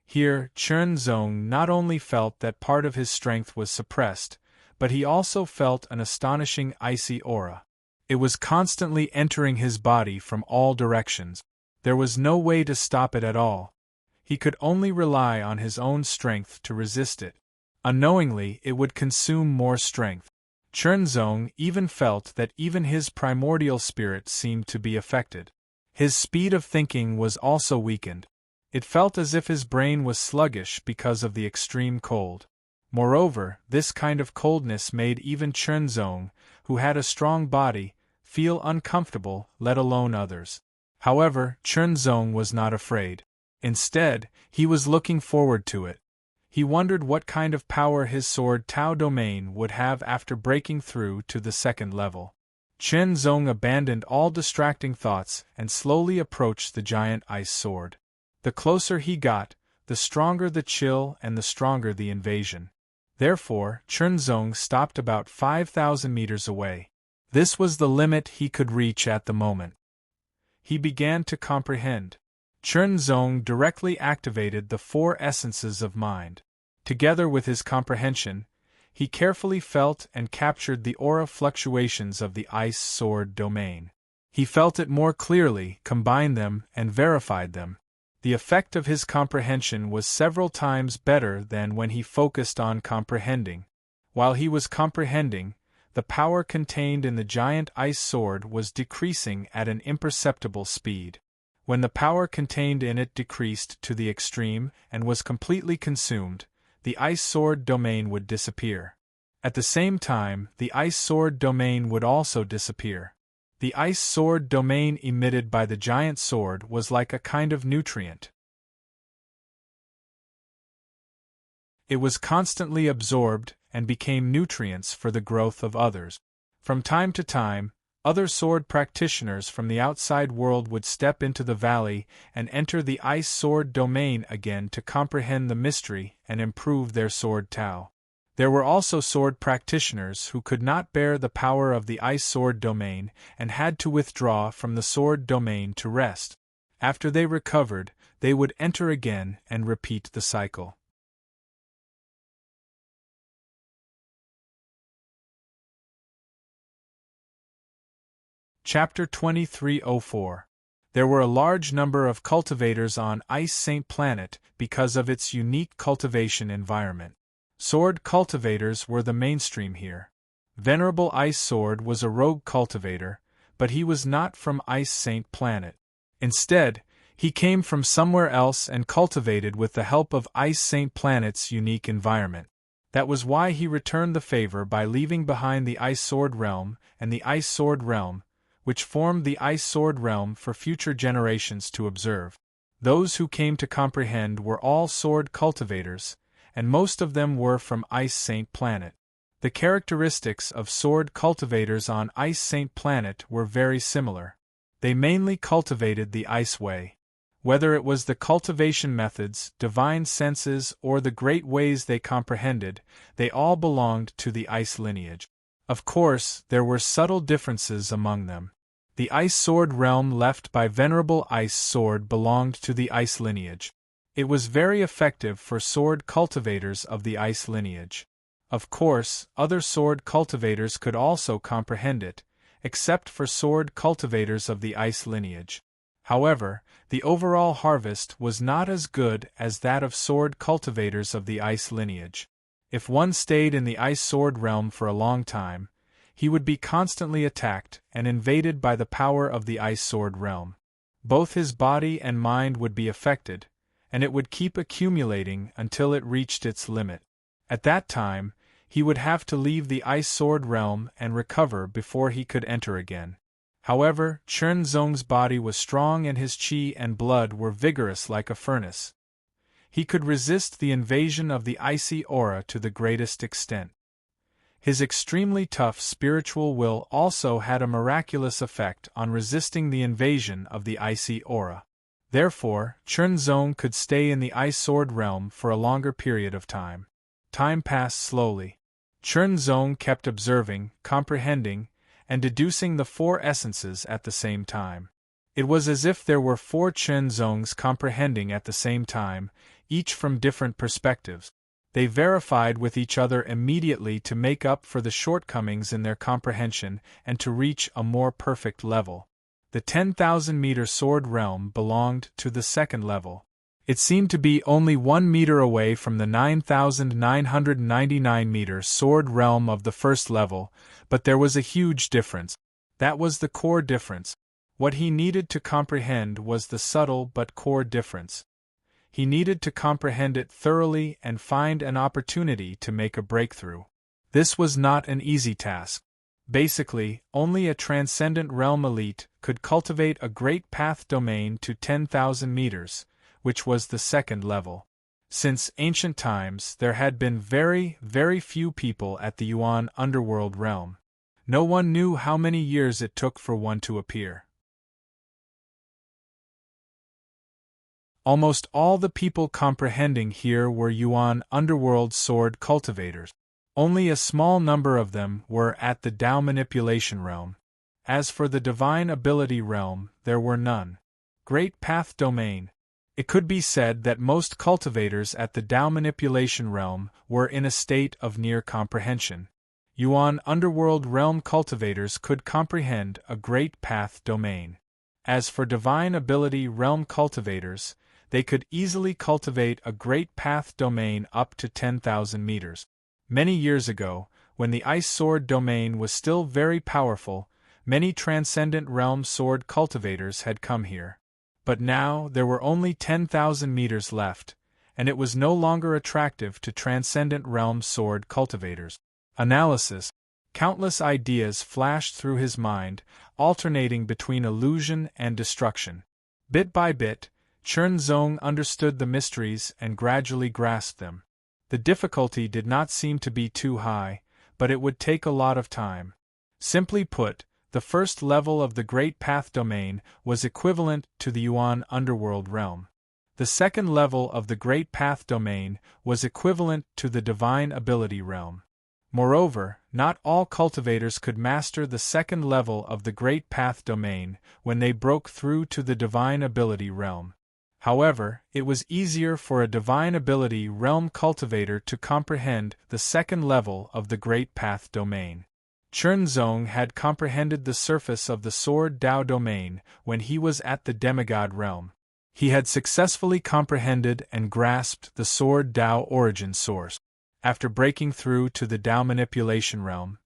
Here, Chun Zong not only felt that part of his strength was suppressed, but he also felt an astonishing icy aura. It was constantly entering his body from all directions. There was no way to stop it at all. He could only rely on his own strength to resist it. Unknowingly, it would consume more strength. Chun Zong even felt that even his primordial spirit seemed to be affected. His speed of thinking was also weakened. It felt as if his brain was sluggish because of the extreme cold. Moreover, this kind of coldness made even Chun Zong, who had a strong body, feel uncomfortable, let alone others. However, Chun Zong was not afraid. Instead, he was looking forward to it. He wondered what kind of power his sword Tao domain would have after breaking through to the second level. Chun Zong abandoned all distracting thoughts and slowly approached the giant ice sword. The closer he got, the stronger the chill and the stronger the invasion. Therefore, Chun Zong stopped about 5,000 meters away. This was the limit he could reach at the moment. He began to comprehend. Chun Zong directly activated the four essences of mind. Together with his comprehension, he carefully felt and captured the aura fluctuations of the ice sword domain. He felt it more clearly, combined them, and verified them. The effect of his comprehension was several times better than when he focused on comprehending. While he was comprehending, the power contained in the giant ice sword was decreasing at an imperceptible speed. When the power contained in it decreased to the extreme and was completely consumed, the ice sword domain would disappear. At the same time, the ice sword domain would also disappear. The ice sword domain emitted by the giant sword was like a kind of nutrient. It was constantly absorbed and became nutrients for the growth of others. From time to time, other sword practitioners from the outside world would step into the valley and enter the ice sword domain again to comprehend the mystery and improve their sword Tao. There were also sword practitioners who could not bear the power of the ice sword domain and had to withdraw from the sword domain to rest. After they recovered, they would enter again and repeat the cycle. Chapter 2304. There were a large number of cultivators on Ice Saint Planet because of its unique cultivation environment. Sword cultivators were the mainstream here. Venerable Ice Sword was a rogue cultivator, but he was not from Ice Saint Planet. Instead, he came from somewhere else and cultivated with the help of Ice Saint Planet's unique environment. That was why he returned the favor by leaving behind the Ice Sword Realm and the Ice Sword Realm, which formed the Ice Sword Realm for future generations to observe. Those who came to comprehend were all sword cultivators, and most of them were from Ice Saint Planet. The characteristics of sword cultivators on Ice Saint Planet were very similar. They mainly cultivated the Ice Way. Whether it was the cultivation methods, divine senses, or the great ways they comprehended, they all belonged to the ice lineage. Of course, there were subtle differences among them. The ice sword realm left by Venerable Ice Sword belonged to the ice lineage. It was very effective for sword cultivators of the ice lineage. Of course, other sword cultivators could also comprehend it, except for sword cultivators of the ice lineage. However, the overall harvest was not as good as that of sword cultivators of the ice lineage. If one stayed in the ice sword realm for a long time, he would be constantly attacked and invaded by the power of the ice sword realm. Both his body and mind would be affected, and it would keep accumulating until it reached its limit. At that time, he would have to leave the ice sword realm and recover before he could enter again. However, Chen Zong's body was strong and his qi and blood were vigorous like a furnace. He could resist the invasion of the icy aura to the greatest extent. His extremely tough spiritual will also had a miraculous effect on resisting the invasion of the icy aura. Therefore, Chen Zong could stay in the ice sword realm for a longer period of time. Time passed slowly. Chen Zong kept observing, comprehending, and deducing the four essences at the same time. It was as if there were four Chen Zongs comprehending at the same time, each from different perspectives. They verified with each other immediately to make up for the shortcomings in their comprehension and to reach a more perfect level. The 10,000-meter sword realm belonged to the second level. It seemed to be only 1 meter away from the 9,999-meter sword realm of the first level, but there was a huge difference. That was the core difference. What he needed to comprehend was the subtle but core difference. He needed to comprehend it thoroughly and find an opportunity to make a breakthrough. This was not an easy task. Basically, only a transcendent realm elite could cultivate a great path domain to 10,000 meters, which was the second level. Since ancient times, there had been very, very few people at the Yuan underworld realm. No one knew how many years it took for one to appear. Almost all the people comprehending here were Yuan underworld sword cultivators. Only a small number of them were at the Tao manipulation realm. As for the divine ability realm, there were none. Great path domain. It could be said that most cultivators at the Tao manipulation realm were in a state of near comprehension. Yuan underworld realm cultivators could comprehend a great path domain. As for divine ability realm cultivators, they could easily cultivate a great path domain up to 10,000 meters. Many years ago, when the ice sword domain was still very powerful, many transcendent realm sword cultivators had come here. But now there were only 10,000 meters left, and it was no longer attractive to transcendent realm sword cultivators. Analysis. Countless ideas flashed through his mind, alternating between illusion and destruction. Bit by bit, Chen Zong understood the mysteries and gradually grasped them. The difficulty did not seem to be too high, but it would take a lot of time. Simply put, the first level of the Great Path domain was equivalent to the Yuan underworld realm. The second level of the Great Path domain was equivalent to the Divine Ability realm. Moreover, not all cultivators could master the second level of the Great Path domain when they broke through to the Divine Ability realm. However, it was easier for a Divine Ability realm cultivator to comprehend the second level of the Great Path domain. Chen Zong had comprehended the surface of the Sword Tao domain when he was at the Demigod realm. He had successfully comprehended and grasped the Sword Tao origin source. After breaking through to the Tao manipulation realm,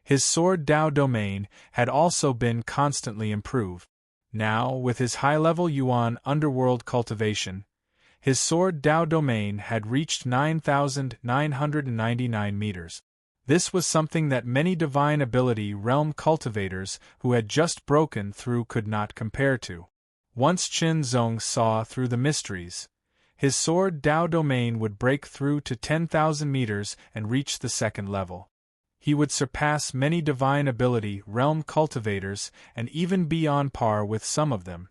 his Sword Tao domain had also been constantly improved. Now, with his high-level Yuan underworld cultivation, his Sword Tao domain had reached 9,999 meters. This was something that many Divine Ability realm cultivators who had just broken through could not compare to. Once Chen Zong saw through the mysteries, his Sword Tao domain would break through to 10,000 meters and reach the second level. He would surpass many Divine Ability realm cultivators and even be on par with some of them.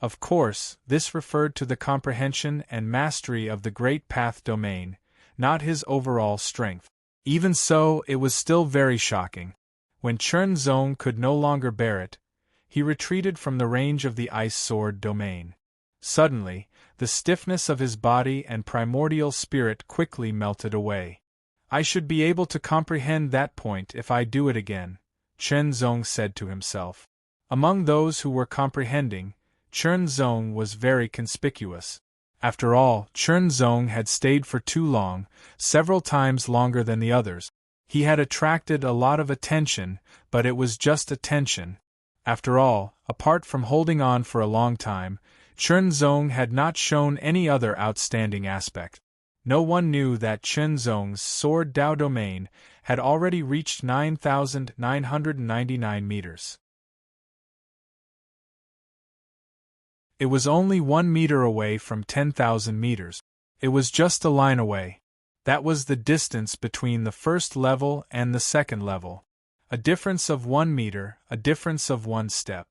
Of course, this referred to the comprehension and mastery of the Great Path domain, not his overall strength. Even so, it was still very shocking. When Chen Zong could no longer bear it, he retreated from the range of the ice sword domain. Suddenly, the stiffness of his body and primordial spirit quickly melted away. I should be able to comprehend that point if I do it again, Chen Zong said to himself. Among those who were comprehending, Chen Zong was very conspicuous. After all, Chen Zong had stayed for too long, several times longer than the others. He had attracted a lot of attention, but it was just attention. After all, apart from holding on for a long time, Chen Zong had not shown any other outstanding aspect. No one knew that Chen Zong's sword Dao domain had already reached 9,999 meters. It was only 1 meter away from 10,000 meters. It was just a line away. That was the distance between the first level and the second level. A difference of 1 meter, a difference of 1 step.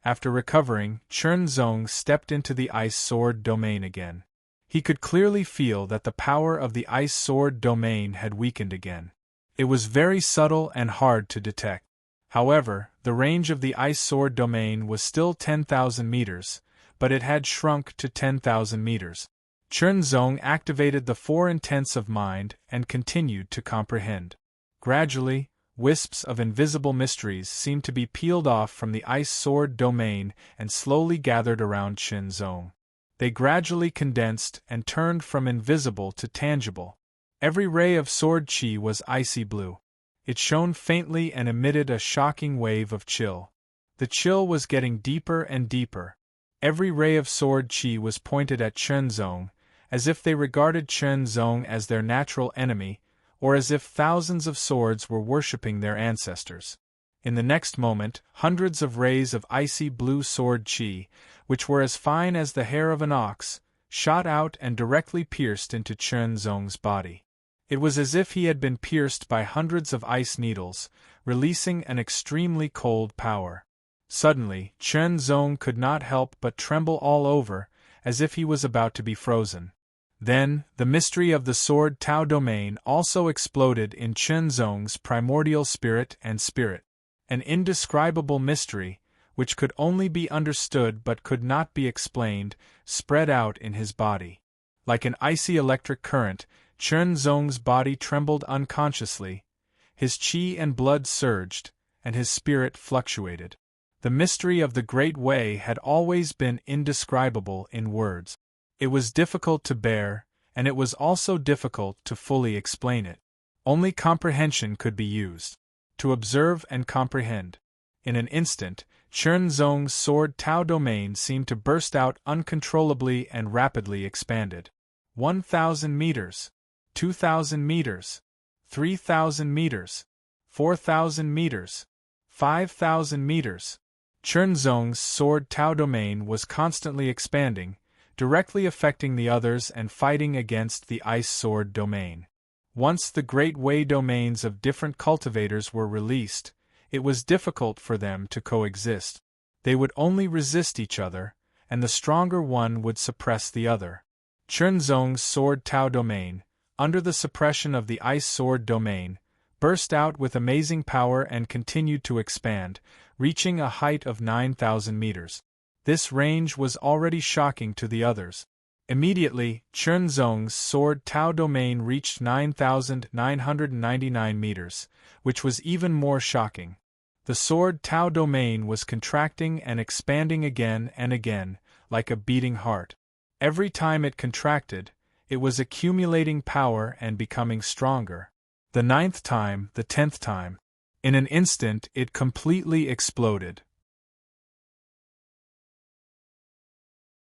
After recovering, Chen Zong stepped into the ice sword domain again. He could clearly feel that the power of the ice sword domain had weakened again. It was very subtle and hard to detect. However, the range of the ice sword domain was still 10,000 meters, but it had shrunk to 10,000 meters. Chen Zong activated the 4 intents of mind and continued to comprehend. Gradually, wisps of invisible mysteries seemed to be peeled off from the ice sword domain and slowly gathered around Chen Zong. They gradually condensed and turned from invisible to tangible. Every ray of sword qi was icy blue. It shone faintly and emitted a shocking wave of chill. The chill was getting deeper and deeper. Every ray of sword qi was pointed at Chen Zong, as if they regarded Chen Zong as their natural enemy, or as if thousands of swords were worshipping their ancestors. In the next moment, hundreds of rays of icy blue sword qi, which were as fine as the hair of an ox, shot out and directly pierced into Chen Zong's body. It was as if he had been pierced by hundreds of ice needles, releasing an extremely cold power. Suddenly, Chen Zong could not help but tremble all over, as if he was about to be frozen. Then, the mystery of the sword Tao domain also exploded in Chen Zong's primordial spirit and spirit. An indescribable mystery, which could only be understood but could not be explained, spread out in his body. Like an icy electric current, Chen Zong's body trembled unconsciously, his qi and blood surged, and his spirit fluctuated. The mystery of the Great Way had always been indescribable in words. It was difficult to bear, and it was also difficult to fully explain it. Only comprehension could be used. To observe and comprehend. In an instant, Chen Zong's sword Tao domain seemed to burst out uncontrollably and rapidly expanded. 1,000 meters, 2,000 meters, 3,000 meters, 4,000 meters, 5,000 meters. Chen Zong's sword Tao domain was constantly expanding, directly affecting the others and fighting against the ice sword domain. Once the Great Way domains of different cultivators were released, it was difficult for them to coexist. They would only resist each other, and the stronger one would suppress the other. Chen Zong's sword Tao domain, under the suppression of the ice sword domain, burst out with amazing power and continued to expand, reaching a height of 9,000 meters. This range was already shocking to the others. Immediately, Chen Zong's sword Tao domain reached 9,999 meters, which was even more shocking. The sword Tao domain was contracting and expanding again and again, like a beating heart. Every time it contracted, it was accumulating power and becoming stronger. The 9th time, the 10th time. In an instant it completely exploded.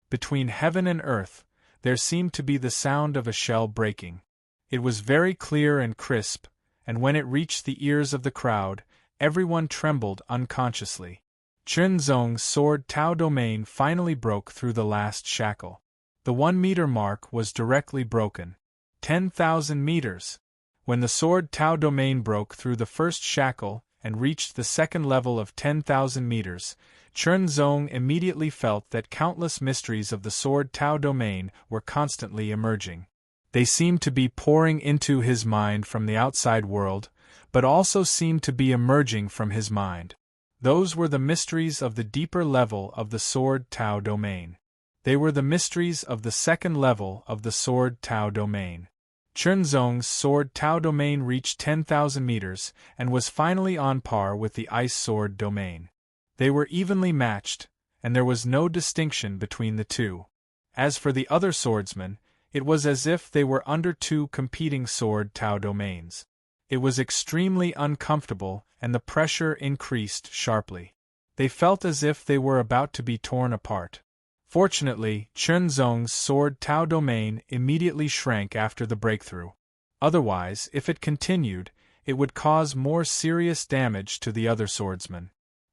Between heaven and earth, there seemed to be the sound of a shell breaking. It was very clear and crisp, and when it reached the ears of the crowd, everyone trembled unconsciously. Chen Zong's sword Tao domain finally broke through the last shackle. The 1-meter mark was directly broken. 10,000 meters! When the sword Tao domain broke through the first shackle, and reached the second level of 10,000 meters, Chen Zong immediately felt that countless mysteries of the Sword Tao domain were constantly emerging. They seemed to be pouring into his mind from the outside world, but also seemed to be emerging from his mind. Those were the mysteries of the deeper level of the Sword Tao domain. They were the mysteries of the second level of the Sword Tao domain. Chen Zong's Sword Tao domain reached 10,000 meters and was finally on par with the Ice Sword domain. They were evenly matched, and there was no distinction between the two. As for the other swordsmen, it was as if they were under two competing Sword Tao domains. It was extremely uncomfortable, and the pressure increased sharply. They felt as if they were about to be torn apart. Fortunately, Chen Zong's Sword Tao domain immediately shrank after the breakthrough. Otherwise, if it continued, it would cause more serious damage to the other swordsmen.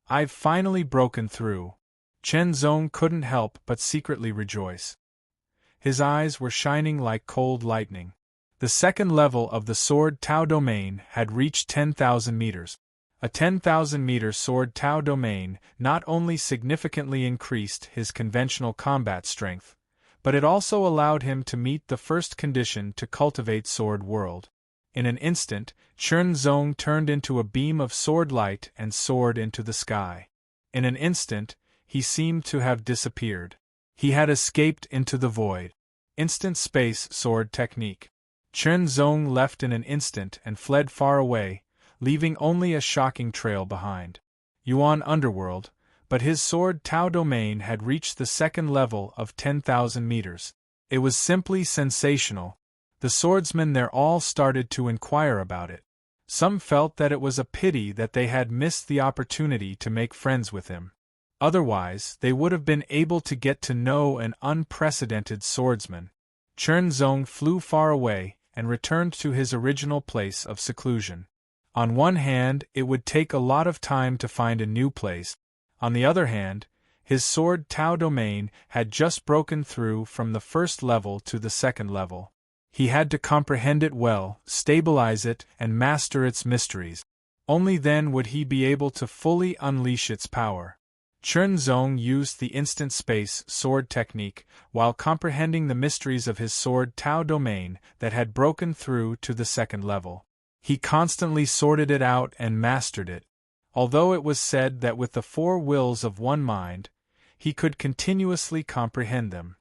"I've finally broken through." Chen Zong couldn't help but secretly rejoice. His eyes were shining like cold lightning. The second level of the Sword Tao domain had reached 10,000 meters. A 10,000-meter Sword Tao domain not only significantly increased his conventional combat strength, but it also allowed him to meet the first condition to cultivate Sword World. In an instant, Chen Zong turned into a beam of sword light and soared into the sky. In an instant, he seemed to have disappeared. He had escaped into the void. Instant space sword technique. Chen Zong left in an instant and fled far away, leaving only a shocking trail behind. Yuan Underworld, but his Sword Tao domain had reached the second level of 10,000 meters. It was simply sensational. The swordsmen there all started to inquire about it. Some felt that it was a pity that they had missed the opportunity to make friends with him. Otherwise, they would have been able to get to know an unprecedented swordsman. Chen Zong flew far away and returned to his original place of seclusion. On one hand, it would take a lot of time to find a new place. On the other hand, his Sword Tao domain had just broken through from the first level to the second level. He had to comprehend it well, stabilize it, and master its mysteries. Only then would he be able to fully unleash its power. Chen Zong used the instant space sword technique while comprehending the mysteries of his Sword Tao domain that had broken through to the second level. He constantly sorted it out and mastered it. Although it was said that with the four wills of one mind, he could continuously comprehend them.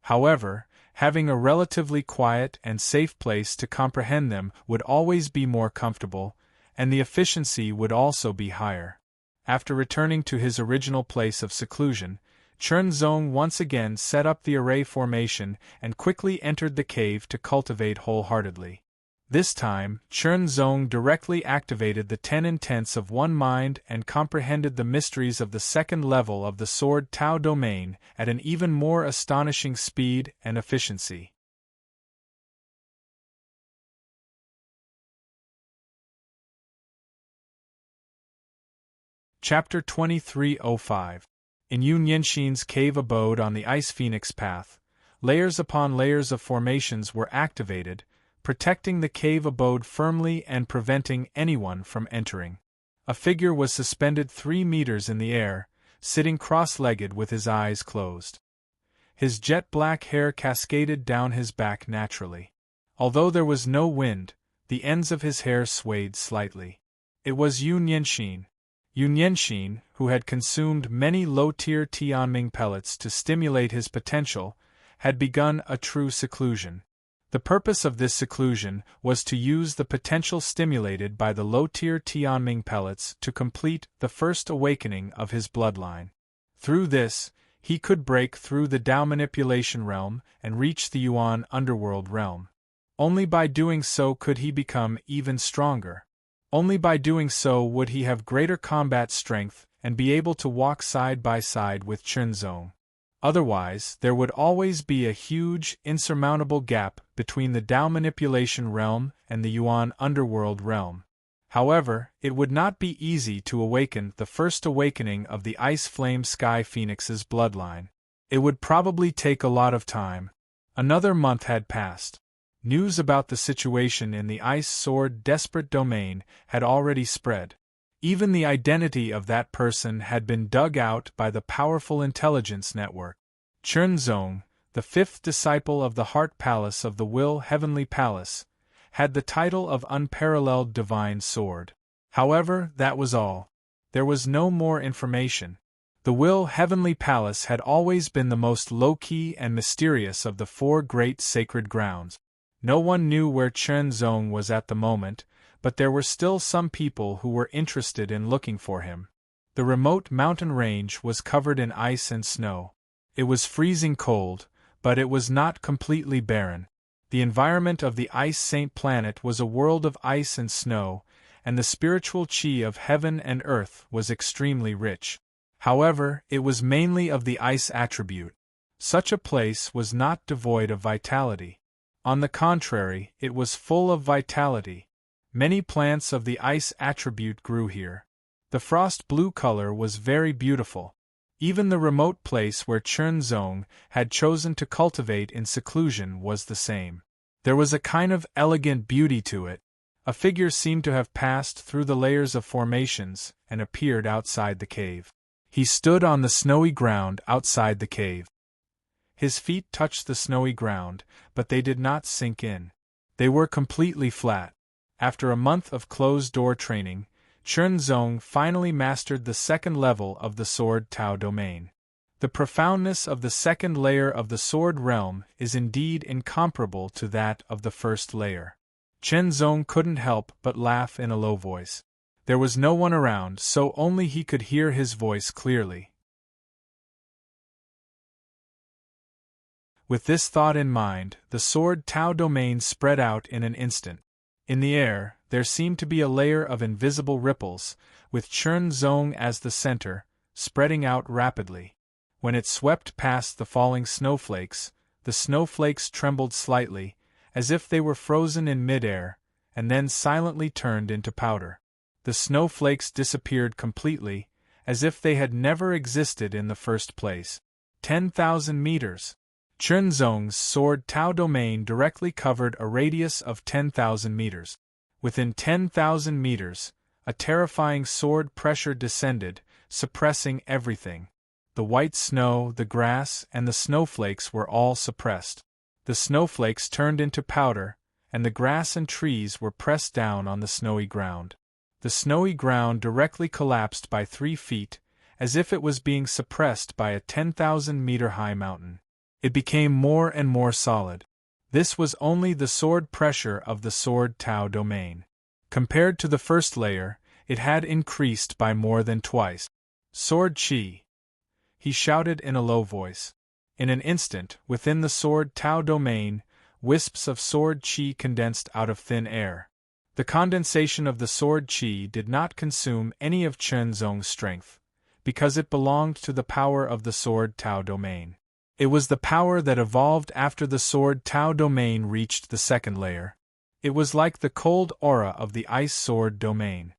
However, having a relatively quiet and safe place to comprehend them would always be more comfortable, and the efficiency would also be higher. After returning to his original place of seclusion, Chen Zong once again set up the array formation and quickly entered the cave to cultivate wholeheartedly. This time, Chen Zong directly activated the 10 intents of one mind and comprehended the mysteries of the second level of the Sword Tao domain at an even more astonishing speed and efficiency. Chapter 2305. In Yu Nianxin's cave abode on the Ice Phoenix path, layers upon layers of formations were activated, protecting the cave abode firmly and preventing anyone from entering. A figure was suspended 3 meters in the air, sitting cross-legged with his eyes closed. His jet-black hair cascaded down his back naturally. Although there was no wind, the ends of his hair swayed slightly. It was Yu Nianxin. Yu Nianxin, who had consumed many low-tier Tianming pellets to stimulate his potential, had begun a true seclusion. The purpose of this seclusion was to use the potential stimulated by the low-tier Tianming pellets to complete the first awakening of his bloodline. Through this, he could break through the Dao manipulation realm and reach the Yuan underworld realm. Only by doing so could he become even stronger. Only by doing so would he have greater combat strength and be able to walk side by side with Chen Zong. Otherwise, there would always be a huge, insurmountable gap between the Dao manipulation realm and the Yuan underworld realm. However, it would not be easy to awaken the first awakening of the Ice Flame Sky Phoenix's bloodline. It would probably take a lot of time. Another month had passed. News about the situation in the Ice Sword Desperate domain had already spread. Even the identity of that person had been dug out by the powerful intelligence network. Chernzong, the fifth disciple of the Heart Palace of the Will Heavenly Palace, had the title of Unparalleled Divine Sword. However, that was all. There was no more information. The Will Heavenly Palace had always been the most low-key and mysterious of the four great sacred grounds. No one knew where Chernzong was at the moment, but there were still some people who were interested in looking for him. The remote mountain range was covered in ice and snow. It was freezing cold, but it was not completely barren. The environment of the Ice Saint planet was a world of ice and snow, and the spiritual chi of heaven and earth was extremely rich. However, it was mainly of the ice attribute. Such a place was not devoid of vitality. On the contrary, it was full of vitality. Many plants of the ice attribute grew here. The frost blue color was very beautiful. Even the remote place where Chernzong had chosen to cultivate in seclusion was the same. There was a kind of elegant beauty to it. A figure seemed to have passed through the layers of formations and appeared outside the cave. He stood on the snowy ground outside the cave. His feet touched the snowy ground, but they did not sink in. They were completely flat. After a month of closed-door training, Chernzong finally mastered the second level of the Sword Tao domain. The profoundness of the second layer of the Sword realm is indeed incomparable to that of the first layer. Chernzong couldn't help but laugh in a low voice. There was no one around, so only he could hear his voice clearly. With this thought in mind, the Sword Tao domain spread out in an instant. In the air, there seemed to be a layer of invisible ripples, with Chernzong as the center, spreading out rapidly. When it swept past the falling snowflakes, the snowflakes trembled slightly, as if they were frozen in midair, and then silently turned into powder. The snowflakes disappeared completely, as if they had never existed in the first place. 10,000 meters. Chernzong's Sword Tao domain directly covered a radius of 10,000 meters. Within 10,000 meters, a terrifying sword pressure descended, suppressing everything. The white snow, the grass, and the snowflakes were all suppressed. The snowflakes turned into powder, and the grass and trees were pressed down on the snowy ground. The snowy ground directly collapsed by 3 feet, as if it was being suppressed by a 10,000-meter-high mountain. It became more and more solid. This was only the sword pressure of the Sword Tao domain. Compared to the first layer, it had increased by more than twice. Sword Chi! He shouted in a low voice. In an instant, within the Sword Tao domain, wisps of sword chi condensed out of thin air. The condensation of the sword chi did not consume any of Chernzong's strength, because it belonged to the power of the Sword Tao domain. It was the power that evolved after the Sword Tao domain reached the second layer. It was like the cold aura of the Ice Sword domain.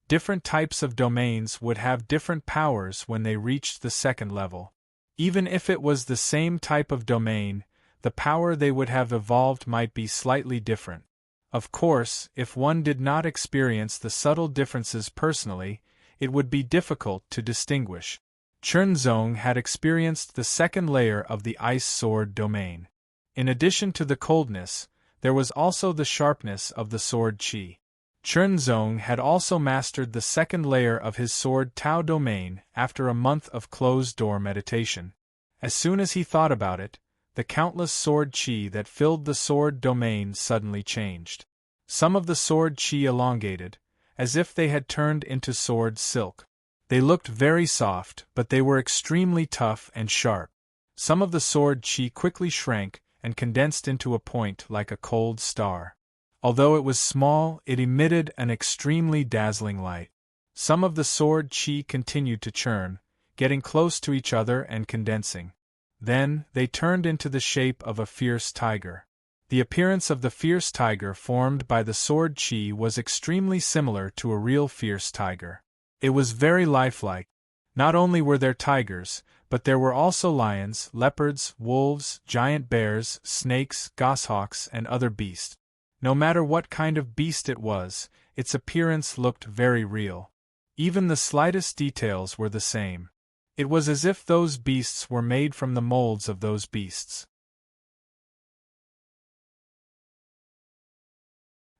Different types of domains would have different powers when they reached the second level. Even if it was the same type of domain, the power they would have evolved might be slightly different. Of course, if one did not experience the subtle differences personally, it would be difficult to distinguish. Chernzong had experienced the second layer of the Ice Sword domain. In addition to the coldness, there was also the sharpness of the sword chi. Chernzong had also mastered the second layer of his Sword Tao domain after a month of closed-door meditation. As soon as he thought about it, the countless sword chi that filled the sword domain suddenly changed. Some of the sword chi elongated, as if they had turned into sword silk. They looked very soft, but they were extremely tough and sharp. Some of the sword chi quickly shrank and condensed into a point like a cold star. Although it was small, it emitted an extremely dazzling light. Some of the sword chi continued to churn, getting close to each other and condensing. Then, they turned into the shape of a fierce tiger. The appearance of the fierce tiger formed by the sword chi was extremely similar to a real fierce tiger. It was very lifelike. Not only were there tigers, but there were also lions, leopards, wolves, giant bears, snakes, goshawks, and other beasts. No matter what kind of beast it was, its appearance looked very real. Even the slightest details were the same. It was as if those beasts were made from the molds of those beasts.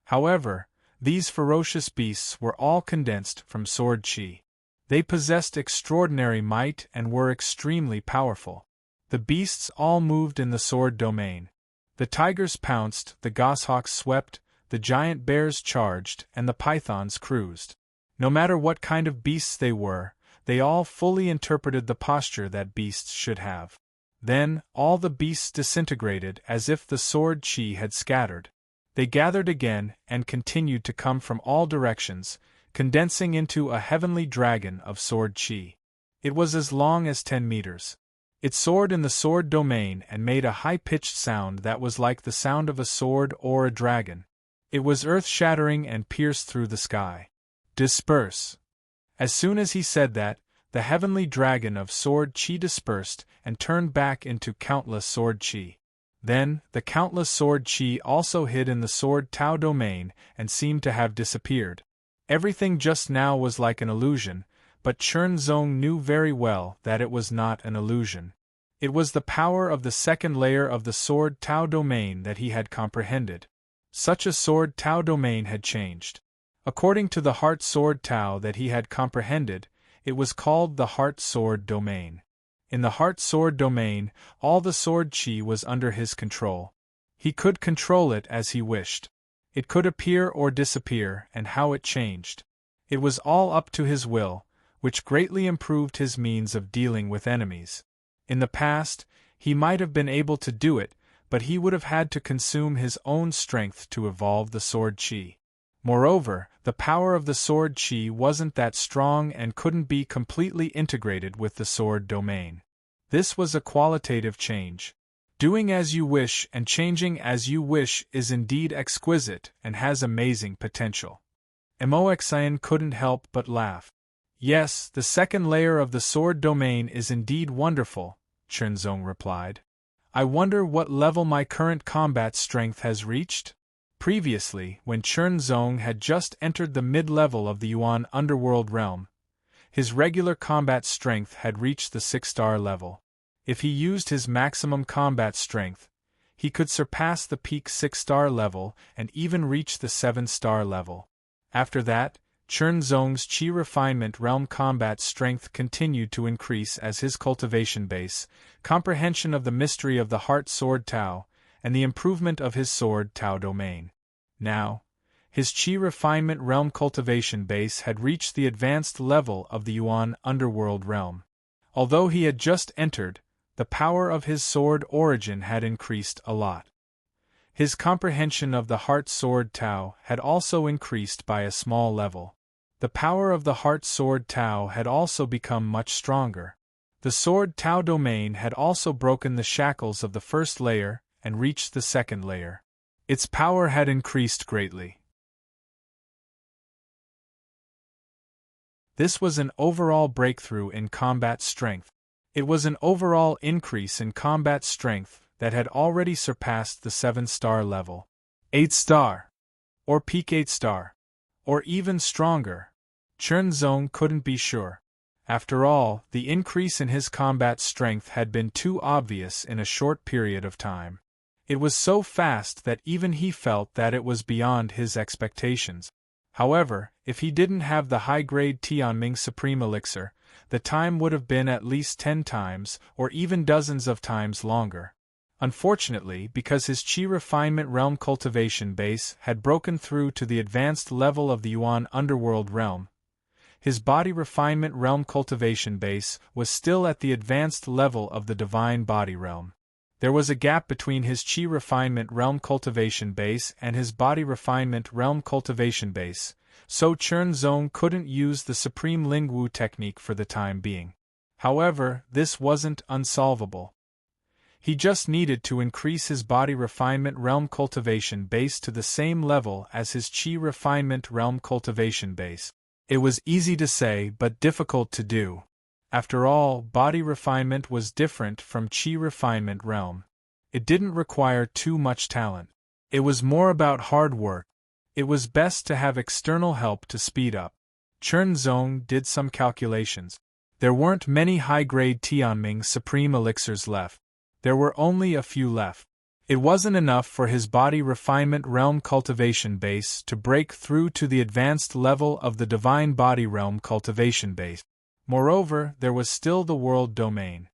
However, these ferocious beasts were all condensed from sword chi. They possessed extraordinary might and were extremely powerful. The beasts all moved in the sword domain. The tigers pounced, the goshawks swept, the giant bears charged, and the pythons cruised. No matter what kind of beasts they were, they all fully interpreted the posture that beasts should have. Then, all the beasts disintegrated as if the sword chi had scattered. They gathered again and continued to come from all directions, condensing into a heavenly dragon of sword chi. It was as long as 10 meters. It soared in the sword domain and made a high-pitched sound that was like the sound of a sword or a dragon. It was earth-shattering and pierced through the sky. Disperse! As soon as he said that, the heavenly dragon of sword chi dispersed and turned back into countless sword chi. Then, the countless sword chi also hid in the sword Tao domain and seemed to have disappeared. Everything just now was like an illusion, but Chen Zong knew very well that it was not an illusion. It was the power of the second layer of the sword Tao domain that he had comprehended. Such a sword Tao domain had changed. According to the heart sword Tao that he had comprehended, it was called the heart sword domain. In the heart sword domain, all the sword chi was under his control. He could control it as he wished. It could appear or disappear, and how it changed. It was all up to his will, which greatly improved his means of dealing with enemies. In the past, he might have been able to do it, but he would have had to consume his own strength to evolve the sword chi. Moreover, the power of the sword chi wasn't that strong and couldn't be completely integrated with the sword domain. This was a qualitative change. Doing as you wish and changing as you wish is indeed exquisite and has amazing potential. Moxian couldn't help but laugh. Yes, the second layer of the sword domain is indeed wonderful, Chenzong replied. I wonder what level my current combat strength has reached? Previously, when Chen Zong had just entered the mid-level of the Yuan underworld realm, his regular combat strength had reached the 6-star level. If he used his maximum combat strength, he could surpass the peak 6-star level and even reach the 7-star level. After that, Chen Zong's Qi refinement realm combat strength continued to increase as his cultivation base, comprehension of the mystery of the heart sword Tao, and the improvement of his sword Tao domain. Now, his Qi refinement realm cultivation base had reached the advanced level of the Yuan underworld realm. Although he had just entered, the power of his sword origin had increased a lot. His comprehension of the heart sword Tao had also increased by a small level. The power of the heart sword Tao had also become much stronger. The sword Tao domain had also broken the shackles of the first layer and reached the second layer. Its power had increased greatly. This was an overall breakthrough in combat strength. It was an overall increase in combat strength that had already surpassed the 7-star level. 8-star. Or peak 8-star. Or even stronger. Chen Zong couldn't be sure. After all, the increase in his combat strength had been too obvious in a short period of time. It was so fast that even he felt that it was beyond his expectations. However, if he didn't have the high-grade Tianming Supreme Elixir, the time would have been at least 10 times or even dozens of times longer. Unfortunately, because his Qi refinement realm cultivation base had broken through to the advanced level of the Yuan underworld realm, his body refinement realm cultivation base was still at the advanced level of the divine body realm. There was a gap between his Qi refinement realm cultivation base and his body refinement realm cultivation base, so Chen Zong couldn't use the Supreme Lingwu technique for the time being. However, this wasn't unsolvable. He just needed to increase his body refinement realm cultivation base to the same level as his Qi refinement realm cultivation base. It was easy to say but difficult to do. After all, body refinement was different from chi refinement realm. It didn't require too much talent. It was more about hard work. It was best to have external help to speed up. Chen Zong did some calculations. There weren't many high-grade Tianming Supreme Elixirs left. There were only a few left. It wasn't enough for his body refinement realm cultivation base to break through to the advanced level of the divine body realm cultivation base. Moreover, there was still the world domain.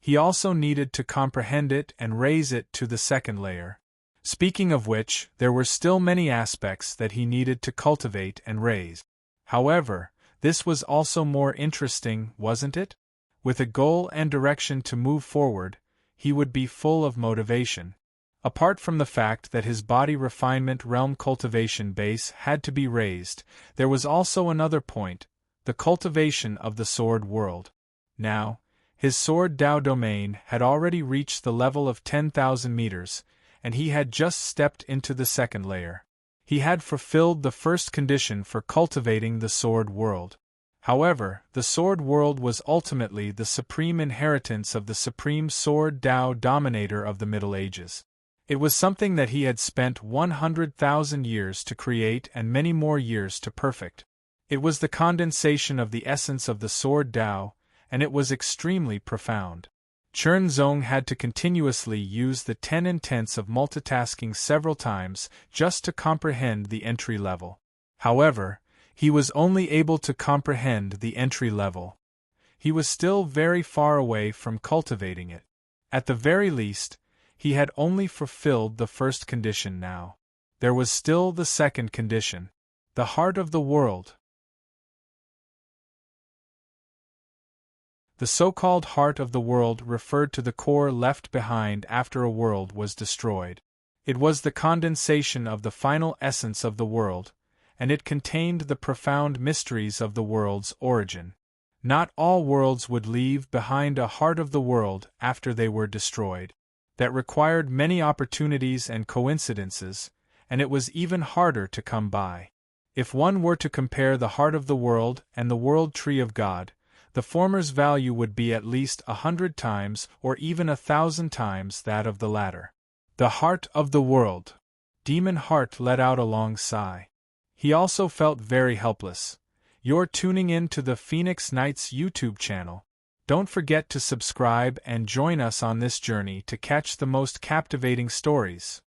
He also needed to comprehend it and raise it to the second layer. Speaking of which, there were still many aspects that he needed to cultivate and raise. However, this was also more interesting, wasn't it? With a goal and direction to move forward, he would be full of motivation. Apart from the fact that his body refinement realm cultivation base had to be raised, there was also another point, the cultivation of the sword world. Now, his sword Dao domain had already reached the level of 10,000 meters, and he had just stepped into the second layer. He had fulfilled the first condition for cultivating the sword world. However, the sword world was ultimately the supreme inheritance of the supreme sword Dao dominator of the Middle Ages. It was something that he had spent 100,000 years to create and many more years to perfect. It was the condensation of the essence of the sword Dao, and it was extremely profound. Chen Zong had to continuously use the 10 intents of multitasking several times just to comprehend the entry level. However, he was only able to comprehend the entry level. He was still very far away from cultivating it. At the very least, he had only fulfilled the first condition now. There was still the second condition. The heart of the world. The so-called heart of the world referred to the core left behind after a world was destroyed. It was the condensation of the final essence of the world, and it contained the profound mysteries of the world's origin. Not all worlds would leave behind a heart of the world after they were destroyed. That required many opportunities and coincidences, and it was even harder to come by. If one were to compare the heart of the world and the world tree of God, the former's value would be at least 100 times or even 1,000 times that of the latter. The heart of the world. Demon Heart let out a long sigh. He also felt very helpless. You're tuning in to the Phoenix Knights YouTube channel. Don't forget to subscribe and join us on this journey to catch the most captivating stories.